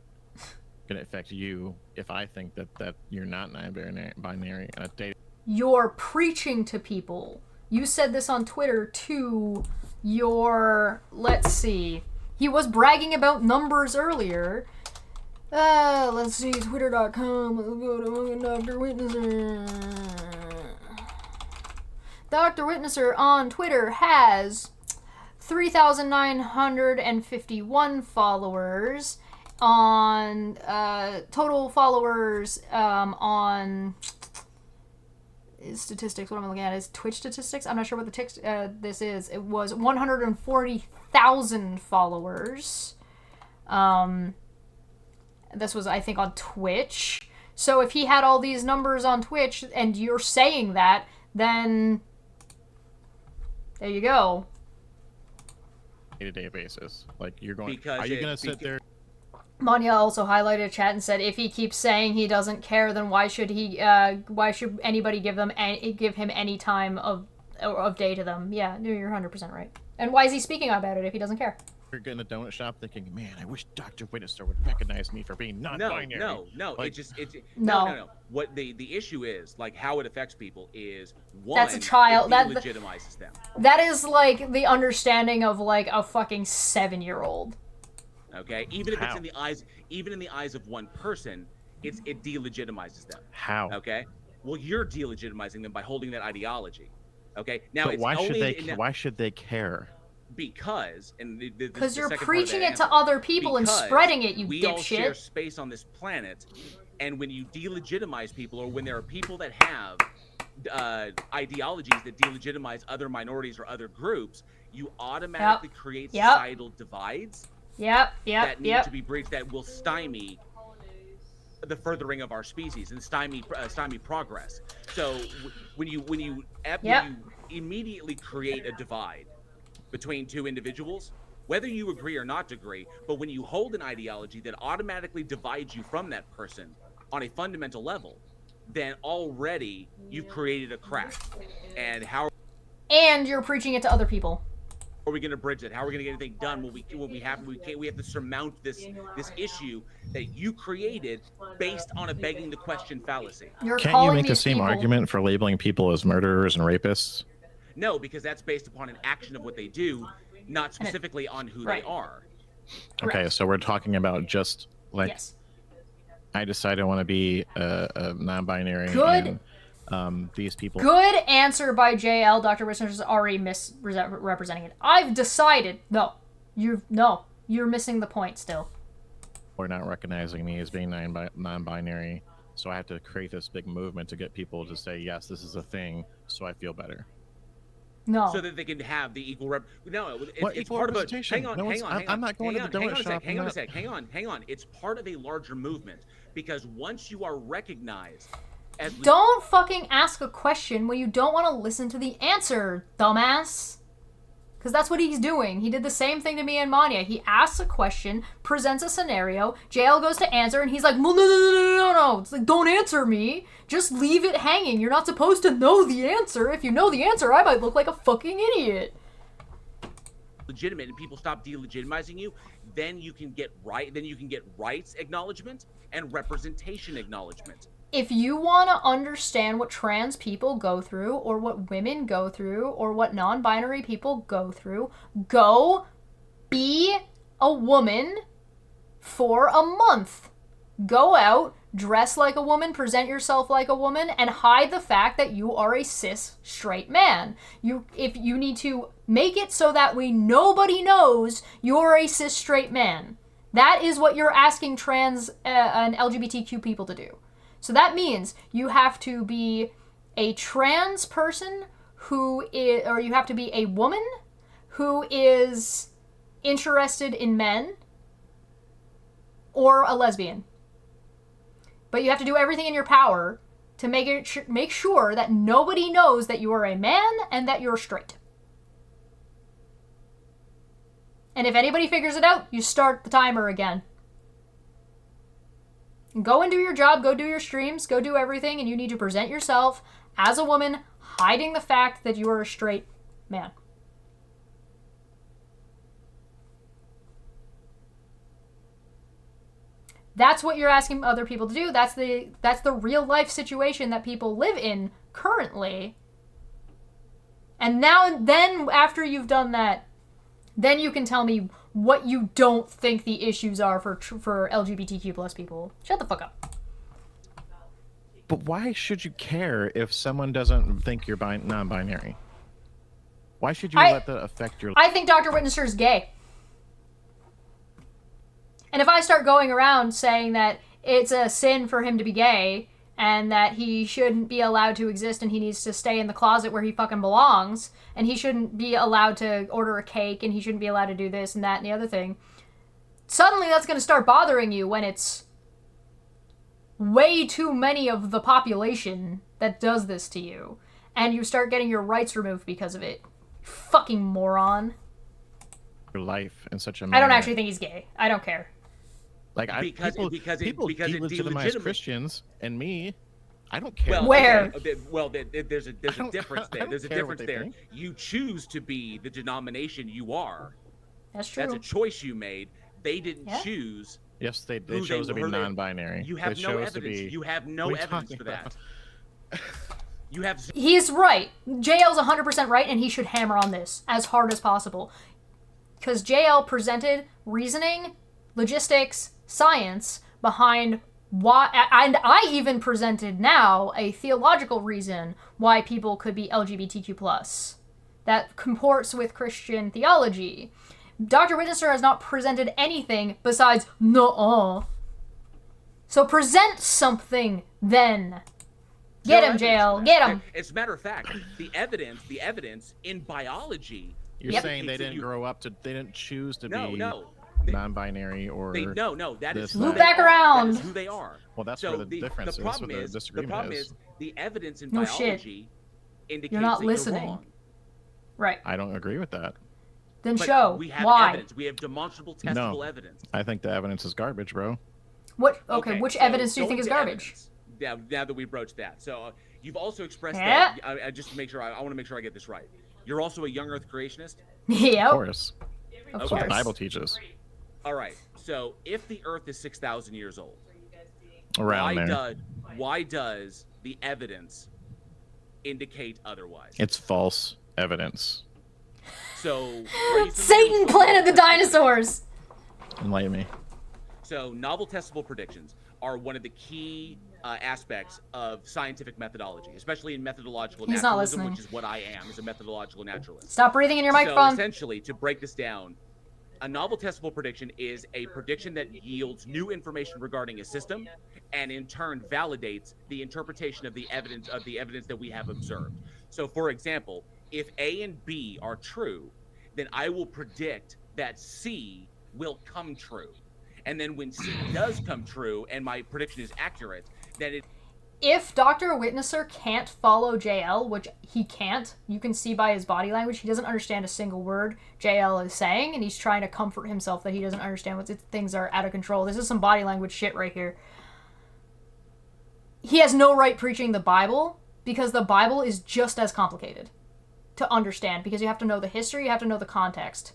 gonna affect you if I think that you're not non-binary and a date? You're preaching to people. You said this on Twitter to your... Let's see. He was bragging about numbers earlier. Let's see. Twitter.com. Let's go to Dr. Witnesser. Dr. Witnesser on Twitter has 3,951 followers on total followers on statistics. What am I looking at? Is Twitch statistics? I'm not sure what the this is. It was 140,000 followers. This was, I think, on Twitch. So if he had all these numbers on Twitch and you're saying that, then There you go. Day-to-day basis. Like, you're going. Because are you gonna sit there? Manya also highlighted a chat and said, if he keeps saying he doesn't care, then why should he? Why should anybody give him any time of day to them? Yeah, no, you're 100% right. And why is he speaking about it if he doesn't care? You're in a donut shop thinking, man, I wish Dr. Witnessor would recognize me for being non-binary. No. Like, No. What the issue is, like how it affects people, is one, That's a child. It That delegitimizes them. That is like the understanding of like a fucking 7-year-old. Okay, even if it's in the eyes of one person, it delegitimizes them. How? Okay, well, you're delegitimizing them by holding that ideology. Okay, now but why should they care? Because because you're preaching it to other people and spreading it, you we dipshit. all share space on this planet, and when you delegitimize people, or when there are people that have ideologies that delegitimize other minorities or other groups, you automatically create societal divides. That need to be bridged, that will stymie the furthering of our species and stymie progress. So when you immediately create a divide between two individuals, whether you agree or not agree, but when you hold an ideology that automatically divides you from that person on a fundamental level, then already you've created a crack. And you're preaching it to other people. Are we going to bridge it? How are we going to get anything done when we have to surmount this issue that you created based on a begging the question fallacy? Can't you make the same argument for labeling people as murderers and rapists? No, because that's based upon an action of what they do, not specifically on who they are. Okay, so we're talking about just like, I decide I want to be a non-binary. Good. And, these people. Good answer by JL. Dr. Wisner is already misrepresenting it. I've decided. No, you're missing the point still. Or not recognizing me as being non-binary, so I have to create this big movement to get people to say yes, this is a thing, so I feel better. No. So that they can have the equal it's part of a. Hang on. I'm not going to the donut shop. Hang on. It's part of a larger movement, because once you are recognized as don't fucking ask a question when you don't want to listen to the answer, dumbass. Because that's what he's doing. He did the same thing to me and Manya. He asks a question, presents a scenario, JL goes to answer, and he's like, no. It's like, don't answer me. Just leave it hanging. You're not supposed to know the answer. If you know the answer, I might look like a fucking idiot. Legitimate and people stop delegitimizing you, then you can get rights acknowledgement and representation acknowledgement. If you want to understand what trans people go through, or what women go through, or what non-binary people go through, go be a woman for a month. Go out, dress like a woman, present yourself like a woman, and hide the fact that you are a cis straight man. If you need to make it so that nobody knows you're a cis straight man. That is what you're asking trans and LGBTQ people to do. So that means you have to be a trans person or you have to be a woman who is interested in men, or a lesbian. But you have to do everything in your power to make sure that nobody knows that you are a man and that you're straight. And if anybody figures it out, you start the timer again. Go and do your job, go do your streams, go do everything, and you need to present yourself as a woman, hiding the fact that you are a straight man. That's what you're asking other people to do. That's the real life situation that people live in currently. And then after you've done that, then you can tell me what you don't think the issues are for LGBTQ plus people. Shut the fuck up. But why should you care if someone doesn't think you're non-binary? Why should you let that affect your life? I think Dr. Witnesser is gay. And if I start going around saying that it's a sin for him to be gay, and that he shouldn't be allowed to exist, and he needs to stay in the closet where he fucking belongs, and he shouldn't be allowed to order a cake, and he shouldn't be allowed to do this and that and the other thing, suddenly that's going to start bothering you when it's way too many of the population that does this to you, and you start getting your rights removed because of it. Fucking moron. Your life in such a I manner. don't actually think he's gay. I don't care. Like people it delegitimize Christians, and me, I don't care. Well, Where? okay, well, there's a difference there. There's a difference there. think. You choose to be the denomination you are. That's true. That's a choice you made. They didn't Yeah. choose. Yes, they who chose to be who they- non-binary. You have They no chose to evidence. be- You have no What are you evidence talking for that. about? You have. He's right. JL's 100% right, and he should hammer on this as hard as possible. Because JL presented reasoning, logistics, science behind why, and I even presented now a theological reason why people could be LGBTQ+. That comports with Christian theology. Dr. Witnesser has not presented anything besides nuh-uh. So present something then. Get no him, evidence JL. for that. Get him. As a matter of fact, the evidence in biology. You're Yep. saying they indicates that didn't grow up to, they didn't choose to be no. non-binary or. That is this, who Loop they back are. around. That is who they are. Well, that's So where the difference the is. problem That's what is the disagreement is. the evidence in No shit. biology indicates You're not that listening. You're wrong. Right. I don't agree with that. Then But show we have why. evidence. We have demonstrable, testable evidence. I think the evidence is garbage, bro. What? Okay. Which so evidence do you going think is to garbage? evidence, now that we broached that, so you've also expressed Yeah. that. I just to make sure. I want to make sure I get this right. You're also a young Earth creationist. Yep. Of course. Of That's what the course. Bible teaches. All right. So if the Earth is 6,000 years old, Around there. why does the evidence indicate otherwise? It's false evidence. So are you familiar Satan with- planted the dinosaurs. Enlighten me. So novel testable predictions are one of the key aspects of scientific methodology, especially in methodological He's not naturalism, listening. which is what I am, as a methodological naturalist. Stop breathing in your So microphone. essentially, to break this down, a novel testable prediction is a prediction that yields new information regarding a system, and in turn validates the interpretation of the evidence that we have observed. So, for example, if A and B are true, then I will predict that C will come true. And then when C does come true and my prediction is accurate, then it If Dr. Witnesser can't follow JL, which he can't, you can see by his body language, he doesn't understand a single word JL is saying, and he's trying to comfort himself that he doesn't understand what things are out of control. This is some body language shit right here. He has no right preaching the Bible, because the Bible is just as complicated to understand, because you have to know the history, you have to know the context.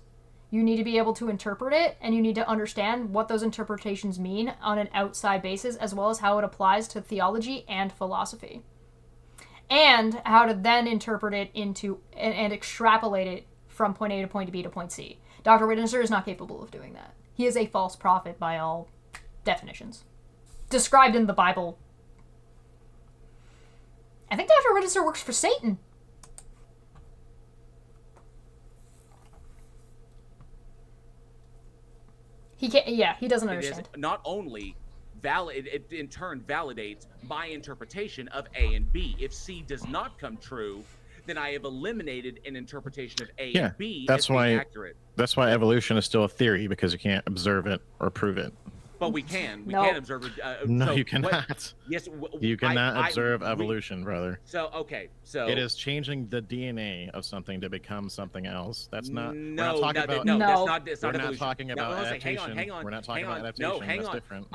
You need to be able to interpret it, and you need to understand what those interpretations mean on an outside basis, as well as how it applies to theology and philosophy. And how to then interpret it into and extrapolate it from point A to point B to point C. Dr. Witnesser is not capable of doing that. He is a false prophet by all definitions. Described in the Bible. I think Dr. Witnesser works for Satan. He can't. Yeah, he doesn't It is understand. not only valid, it in turn validates my interpretation of A and B. If C does not come true, then I have eliminated an interpretation of A and B that's as being why- accurate. That's why evolution is still a theory, because you can't observe it or prove it. But we can. We No. can observe it. No, so you what- cannot. yes, You cannot observe we- evolution, brother. So okay, so It is changing the DNA of something to become something else. That's not. No, we're not talking about. No. that's not. It's We're not not evolution. talking No, about no, hang adaptation. on, hang on. We're not talking hang about on. adaptation. No, hang That's on. different.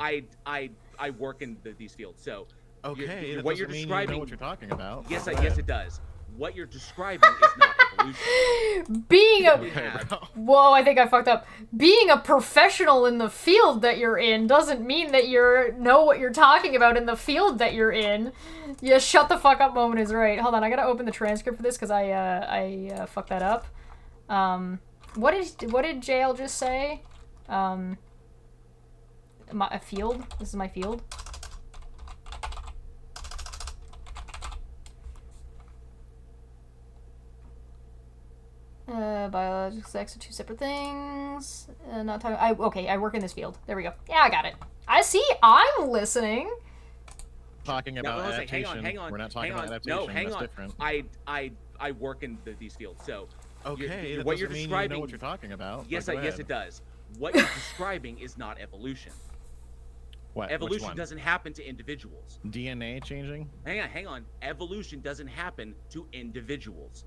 I work in these fields, so Okay, that what you're doesn't mean describing. you know what you're talking about. Yes, Go yes, ahead. it does. What you're describing is not evolution. Being a Okay, bro. Whoa, I think I fucked up. Being a professional in the field that you're in doesn't mean that you know what you're talking about in the field that you're in. Yeah, shut the fuck up moment is right. Hold on, I gotta open the transcript for this because I fucked that up. What did JL just say? A field? This is my field? Biological sex are two separate things. Not talking. Okay, I work in this field. There we go. Yeah, I got it. I see. I'm listening. Talking about No, adaptation. hang on. We're not talking hang about on. adaptation. No, hang That's on. different. I work in these fields, so Okay, that what you're doesn't mean describing. you know what you're talking about. Yes, but go yes, ahead. it does. What you're describing is not evolution. What? Which Evolution one? doesn't happen to individuals. DNA changing? Hang on. Evolution doesn't happen to individuals.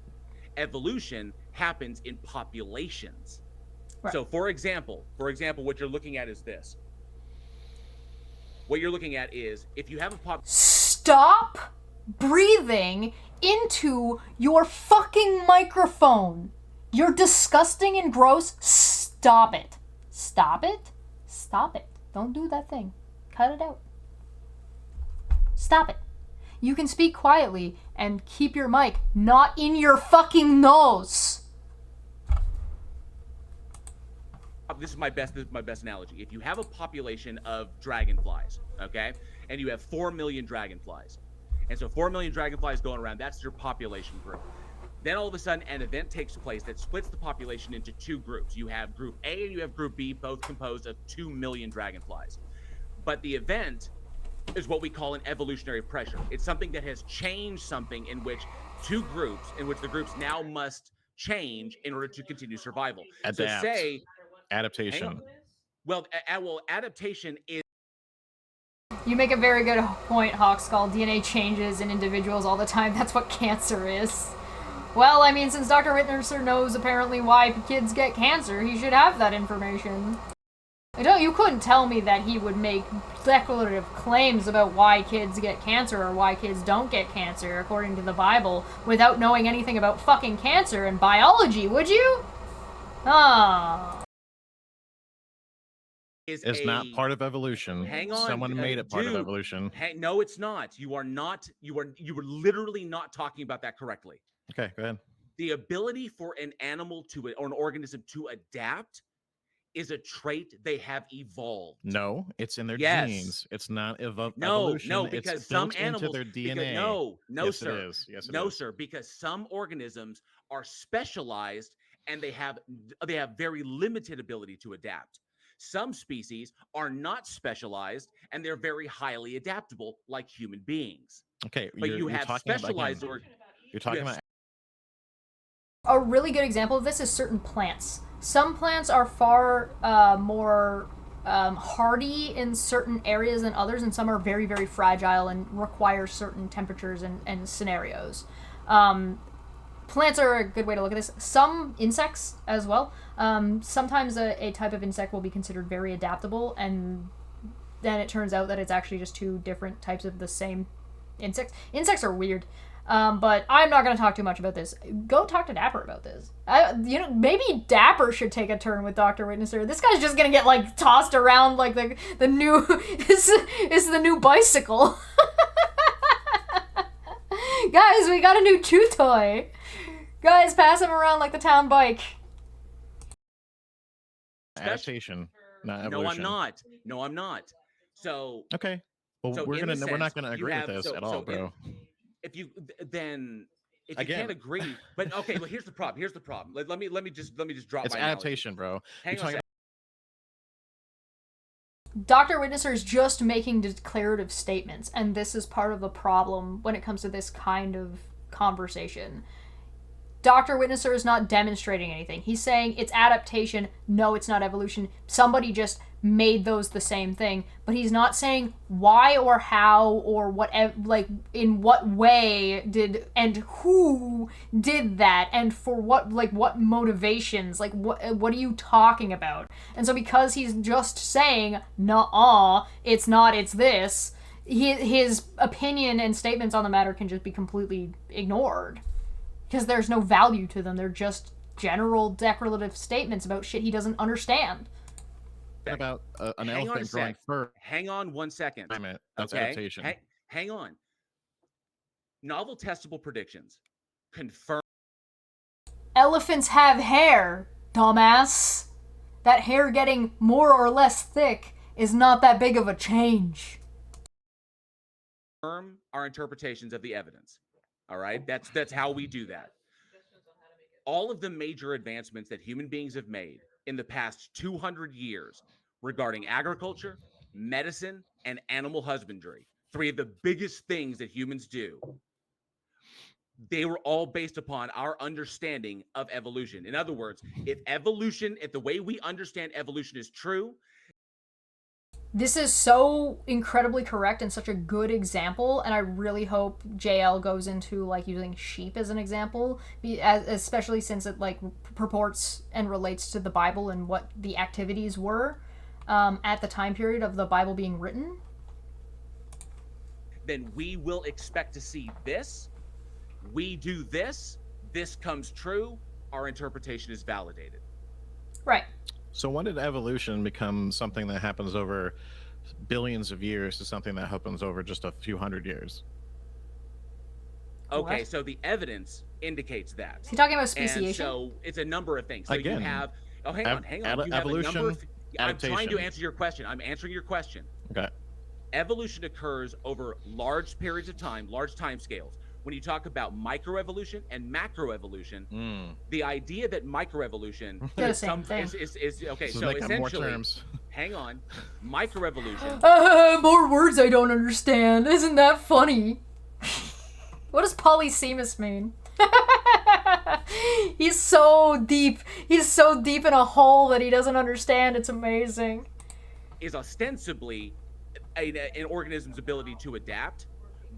Evolution happens in populations. Right. So, for example, what you're looking at is this. What you're looking at is if you have a Stop breathing into your fucking microphone. You're disgusting and gross. Stop it. Stop it. Stop it. Don't do that thing. Cut it out. Stop it. You can speak quietly and keep your mic not in your fucking nose. This is my best analogy. If you have a population of dragonflies, okay, and you have 4 million dragonflies, and so 4 million dragonflies going around, that's your population group. Then all of a sudden an event takes place that splits the population into two groups. You have group A and you have group B, both composed of 2 million dragonflies. But the event is what we call an evolutionary pressure. It's something that has changed something in which two groups, in which the groups now must change in order to continue survival. Adapt. So say adaptation. Well, adaptation is. You make a very good point, Hawkskull. DNA changes in individuals all the time. That's what cancer is. Well, I mean, since Dr. Whitner knows apparently why kids get cancer, he should have that information. You couldn't tell me that he would make declarative claims about why kids get cancer or why kids don't get cancer, according to the Bible, without knowing anything about fucking cancer and biology, would you? Ah. It's not part of evolution. Hang on, someone made it part of evolution. No, it's not. You are literally not talking about that correctly. Okay, go ahead. The ability for an animal or an organism to adapt is a trait they have evolved. No, it's in their genes. It's not evolution. No, because it's some built animals, into their DNA. No, yes, sir. It is. Yes, it no, is. sir. Because some organisms are specialized and they have very limited ability to adapt. Some species are not specialized and they're very highly adaptable, like human beings. Okay, but you have specialized You're talking about. A really good example of this is certain plants. Some plants are far more hardy in certain areas than others, and some are very, very fragile and require certain temperatures and scenarios. Plants are a good way to look at this. Some insects as well. Sometimes a type of insect will be considered very adaptable, and then it turns out that it's actually just two different types of the same insects. Insects are weird. But I'm not going to talk too much about this. Go talk to Dapper about this. Maybe Dapper should take a turn with Dr. Witnesser. This guy's just going to get, tossed around like the new... is the new bicycle. Guys, we got a new chew toy. Guys, pass him around like the town bike. Adaptation, not evolution. No, I'm not. So... Okay. Well, we're not going to agree with this at all, bro. If you can't agree, but okay, well, here's the problem. Let me just drop. It's my adaptation, bro. Dr. Witnesser is just making declarative statements, and this is part of the problem when it comes to this kind of conversation. Dr. Witnesser is not demonstrating anything. He's saying it's adaptation. No, it's not evolution. Somebody just made those the same thing. But he's not saying why or how or whatever, in what way did and who did that and for what, what motivations, what are you talking about? And so because he's just saying, nuh-uh, it's not, it's this, his opinion and statements on the matter can just be completely ignored. Because there's no value to them. They're just general declarative statements about shit he doesn't understand. About an elephant growing fur. Hang on 1 second. That's adaptation. Hang on. Novel testable predictions confirm. Elephants have hair, dumbass. That hair getting more or less thick is not that big of a change. Our interpretations of the evidence. All right, that's how we do that. All of the major advancements that human beings have made in the past 200 years regarding agriculture, medicine, and animal husbandry, three of the biggest things that humans do, they were all based upon our understanding of evolution. In other words, if the way we understand evolution is true, This is so incredibly correct and such a good example, and I really hope JL goes into like using sheep as an example, especially since it like purports and relates to the Bible and what the activities were at the time period of the Bible being written. Then we will expect to see this. We do this. This comes true. Our interpretation is validated. Right. So when did evolution become something that happens over billions of years to something that happens over just a few hundred years? Okay, What? so the evidence indicates that. Is he talking about And speciation? so it's a number of things. So Again, you have. Oh, hang on. You have evolution, a number of. I'm trying to adaptation. answer your question. I'm answering your question. Okay. Evolution occurs over large periods of time, large time scales. When you talk about microevolution and macroevolution, the idea that microevolution They're the is same thing. is okay. So So make up more essentially, terms. hang on, microevolution. More words I don't understand. Isn't that funny? What does polysemous mean? He's so deep. He's so deep in a hole that he doesn't understand. It's amazing. Is ostensibly an organism's ability to adapt,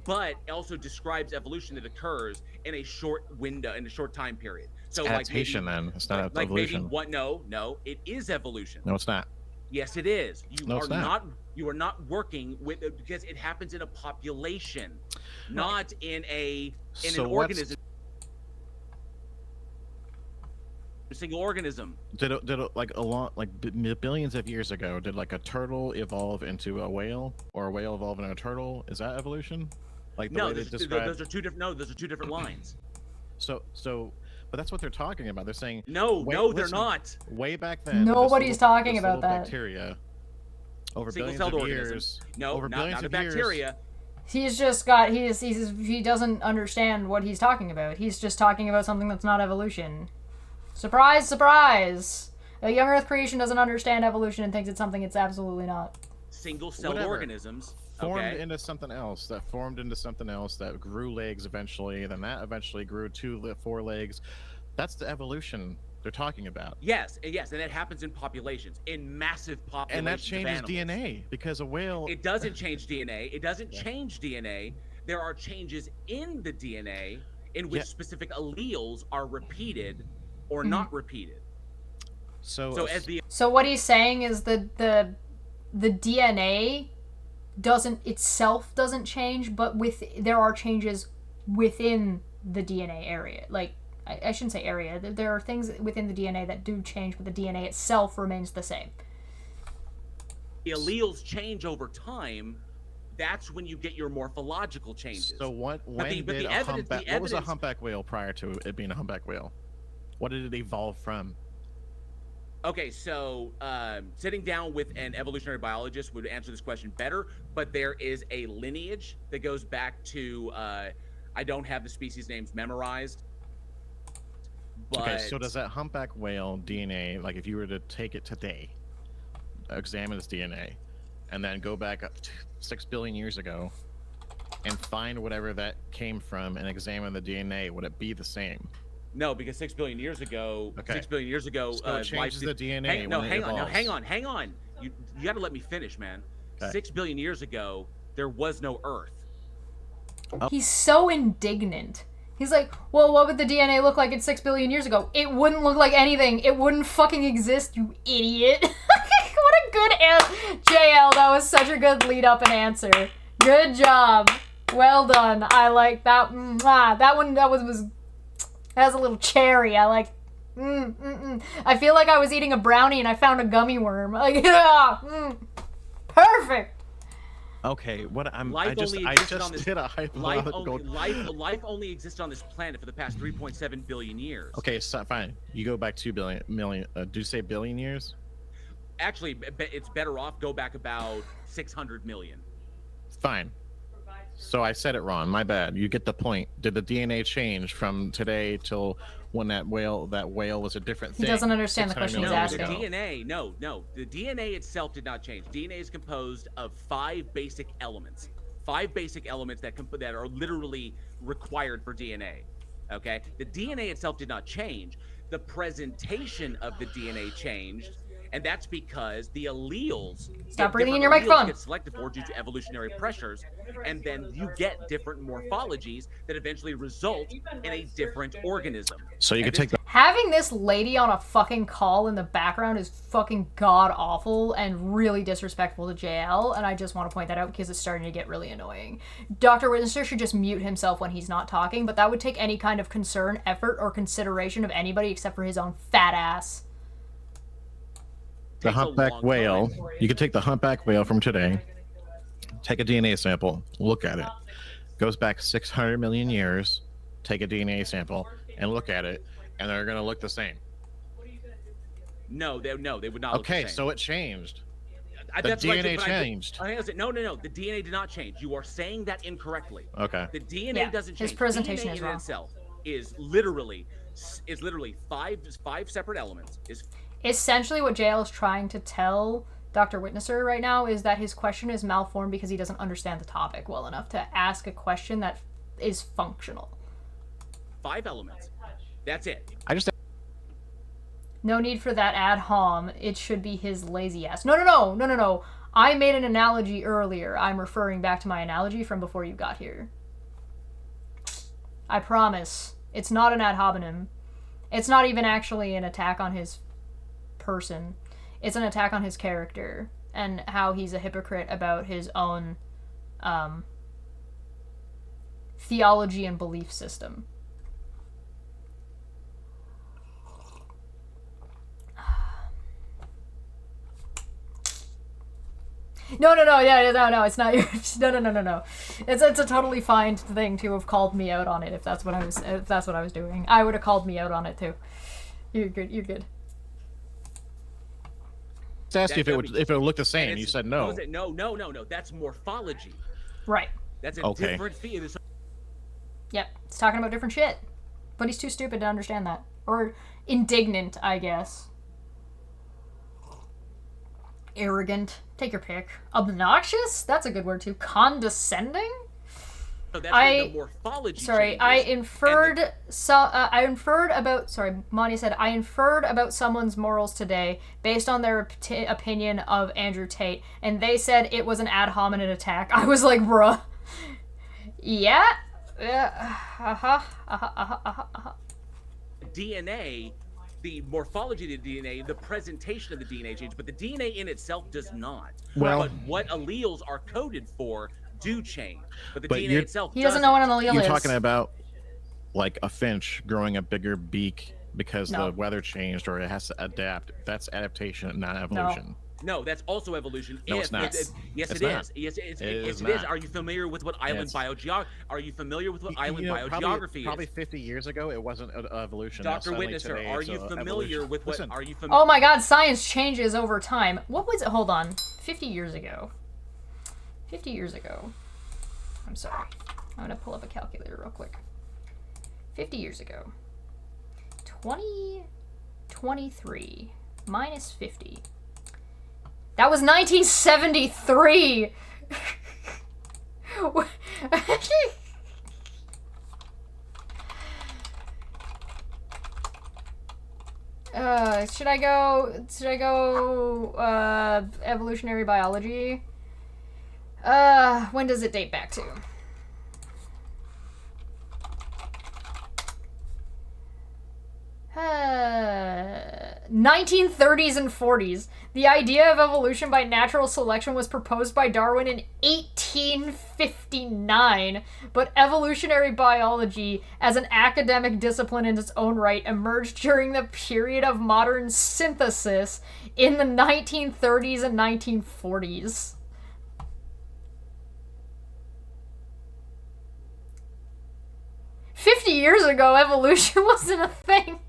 but also describes evolution that occurs in a short window, in a short time period. So Adaptation, like maybe, then. It's not like evolution. maybe what? No, it is evolution. No, it's not. Yes, it is. You No, are it's not. You are not working with because it happens in a population, not in an organism. A single organism. Did it like billions of years ago? Did like a turtle evolve into a whale, or a whale evolve into a turtle? Is that evolution? Like the No, way they describe. those are two different. No, those are two different lines. So, but that's what they're talking about. They're saying No, they're not. Way back then, Nobody's talking about that. Bacteria over Single-celled billions of organisms. years. No, over billions not a of years. bacteria. He's just got he doesn't understand what he's talking about. He's just talking about something that's not evolution. Surprise, surprise. A young Earth creation doesn't understand evolution and thinks it's something it's absolutely not. Single-celled Whatever. organisms. Formed into something else that formed into something else that grew legs eventually, then that eventually grew 4 legs. That's the evolution they're talking about. Yes, and that happens in populations, in massive populations. And that changes of animals. DNA because a whale. It doesn't change DNA. It doesn't change DNA. There are changes in the DNA in which specific alleles are repeated or not repeated. So as the So what he's saying is that the DNA doesn't change, but there are changes within the DNA area. Like I shouldn't say area. There are things within the DNA that do change, but the DNA itself remains the same. the alleles change over time, that's when you get your morphological changes. So what was a humpback whale prior to it being a humpback whale? What did it evolve from? Okay, so sitting down with an evolutionary biologist would answer this question better, but there is a lineage that goes back to, I don't have the species names memorized. But... Okay, so does that humpback whale DNA, like if you were to take it today, examine its DNA, and then go back up 6 billion years ago and find whatever that came from and examine the DNA, would it be the same? No, because 6 billion years ago, okay. 6 billion years ago, so it changes the DNA. Hang on. You got to let me finish, man. Okay. 6 billion years ago, there was no Earth. Oh. He's so indignant. He's like, well, what would the DNA look like in 6 billion years ago? It wouldn't look like anything. It wouldn't fucking exist, you idiot. What a good answer. JL, that was such a good lead up and answer. Good job. Well done. I like that. That one, that has a little cherry. I like. I feel like I was eating a brownie and I found a gummy worm. Like, perfect. Okay, life only existed on this planet for the past 3.7 billion years. Okay, so fine. You go back 2 million. Do you say billion years? Actually, it's better off go back about 600 million. Fine. So I said it wrong. My bad. You get the point. Did the DNA change from today till when that whale was a different thing? He doesn't understand the question he's asking. The DNA, no. The DNA itself did not change. DNA is composed of 5 basic elements. 5 basic elements that are literally required for DNA. Okay? The DNA itself did not change. The presentation of the DNA changed, And that's because the alleles Stop breathing in your microphone. Get selected for due to evolutionary pressures, and then you get different morphologies that eventually result in a different organism. So you could take the Having this lady on a fucking call in the background is fucking god awful and really disrespectful to JL, and I just want to point that out because it's starting to get really annoying. Dr. Witness should just mute himself when he's not talking, but that would take any kind of concern, effort, or consideration of anybody except for his own fat ass. the humpback whale. You could take the humpback whale from today, take a DNA sample, look at it. Goes back 600 million years, take a DNA sample, and look at it, and they're going to look the same. No, they would not look the Okay, same. so it changed. The That's what DNA changed. No, the DNA did not change. You are saying that incorrectly. Okay. The DNA doesn't change. His presentation DNA is in wrong. itself is literally five separate elements. Essentially what JL is trying to tell Dr. Witnesser right now is that his question is malformed because he doesn't understand the topic well enough to ask a question that is functional. 5 elements. That's it. No need for that ad hom. It should be his lazy ass. No. I made an analogy earlier. I'm referring back to my analogy from before you got here. I promise. It's not an ad hominem. It's not even actually an attack on his person. It's an attack on his character and how he's a hypocrite about his own theology and belief system. No, it's not yours. No. It's a totally fine thing to have called me out on it if that's what I was doing. I would have called me out on it too. You're good. Just asked you if it would look the same. You said no. No. That's morphology. Right. That's a different field. Yep. It's talking about different shit. But he's too stupid to understand that. Or indignant, I guess. Arrogant. Take your pick. Obnoxious? That's a good word too. Condescending? So that's where the morphology changes. I inferred Monty said, I inferred about someone's morals today based on their opinion of Andrew Tate, and they said it was an ad hominem attack. I was like, bruh. Yeah? DNA, the morphology of the DNA, the presentation of the DNA change, but the DNA in itself does not. Well, but what alleles are coded for do change, but the DNA itself he doesn't know what an allele is. You're talking about like a finch growing a bigger beak because the weather changed or it has to adapt. That's adaptation, not evolution. No, that's also evolution. No, it's not. Yes, it is. Yes, it is. Are you familiar with what island biogeography? Are you familiar with what island biogeography is? Probably 50 years ago, it wasn't evolution. Dr. Witnesser, are you familiar with what? Are you familiar? Oh my God, science changes over time. What was it? Hold on. 50 years ago. 50 years ago. I'm sorry. I'm gonna pull up a calculator real quick. 50 years ago. 2023 minus 50. That was 1973! Should I go evolutionary biology? When does it date back to? Uh, 1930s and 40s. The idea of evolution by natural selection was proposed by Darwin in 1859, but evolutionary biology, as an academic discipline in its own right, emerged during the period of modern synthesis in the 1930s and 1940s. "50 years ago, evolution wasn't a thing."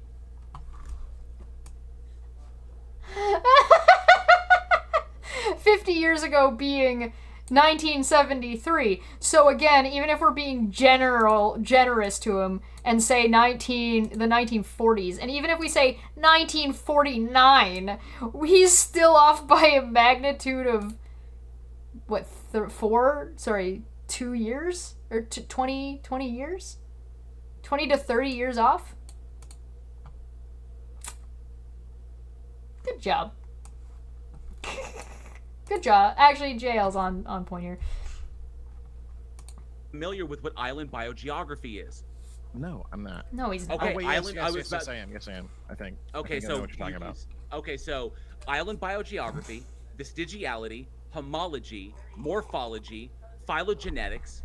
50 years ago being 1973. So again, even if we're being generous to him and say the 1940s, and even if we say 1949, he's still off by a magnitude of what, 2 years? Or 20 years? 20 to 30 years off? Good job. Good job. Actually, JL's on point here. Familiar with what island biogeography is? No, I'm not. No, he's not. Okay, Oh, wait, island. yes, I am. Yes, I am. I think. Okay, I think I so know what you're talking about. Okay, so island biogeography, vestigiality, homology, morphology, phylogenetics.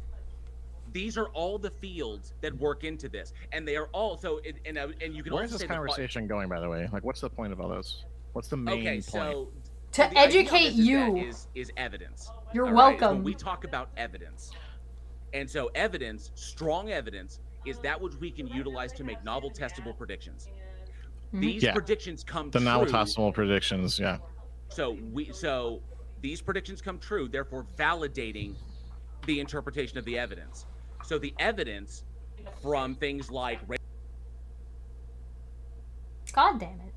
These are all the fields that work into this, and they are all so. And you can Where's also this say conversation going, by the way? Like, what's the point of all this? What's the main okay, point? so To the idea of educate this you. is evidence. You're all right? welcome. When we talk about evidence, and so evidence, strong evidence, is that which we can utilize to make novel, testable predictions. These predictions come the true. novel testable predictions, yeah. So these predictions come true, therefore validating the interpretation of the evidence. So the evidence from things like God damn it.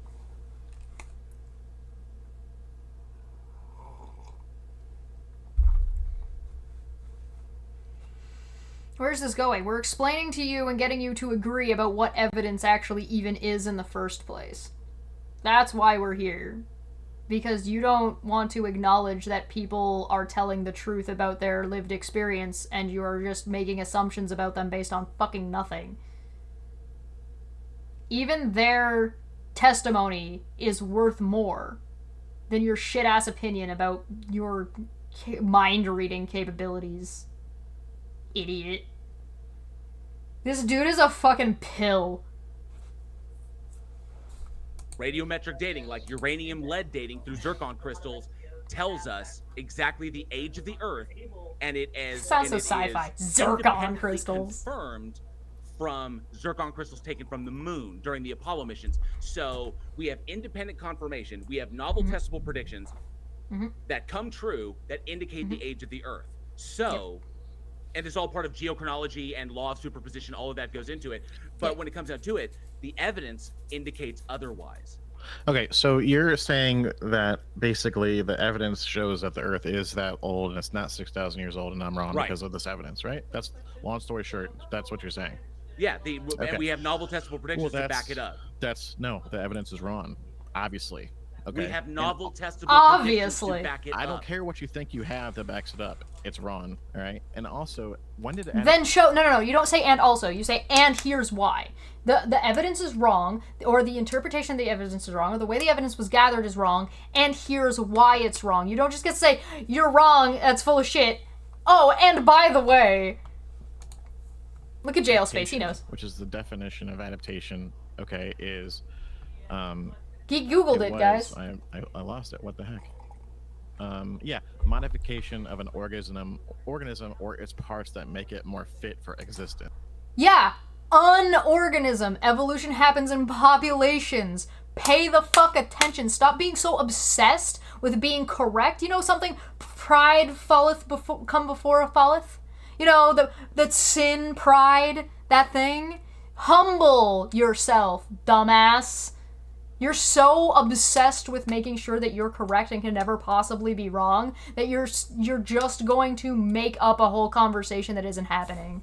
Where's this going? We're explaining to you and getting you to agree about what evidence actually even is in the first place. That's why we're here. Because you don't want to acknowledge that people are telling the truth about their lived experience and you are just making assumptions about them based on fucking nothing. Even their testimony is worth more than your shit-ass opinion about your mind-reading capabilities. Idiot. This dude is a fucking pill. radiometric dating, like uranium lead dating through zircon crystals, tells us exactly the age of the Earth, and it is sounds so sci-fi. Zircon crystals confirmed from zircon crystals taken from the moon during the Apollo missions. So we have independent confirmation. We have novel testable predictions that come true that indicate the age of the Earth. So, and it's all part of geochronology and law of superposition. All of that goes into it. But when it comes down to it, the evidence indicates otherwise. Okay, so you're saying that basically the evidence shows that the Earth is that old and it's not 6,000 years old, and I'm wrong because of this evidence, right? That's, long story short, that's what you're saying. Yeah, and we have novel testable predictions to back it up. No, the evidence is wrong, obviously. Okay. We have novel testable predictions to back it up. I don't care what you think you have that backs it up. It's wrong, all right? And also, when did it then show no, you don't say and also. You say and here's why. The evidence is wrong, or the interpretation of the evidence is wrong, or the way the evidence was gathered is wrong, and here's why it's wrong. You don't just get to say, you're wrong, that's full of shit. Oh, and by the way. Look at JL's face, he knows. Which is the definition of adaptation, okay, is He Googled it, guys. I lost it. What the heck? Yeah, modification of an organism or its parts that make it more fit for existence. Yeah, an organism. Evolution happens in populations. Pay the fuck attention. Stop being so obsessed with being correct. You know something? Pride come before a falleth. You know, that sin, pride, that thing. Humble yourself, dumbass. You're so obsessed with making sure that you're correct and can never possibly be wrong that you're just going to make up a whole conversation that isn't happening.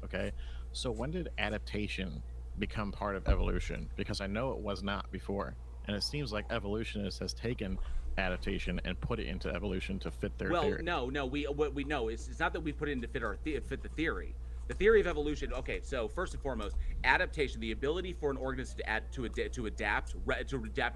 Okay, so when did adaptation become part of evolution? Because I know it was not before, and it seems like evolutionists has taken adaptation and put it into evolution to fit their theory. No, we know it's not that we put it in to fit the theory. The theory of evolution. Okay, so first and foremost, adaptation, the ability for an organism to adapt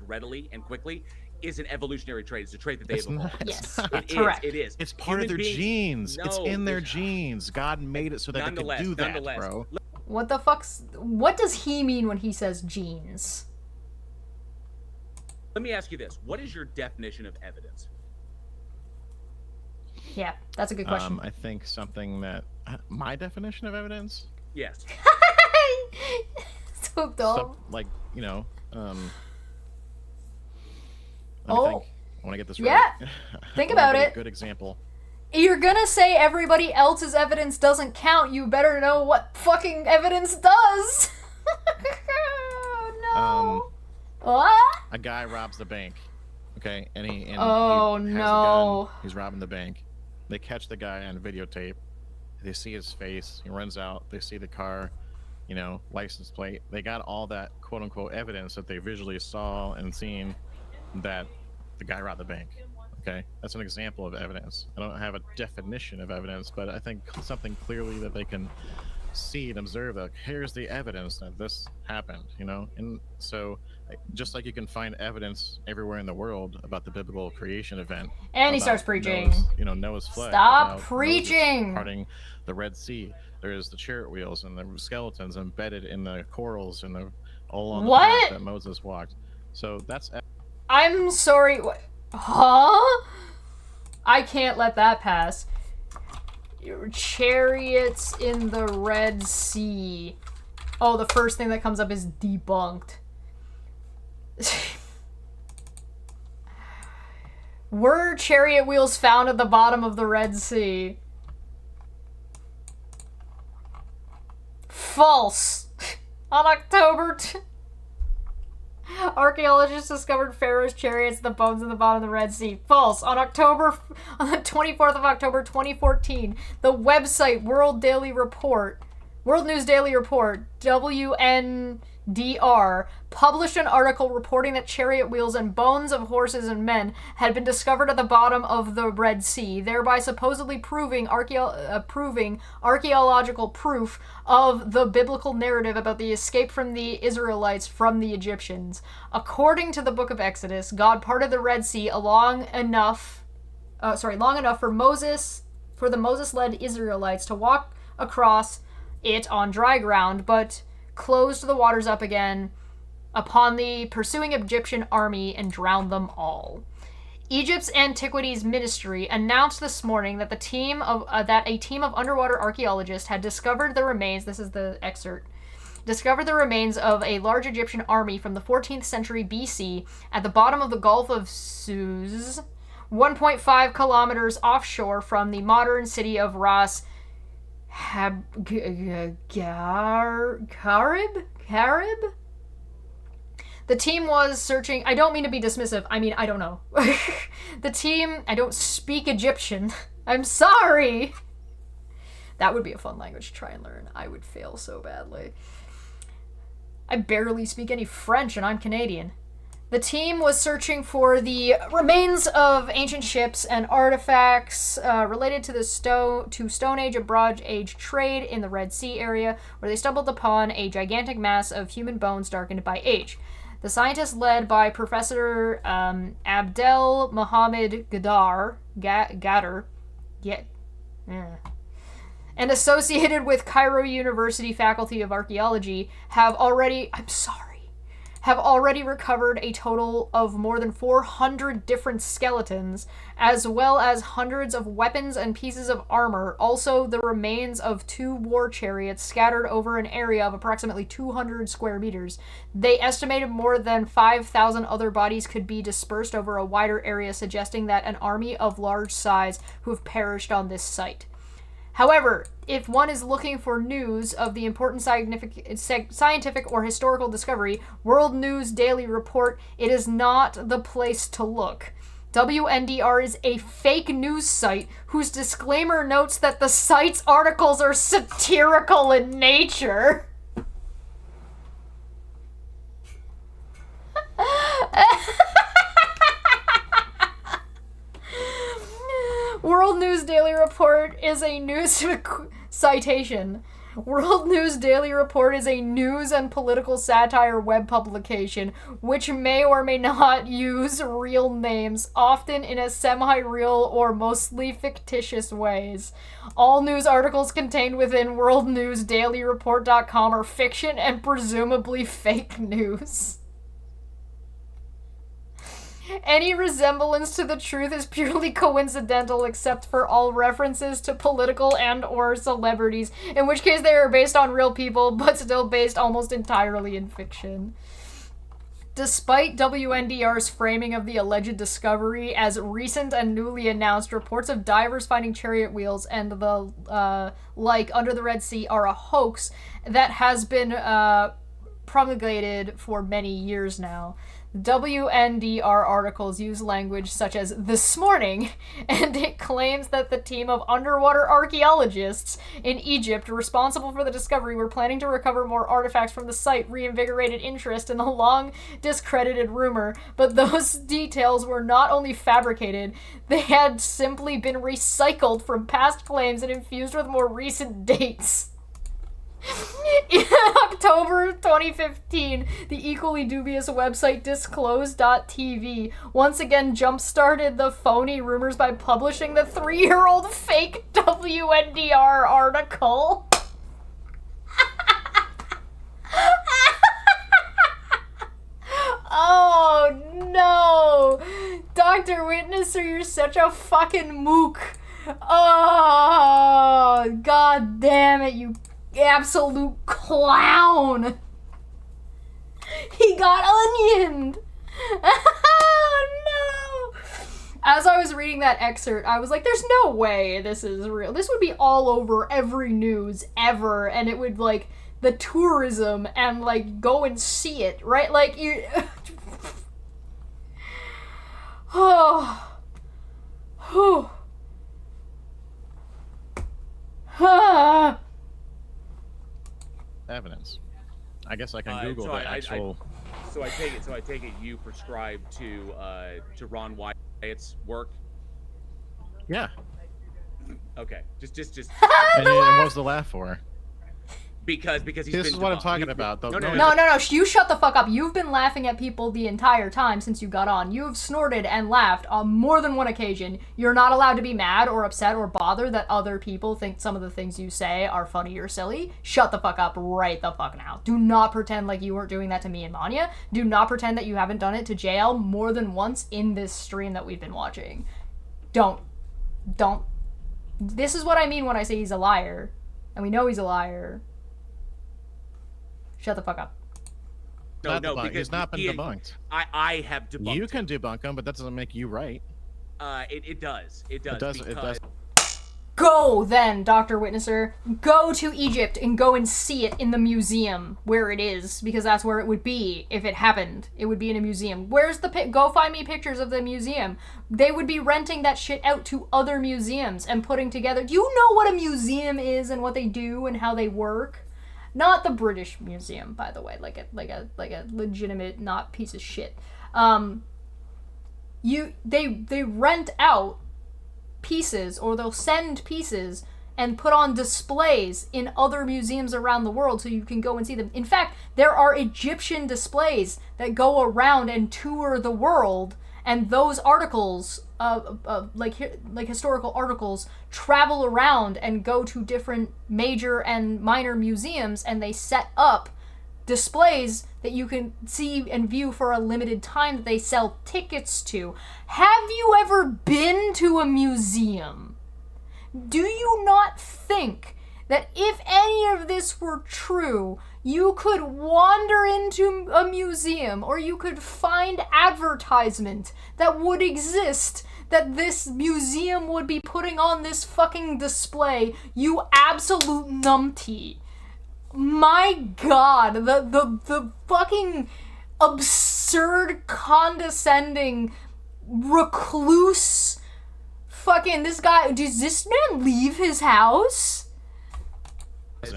readily and quickly, is an evolutionary trait. It's a trait that they've evolved. Yes, correct. It is. It's part of their genes. No, it's in their genes. God made it so that they could do that, bro. What the fuck's? What does he mean when he says genes? Let me ask you this: what is your definition of evidence? Yeah, that's a good question. I think something that my definition of evidence. Yes. So dumb. Like, you know, I want to get this right. Yeah. Think about it. A good example. You're gonna say everybody else's evidence doesn't count. You better know what fucking evidence does. No. What? A guy robs the bank. Okay, and he has no. a gun. He's robbing the bank. They catch the guy on videotape. They see his face. He runs out. They see the car, you know, license plate. They got all that quote unquote evidence that they visually saw and seen that the guy robbed the bank. Okay, that's an example of evidence. I don't have a definition of evidence, but I think something clearly that they can see and observe, like, here's the evidence that this happened, and so just like you can find evidence everywhere in the world about the biblical creation event, And he starts preaching. Noah's flood, Stop about preaching! Moses parting the Red Sea. There's the chariot wheels and the skeletons embedded in the corals and all on the path that Moses walked. So that's... I'm sorry, what? Huh? I can't let that pass. Chariots in the Red Sea. Oh, the first thing that comes up is debunked. Were chariot wheels found at the bottom of the Red Sea? False. On October... Archaeologists discovered Pharaoh's chariots, the bones in the bottom of the Red Sea. False. On the 24th of October 2014, the website World News Daily Report, WNDR, published an article reporting that chariot wheels and bones of horses and men had been discovered at the bottom of the Red Sea, thereby supposedly proving archaeological proof of the biblical narrative about the escape from the Israelites from the Egyptians. According to the book of Exodus, God parted the Red Sea long enough for the Moses-led Israelites to walk across it on dry ground, but closed the waters up again upon the pursuing Egyptian army and drowned them all. Egypt's Antiquities Ministry announced this morning that a team of underwater archaeologists had discovered the remains. This is the excerpt. Discovered the remains of a large Egyptian army from the 14th century BC at the bottom of the Gulf of Suez, 1.5 kilometers offshore from the modern city of Ras Karib? The team was searching... I don't mean to be dismissive. I mean, I don't know. The team... I don't speak Egyptian. I'm sorry! That would be a fun language to try and learn. I would fail so badly. I barely speak any French, and I'm Canadian. The team was searching for the remains of ancient ships and artifacts related to the Stone Age and Bronze Age trade in the Red Sea area, where they stumbled upon a gigantic mass of human bones darkened by age. The scientists, led by Professor Abdel Mohamed Gadar, and associated with Cairo University Faculty of Archaeology, have already recovered a total of more than 400 different skeletons, as well as hundreds of weapons and pieces of armor, also the remains of 2 war chariots scattered over an area of approximately 200 square meters. They estimated more than 5,000 other bodies could be dispersed over a wider area, suggesting that an army of large size who have perished on this site. However, if one is looking for news of the important scientific or historical discovery, World News Daily Report, it is not the place to look. WNDR is a fake news site whose disclaimer notes that the site's articles are satirical in nature. World News Daily Report is a news citation. World News Daily Report is a news and political satire web publication which may or may not use real names, often in a semi-real or mostly fictitious ways. All news articles contained within worldnewsdailyreport.com are fiction and presumably fake news. Any resemblance to the truth is purely coincidental, except for all references to political and or celebrities, in which case they are based on real people, but still based almost entirely in fiction. Despite WNDR's framing of the alleged discovery as recent and newly announced, reports of divers finding chariot wheels and the like under the Red Sea are a hoax that has been promulgated for many years now. WNDR articles use language such as "this morning," and it claims that the team of underwater archaeologists in Egypt responsible for the discovery were planning to recover more artifacts from the site, reinvigorated interest in the long discredited rumor, but those details were not only fabricated, they had simply been recycled from past claims and infused with more recent dates. In October 2015, the equally dubious website Disclose.tv once again jump-started the phony rumors by publishing the 3-year-old fake WNDR article. Oh no! Dr. Witnesser, you're such a fucking mook. Oh, god damn it, you absolute clown! He got onioned! Oh no! As I was reading that excerpt, I was like, there's no way this is real. This would be all over every news ever, and it would, like, the tourism and, like, go and see it, right? Like, you... Oh. Whew. Ah. Evidence. I guess I can Google the actual. So I take it you prescribe to Ron Wyatt's work. Yeah. Okay. Just. And what was the laugh for? Because he's this is what I'm talking about. No, you shut the fuck up. You've been laughing at people the entire time since you got on. You have snorted and laughed on more than one occasion. You're not allowed to be mad or upset or bothered that other people think some of the things you say are funny or silly. Shut the fuck up right the fuck now. Do not pretend like you weren't doing that to me and Manya. Do not pretend that you haven't done it to JL more than once in this stream that we've been watching. Don't. This is what I mean when I say he's a liar. And we know he's a liar. Shut the fuck up. No, because he's not been debunked. I have debunked. You can debunk him, but that doesn't make you right. It does. It does. Go then, Dr. Witnesser. Go to Egypt and go and see it in the museum where it is, because that's where it would be if it happened. It would be in a museum. Where's the go find me pictures of the museum. They would be renting that shit out to other museums and putting together. Do you know what a museum is and what they do and how they work? Not the British Museum, by the way, like a legitimate not piece of shit. They rent out pieces, or they'll send pieces and put on displays in other museums around the world so you can go and see them. In fact, there are Egyptian displays that go around and tour the world, and those articles, like historical articles, travel around and go to different major and minor museums, and they set up displays that you can see and view for a limited time that they sell tickets to. Have you ever been to a museum? Do you not think that if any of this were true, you could wander into a museum, or you could find advertisement that would exist that this museum would be putting on this fucking display, you absolute numpty? My god, the fucking absurd, condescending, recluse, fucking, this guy, does this man leave his house?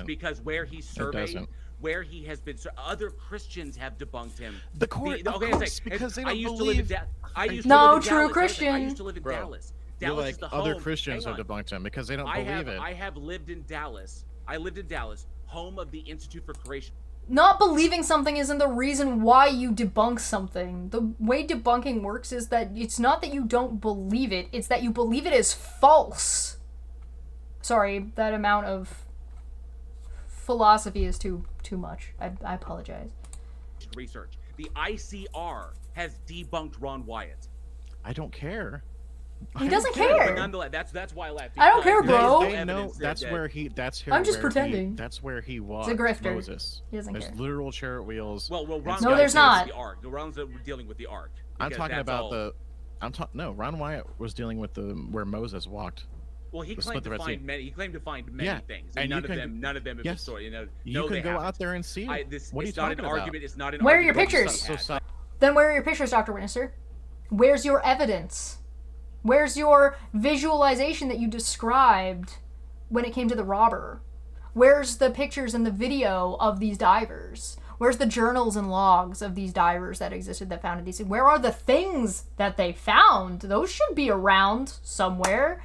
Because where he's serving, where he has been, other Christians have debunked him. The court, of course, because they don't believe. No, true Christian. I used to live in Dallas. Dallas is the home. Other Christians have debunked him because they don't believe it. I have lived in Dallas. I lived in Dallas, home of the Institute for Creation. Not believing something isn't the reason why you debunk something. The way debunking works is that it's not that you don't believe it, it's that you believe it is false. Sorry, that amount of philosophy is too much. I apologize. Research. The ICR has debunked Ron Wyatt. I don't care. He doesn't care. But nonetheless, that's why I left. I don't care, bro. They know that's where he. I'm just pretending. That's where he walked. He's a grifter. Moses. He doesn't There's care. literal chariot wheels. Well, Ron's no, there's not. The ark. Ron's dealing with the ark. I'm talking about the. No, Ron Wyatt was dealing with where Moses walked. Well, he the claimed split the to Red Sea. find many. He claimed to find many Yeah, things, and and you none of can- them have been yes, story. You No, can they go haven't. out there and see it. What are you It's not an talking about? argument. It's not an Where are your argument. pictures? So Then where are your pictures, Dr. Witnesser? Where's your evidence? Where's your visualization that you described when it came to the robber? Where's the pictures and the video of these divers? Where's the journals and logs of these divers that existed that found these? Where are the things that they found? Those should be around somewhere.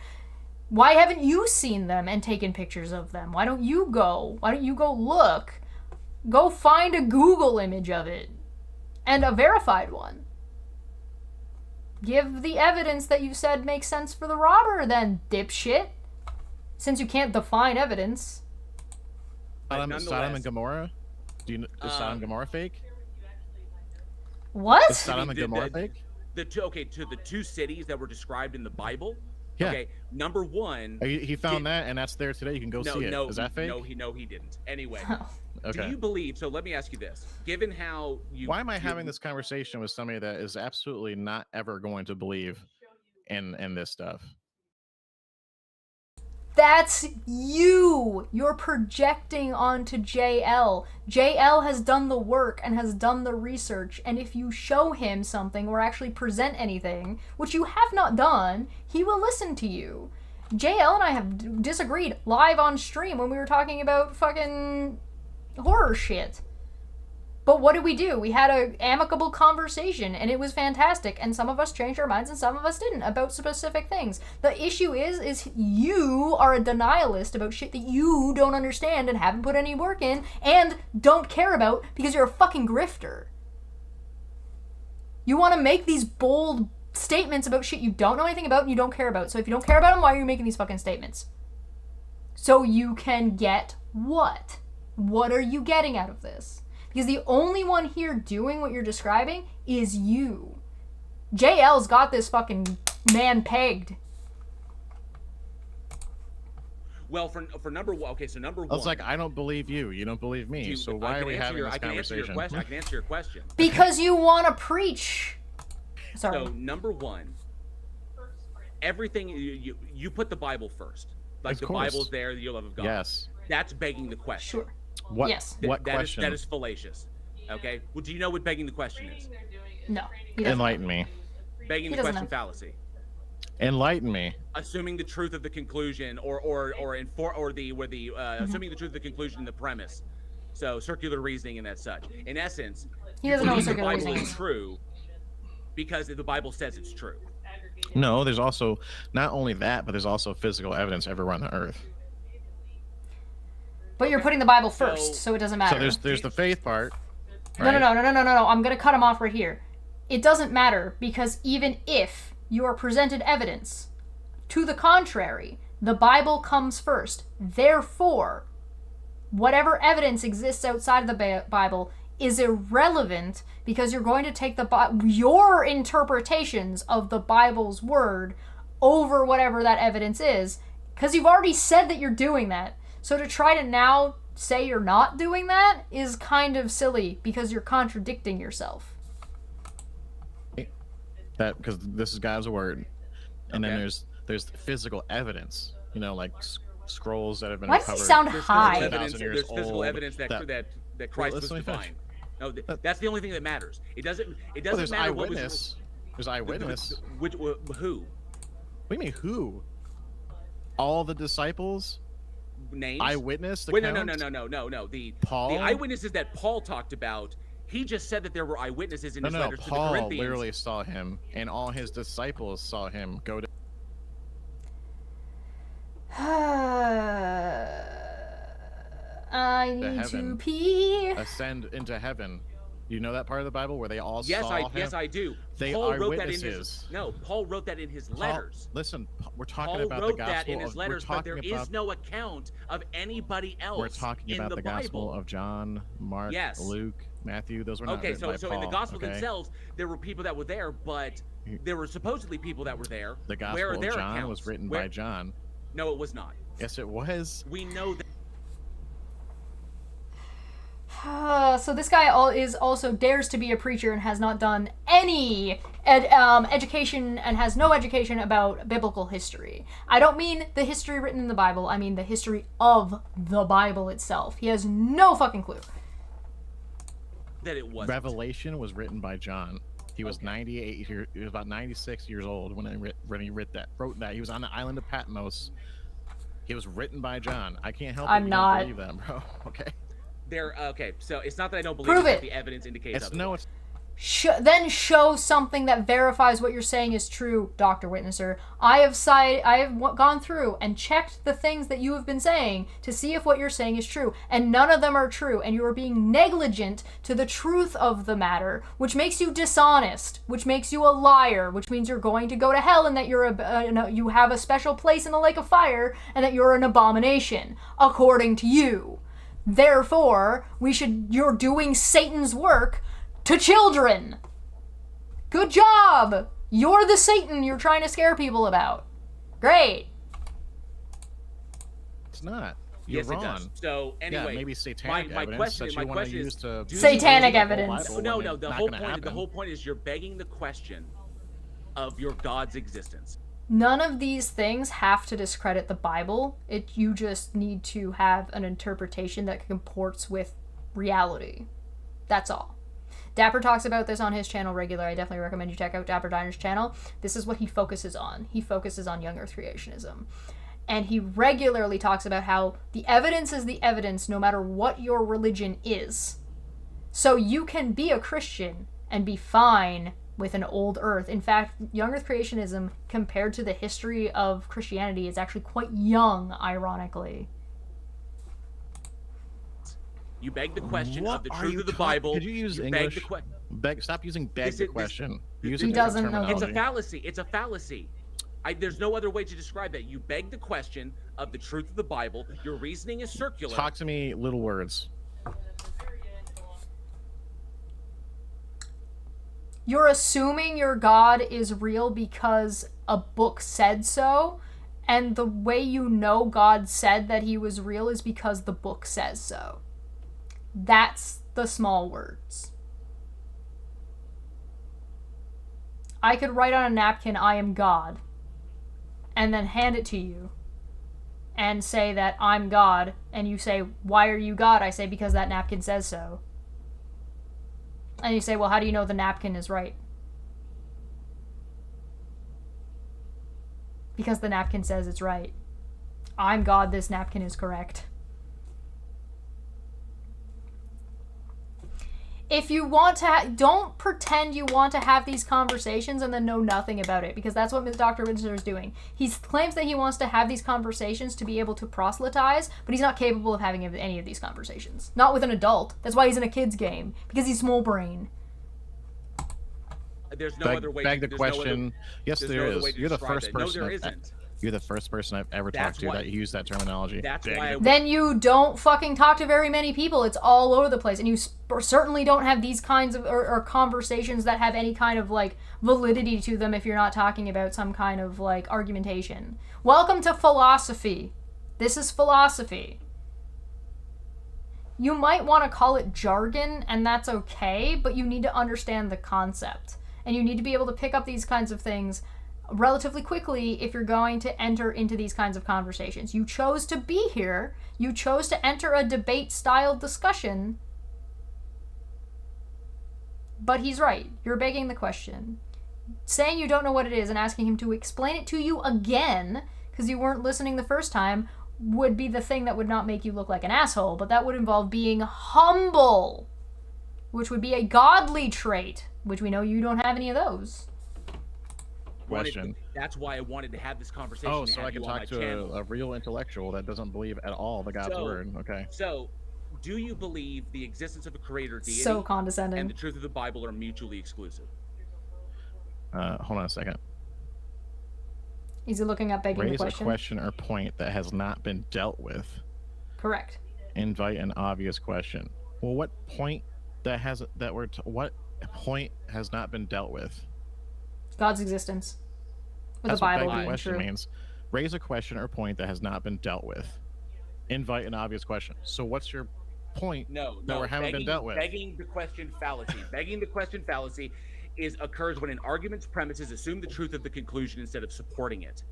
Why haven't you seen them and taken pictures of them? Why don't you go? Why don't you go look? Go find a Google image of it. And a verified one. Give the evidence that you said makes sense for the robber, then, dipshit. Since you can't define evidence. Sodom and Gomorrah? Is Sodom and Gomorrah fake? What? Is Sodom and Gomorrah fake? To the two cities that were described in the Bible. Yeah. Okay, number one. He found that, and that's there today. You can go see it. Is that fake? No, he didn't. Anyway, Okay. do you believe? So let me ask you this: given how you, Why am I having this conversation with somebody that is absolutely not ever going to believe in this stuff? That's you! You're projecting onto JL. JL has done the work and has done the research, and if you show him something or actually present anything, which you have not done, he will listen to you. JL and I have disagreed live on stream when we were talking about fucking horror shit. But what did we do? We had an amicable conversation, and it was fantastic. And some of us changed our minds, and some of us didn't about specific things. The issue is you are a denialist about shit that you don't understand and haven't put any work in, and don't care about because you're a fucking grifter. You want to make these bold statements about shit you don't know anything about and you don't care about. So if you don't care about them, why are you making these fucking statements? So you can get what? What are you getting out of this? Because the only one here doing what you're describing is you. JL's got this fucking man pegged. Well, for number one, okay, so number one. I was like, I don't believe you. You don't believe me. So why are we having this conversation? I can answer your question. Because you want to preach. Sorry. So number one, everything you put the Bible first. Like the Bible's there, the love of God. Yes. That's begging the question. Sure. What? Yes. What question? That is fallacious. Okay. Well, do you know what begging the question is? No. He doesn't. Enlighten me. Begging the question fallacy. Enlighten me. Assuming the truth of the conclusion, assuming the truth of the conclusion and the premise. So circular reasoning and that such. In essence, He doesn't know what the circular Bible reasoning is is. true because the Bible says it's true. No, there's also not only that, but there's also physical evidence everywhere on the earth. But you're putting the Bible first, so it doesn't matter. So there's the faith part. No. Right? No. I'm going to cut him off right here. It doesn't matter because even if you are presented evidence to the contrary, the Bible comes first. Therefore, whatever evidence exists outside of the Bible is irrelevant because you're going to take your interpretations of the Bible's word over whatever that evidence is because you've already said that you're doing that. So to try to now say you're not doing that is kind of silly because you're contradicting yourself. That because this is God's word, and then there's physical evidence. You know, like scrolls that have been Why does he uncovered. sound There's high? There's physical evidence that Christ was divine. No, that's the only thing that matters. It doesn't There's matter eyewitness. There's eyewitness. Who? What do you mean who? All the disciples. Names? Eyewitness? Wait, no. The eyewitnesses that Paul talked about, he just said that there were eyewitnesses in his letters to the Paul Corinthians. literally saw him, and all his disciples saw him go to. I need to pee. Ascend into heaven. You know that part of the Bible where they all saw him? Yes, I do. They Paul are wrote witnesses. Paul wrote that in his letters. Listen, we're talking Paul about the wrote gospel that in his letters, but there is no account of anybody else. We're talking in about the gospel Bible. of John, Mark, Luke, Matthew. Those were not written by so Paul, in the gospel okay? themselves, there were people that were there, but there were supposedly people that were there. The gospel Where are of their John accounts? was written by John. No, it was not. Yes, it was. We know that. So this guy is also dares to be a preacher and has not done any education and has no education about biblical history. I don't mean the history written in the Bible. I mean the history of the Bible itself. He has no fucking clue. That it was Revelation was written by John. He was 98 years. He was about 96 years old when he wrote that. He was on the island of Patmos. He was written by John. I can't help it. I'm not. Don't believe that, bro. Okay. Okay, so it's not that I don't believe Prove it, it. but the evidence indicates otherwise. No, it's Then show something that verifies what you're saying is true, Dr. Witnesser. I have gone through and checked the things that you have been saying to see if what you're saying is true, and none of them are true, and you are being negligent to the truth of the matter, which makes you dishonest, which makes you a liar, which means you're going to go to hell, and that you have a special place in the lake of fire, and that you're an abomination, according to you. Therefore, you're doing Satan's work to children. Good job. You're the Satan you're trying to scare people about. Great. It's not. You're Yes, wrong. it does. So anyway, maybe satanic evidence that you want to use to Satanic evidence. No. The whole point is you're begging the question of your God's existence. None of these things have to discredit the Bible. You just need to have an interpretation that comports with reality. That's all. Dapper talks about this on his channel regularly. I definitely recommend you check out Dapper Diner's channel. This is what he focuses on. He focuses on young earth creationism. And he regularly talks about how the evidence is the evidence no matter what your religion is. So you can be a Christian and be fine with an old earth. In fact, young earth creationism, compared to the history of Christianity, is actually quite young, ironically. You beg the question of the truth of the Bible. Could you use English? Stop using beg the question. He doesn't know. It's a fallacy. It's a fallacy. There's no other way to describe that. You beg the question of the truth of the Bible. Your reasoning is circular. Talk to me, little words. You're assuming your God is real because a book said so, and the way you know God said that he was real is because the book says so. That's the small words. I could write on a napkin, I am God, and then hand it to you and say that I'm God, and you say, why are you God? I say, because that napkin says so. And you say, well, how do you know the napkin is right? Because the napkin says it's right. I'm God, this napkin is correct. If you want to, don't pretend you want to have these conversations and then know nothing about it, because that's what Dr. Windsor is doing. He claims that he wants to have these conversations to be able to proselytize, but he's not capable of having any of these conversations. Not with an adult. That's why he's in a kid's game, because he's small brain. There's no other way. Beg the question. Yes, there is. You're the first person. No, there isn't. You're the first person I've ever talked to that used that terminology. That's why. Then you don't fucking talk to very many people. It's all over the place, and you certainly don't have these kinds of or conversations that have any kind of like validity to them if you're not talking about some kind of like argumentation. Welcome to philosophy. This is philosophy. You might want to call it jargon, and that's okay, but you need to understand the concept, and you need to be able to pick up these kinds of things relatively quickly if you're going to enter into these kinds of conversations. You chose to be here. You chose to enter a debate-style discussion. But he's right. You're begging the question. Saying you don't know what it is and asking him to explain it to you again, because you weren't listening the first time, would be the thing that would not make you look like an asshole, but that would involve being humble, which would be a godly trait, which we know you don't have any of those. Question. That's why I wanted to have this conversation. Oh, so I can talk to a real intellectual that doesn't believe at all the God's word. Okay. So, do you believe the existence of a creator deity so condescending and the truth of the Bible are mutually exclusive? Hold on a second. Is he looking up begging the question? Raise a question or point that has not been dealt with. Correct. Invite an obvious question. Well, what point what point has not been dealt with? God's existence. With That's the Bible what begging being question true. means. Raise a question or point that has not been dealt with. Invite an obvious question. So what's your point No, that we haven't been dealt with. Begging the question fallacy. Begging the question fallacy occurs when an argument's premises assume the truth of the conclusion instead of supporting it.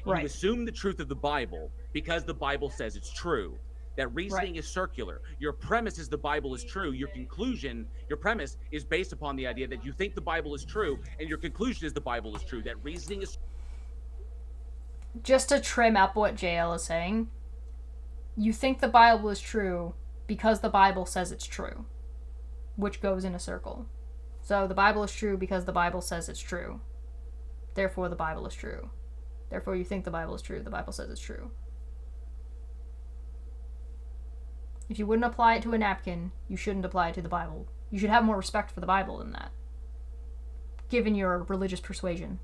You Right. assume the truth of the Bible because the Bible says it's true. That reasoning Right. is circular. Your premise is the Bible is true. Your conclusion, your premise is based upon the idea that you think the Bible is true, and your conclusion is the Bible is true. That reasoning is. Just to trim up what JL is saying, you think the Bible is true because the Bible says it's true, which goes in a circle. So the Bible is true because the Bible says it's true. Therefore, the Bible is true. Therefore, you think the Bible is true. The Bible says it's true. If you wouldn't apply it to a napkin, you shouldn't apply it to the Bible. You should have more respect for the Bible than that, given your religious persuasion.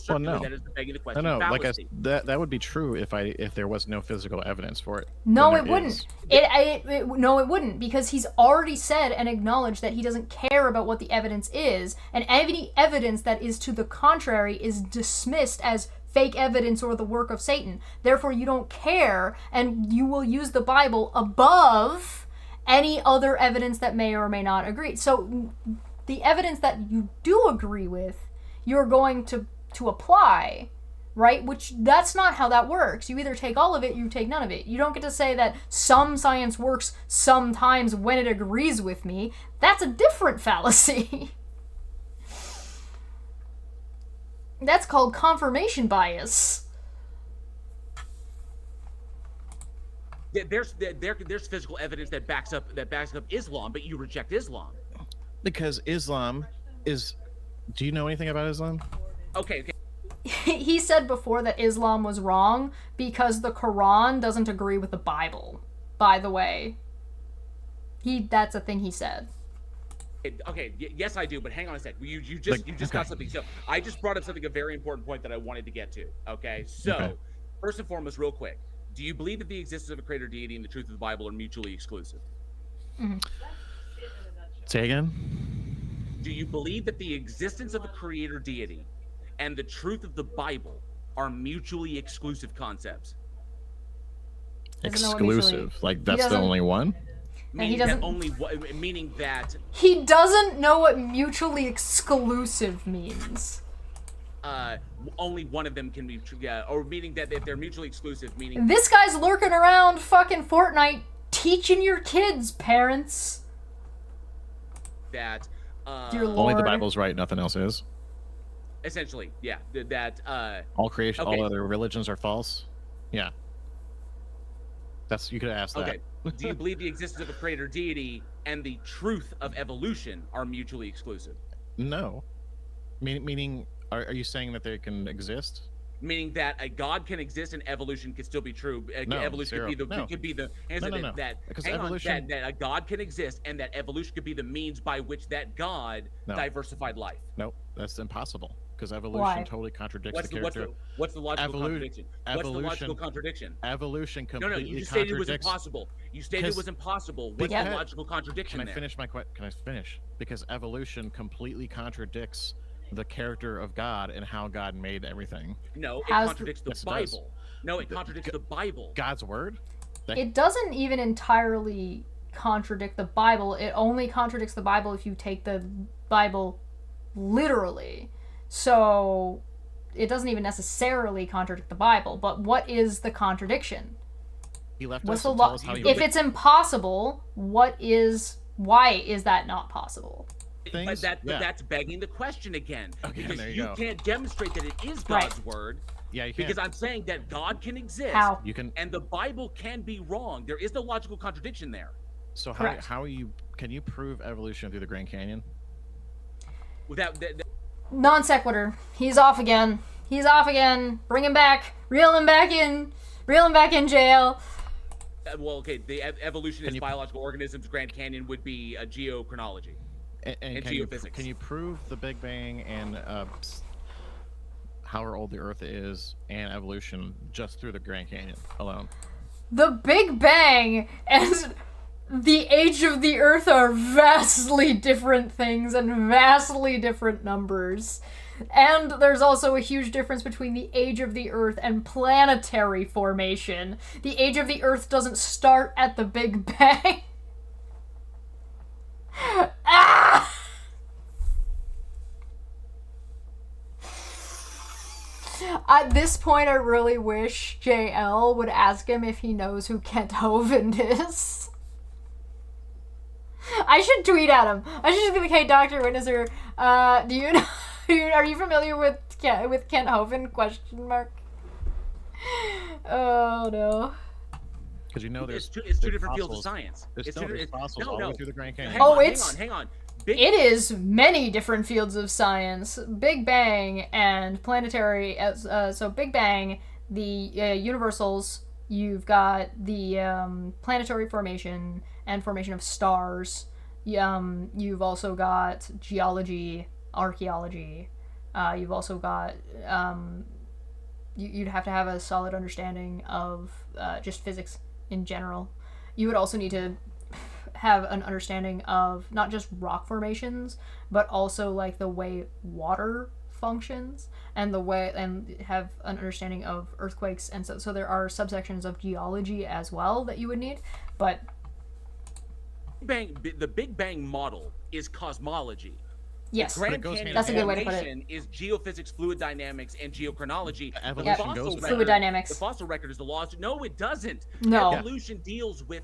Well, no. That is the begging the question. No, like fallacy. that would be true if there was no physical evidence for it. No, Then it there wouldn't. is. No, it wouldn't, because he's already said and acknowledged that he doesn't care about what the evidence is, and any evidence that is to the contrary is dismissed as fake evidence or the work of Satan. Therefore, you don't care, and you will use the Bible above any other evidence that may or may not agree. So, the evidence that you do agree with, you're going to apply, right? Which, that's not how that works. You either take all of it, you take none of it. You don't get to say that some science works sometimes when it agrees with me. That's a different fallacy. That's called confirmation bias. There's physical evidence that backs up Islam, but you reject Islam. Because Islam is. Do you know anything about Islam? Okay. He said before that Islam was wrong because the Quran doesn't agree with the Bible, by the way. That's a thing he said. Okay, yes I do, but hang on a sec. You just got something. So I just brought up something, a very important point that I wanted to get to. Okay, so first and foremost, real quick, do you believe that the existence of a creator deity and the truth of the Bible are mutually exclusive? Mm-hmm. Say again? Do you believe that the existence of a creator deity and the truth of the Bible are mutually exclusive concepts? Exclusive? Like that's the only one? He doesn't. Meaning that he doesn't know what mutually exclusive means. Only one of them can be true, or meaning that if they're mutually exclusive, meaning this guy's lurking around fucking Fortnite teaching your kids, parents. That Dear Lord. Only the Bible's right, nothing else is. Essentially, yeah. That all creation, all other religions are false. Yeah. You could ask that. Okay. Do you believe the existence of a creator deity and the truth of evolution are mutually exclusive? No. Meaning, are you saying that they can exist? Meaning that a God can exist and evolution can still be true. No, evolution zero. could be the answer No. that Because hang evolution... on, that a God can exist and that evolution could be the means by which that God diversified life. Nope, that's impossible. Because evolution totally contradicts the character. What's the logical contradiction? What's the logical contradiction? Evolution completely contradicts... No, you just stated it was impossible. You stated it was impossible. What's the logical contradiction Can I finish? Because evolution completely contradicts the character of God and how God made everything. No, it contradicts the Bible. No, it contradicts the Bible. God's word? It doesn't even entirely contradict the Bible. It only contradicts the Bible if you take the Bible literally. So it doesn't even necessarily contradict the Bible. But what is the contradiction? He left What's us to tell us how he if it's impossible, why is that not possible? But that's begging the question again. Okay, because there you can't demonstrate that it is God's word. Yeah, you can. Because I'm saying that God can exist. How? You can. And the Bible can be wrong. There is no logical contradiction there. So can you prove evolution through the Grand Canyon? Without non sequitur. He's off again. Bring him back. Reel him back in jail. Well, okay, the evolutionist biological organisms Grand Canyon would be geochronology. And geophysics. Can you prove the Big Bang and how old the Earth is and evolution just through the Grand Canyon alone? The Big Bang and the age of the Earth are vastly different things and vastly different numbers. And there's also a huge difference between the age of the Earth and planetary formation. The age of the Earth doesn't start at the Big Bang. Ah! At this point, I really wish JL would ask him if he knows who Kent Hovind is. I should tweet at him. I should just be like, "Hey, Dr. Witnesser, do you know? Are you familiar with Kent Hovind? Question mark. Oh no. Because you know there's it's two different fields of science. There's fossils all the way through the Grand Canyon. Hang on. It is many different fields of science. Big Bang and planetary. So Big Bang, the universals. You've got the planetary formation and formation of stars. You've also got geology, archaeology. You've also got you'd have to have a solid understanding of just physics in general. You would also need to have an understanding of not just rock formations, but also like the way water functions and have an understanding of earthquakes. And so there are subsections of geology as well that you would need. But the Big Bang model is cosmology. Yes, that's a good way to put it. Is geophysics, fluid dynamics, and geochronology. Evolution goes with fluid dynamics. The fossil record is the laws. No, it doesn't. No. Evolution deals with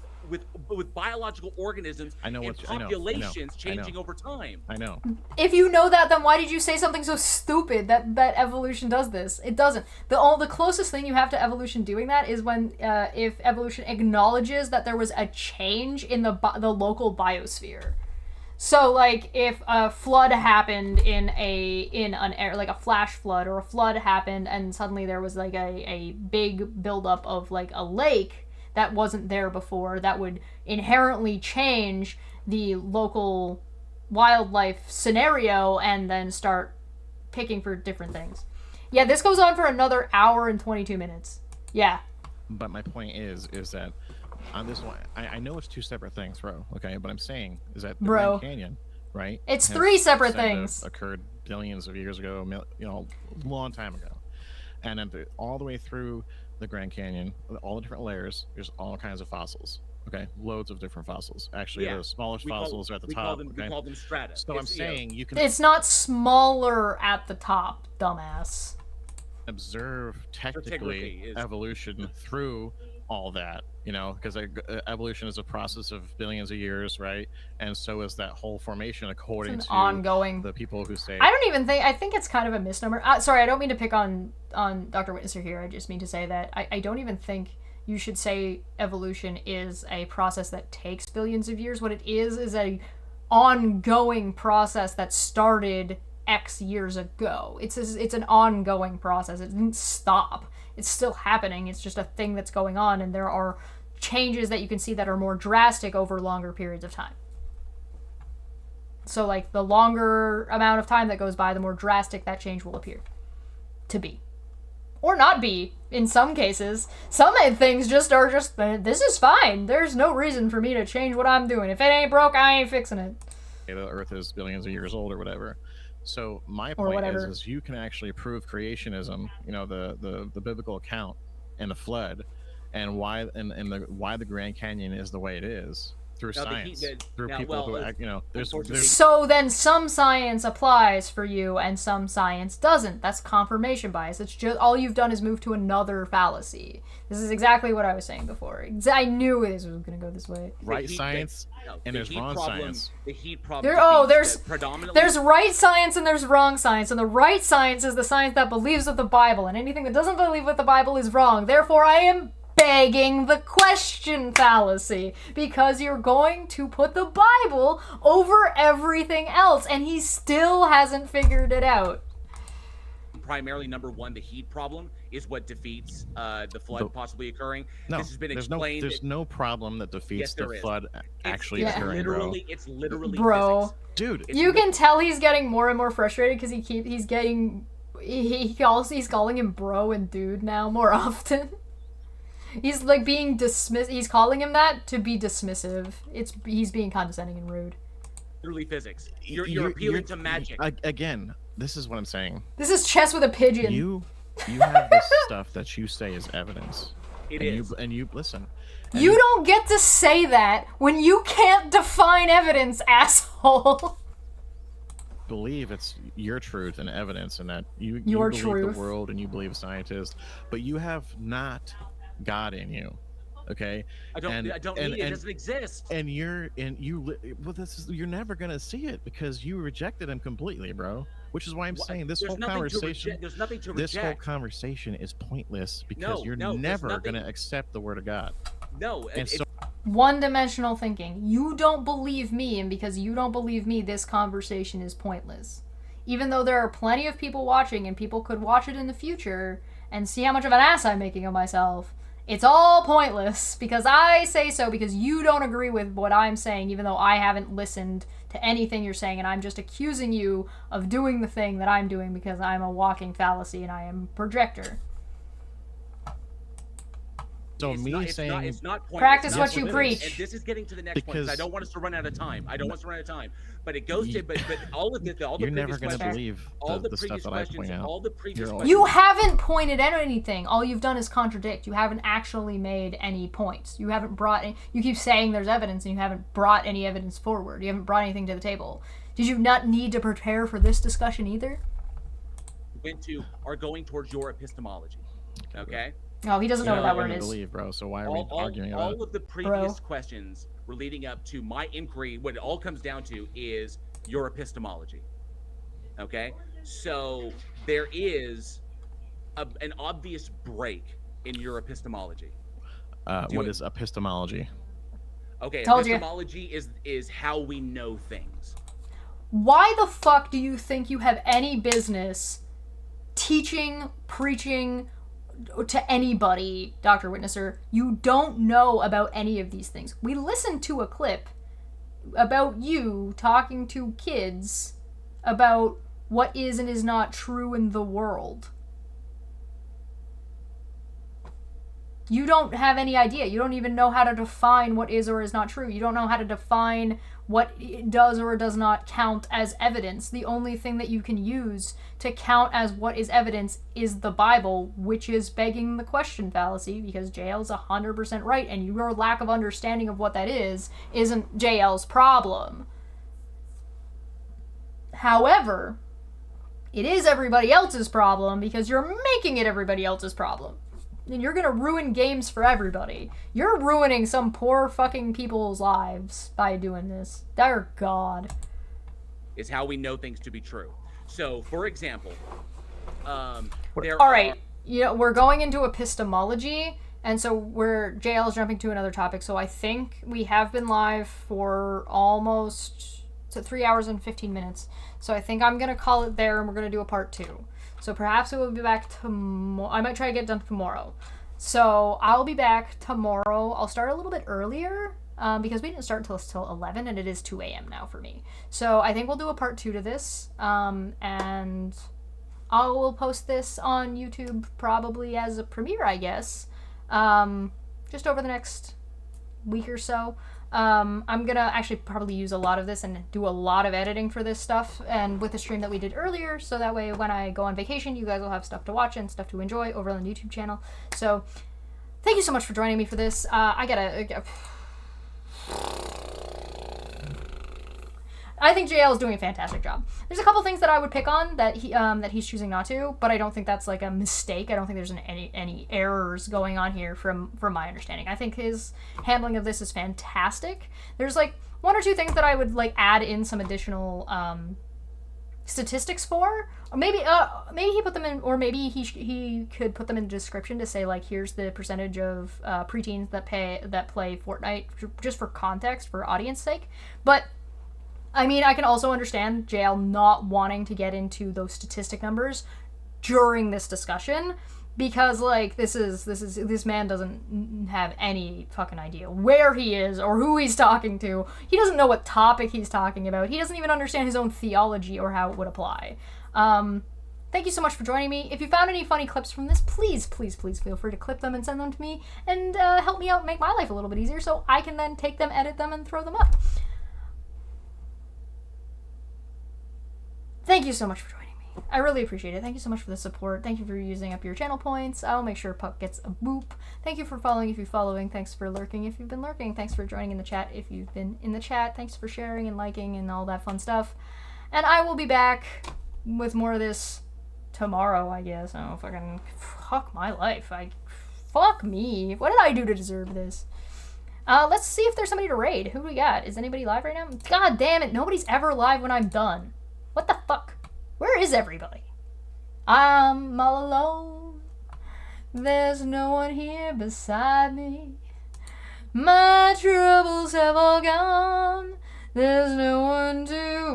biological organisms and populations changing over time. I know. If you know that, then why did you say something so stupid that evolution does this? It doesn't. The closest thing you have to evolution doing that is when if evolution acknowledges that there was a change in the local biosphere. So, like, if a flood happened in an area, like a flash flood, or a flood happened and suddenly there was, like, a big buildup of, like, a lake that wasn't there before, that would inherently change the local wildlife scenario and then start picking for different things. Yeah, this goes on for another hour and 22 minutes. Yeah. But my point is that on this one, I know it's two separate things, bro. Okay, but I'm saying is that the Grand Canyon, right? It's three separate things. Occurred billions of years ago, a long time ago, and then all the way through the Grand Canyon, all the different layers. There's all kinds of fossils. Okay, loads of different fossils. Actually, the smallest fossils are at the top. We call them strata. So I'm saying you can. It's not smaller at the top, dumbass. Observe technically evolution through all that, because evolution is a process of billions of years, right? And so is that whole formation, according to ongoing. The people who say. I think it's kind of a misnomer. Sorry, I don't mean to pick on Dr. Witnesser here. I just mean to say that I don't even think you should say evolution is a process that takes billions of years. What it is a ongoing process that started X years ago. It's an ongoing process. It didn't stop. It's still happening. It's just a thing that's going on, and there are changes that you can see that are more drastic over longer periods of time. So, like, the longer amount of time that goes by, the more drastic that change will appear to be. Or not be, in some cases. Some things are just, this is fine. There's no reason for me to change what I'm doing. If it ain't broke, I ain't fixing it. The Earth is billions of years old or whatever. So my point is you can actually prove creationism, the biblical account and the flood, and why the Grand Canyon is the way it is through science, through people who there's. So then some science applies for you and some science doesn't. That's confirmation bias. It's just all you've done is move to another fallacy. This is exactly what I was saying before. I knew this was going to go this way. Right science and there's wrong science. The heat problem. There's right science and there's wrong science, and the right science is the science that believes with the Bible, and anything that doesn't believe with the Bible is wrong. Therefore, I am begging the question fallacy, because you're going to put the Bible over everything else, and he still hasn't figured it out. Primarily, number one, the heat problem is what defeats the flood possibly occurring. No, this has been explained. There's no problem that defeats the flood actually occurring, It's literally bro. Physics. Dude, you can tell he's getting more and more frustrated because he's calling him bro and dude now more often. He's like being dismiss. He's calling him that to be dismissive. He's being condescending and rude. Literally physics. You're appealing to magic. Again, this is what I'm saying. This is chess with a pigeon. You have this stuff that you say is evidence. And you listen. You don't get to say that when you can't define evidence, asshole. Believe it's your truth and evidence, and that you believe truth. the world and you believe scientists, but you have not God in you. Okay, I don't need it. It doesn't exist. And you're never gonna see it because you rejected him completely, bro. Which is why I'm saying this whole conversation. There's nothing to reject. This whole conversation is pointless because you're never gonna accept the word of God. No, and so one-dimensional thinking. You don't believe me, and because you don't believe me, this conversation is pointless. Even though there are plenty of people watching, and people could watch it in the future and see how much of an ass I'm making of myself. It's all pointless because I say so because you don't agree with what I'm saying, even though I haven't listened to anything you're saying, and I'm just accusing you of doing the thing that I'm doing because I'm a walking fallacy and I am a projector. So it's not pointless. Practice what you preach. And this is getting to the next point. I don't want us to run out of time. But it goes to but all of the you're never going to believe the stuff that I point out. All the previous questions. You haven't pointed out anything. All you've done is contradict. You haven't actually made any points. You haven't brought any, you keep saying there's evidence and you haven't brought any evidence forward. You haven't brought anything to the table. Did you not need to prepare for this discussion either? Are going towards your epistemology. Okay? No, he doesn't know what that word is. Believe, bro. So why are we arguing about it? All of the previous questions were leading up to my inquiry. What it all comes down to is your epistemology. Okay? So there is an obvious break in your epistemology. What is epistemology? Okay, epistemology is how we know things. Why the fuck do you think you have any business teaching, preaching to anybody, Dr. Witnesser? You don't know about any of these things. We listened to a clip about you talking to kids about what is and is not true in the world. You don't have any idea. You don't even know how to define what is or is not true. You don't know how to define what does or does not count as evidence. The only thing that you can use to count as what is evidence is the Bible, which is begging the question fallacy, because JL's 100% right, and your lack of understanding of what that is isn't JL's problem. However, it is everybody else's problem because you're making it everybody else's problem. And you're gonna ruin games for everybody. You're ruining some poor fucking people's lives by doing this. Dear God. Is how we know things to be true. So, for example, Alright, we're going into epistemology, and so JL's jumping to another topic, so I think we have been live for almost 3 hours and 15 minutes. So I think I'm gonna call it there, and we're gonna do a part 2. So perhaps we will be back tomorrow. I might try to get done tomorrow. So I'll be back tomorrow. I'll start a little bit earlier because we didn't start until 11, and it is 2 a.m. now for me. So I think we'll do a part 2 to this, and I will post this on YouTube probably as a premiere, I guess, just over the next week or so. I'm gonna actually probably use a lot of this and do a lot of editing for this stuff, and with the stream that we did earlier, so that way when I go on vacation, you guys will have stuff to watch and stuff to enjoy over on the YouTube channel. So thank you so much for joining me for this. I think JL is doing a fantastic job. There's a couple things that I would pick on that he's choosing not to, but I don't think that's like a mistake. I don't think there's any errors going on here from my understanding. I think his handling of this is fantastic. There's like 1 or 2 things that I would like add in some additional statistics for, or maybe he put them in, or maybe he could put them in the description to say like, here's the percentage of preteens that play Fortnite, just for context, for audience sake. But I mean, I can also understand JL not wanting to get into those statistic numbers during this discussion, because like this man doesn't have any fucking idea where he is or who he's talking to. He doesn't know what topic he's talking about. He doesn't even understand his own theology or how it would apply. Thank you so much for joining me. If you found any funny clips from this, please feel free to clip them and send them to me, and help me out and make my life a little bit easier so I can then take them, edit them, and throw them up. Thank you so much for joining me. I really appreciate it. Thank you so much for the support. Thank you for using up your channel points. I'll make sure Puck gets a boop. Thank you for following if you're following. Thanks for lurking if you've been lurking. Thanks for joining in the chat if you've been in the chat. Thanks for sharing and liking and all that fun stuff. And I will be back with more of this tomorrow, I guess. Oh, fucking fuck my life. Fuck me. What did I do to deserve this? Let's see if there's somebody to raid. Who do we got? Is anybody live right now? God damn it. Nobody's ever live when I'm done. What the fuck? Where is everybody? I'm all alone. There's no one here beside me. My troubles have all gone. There's no one to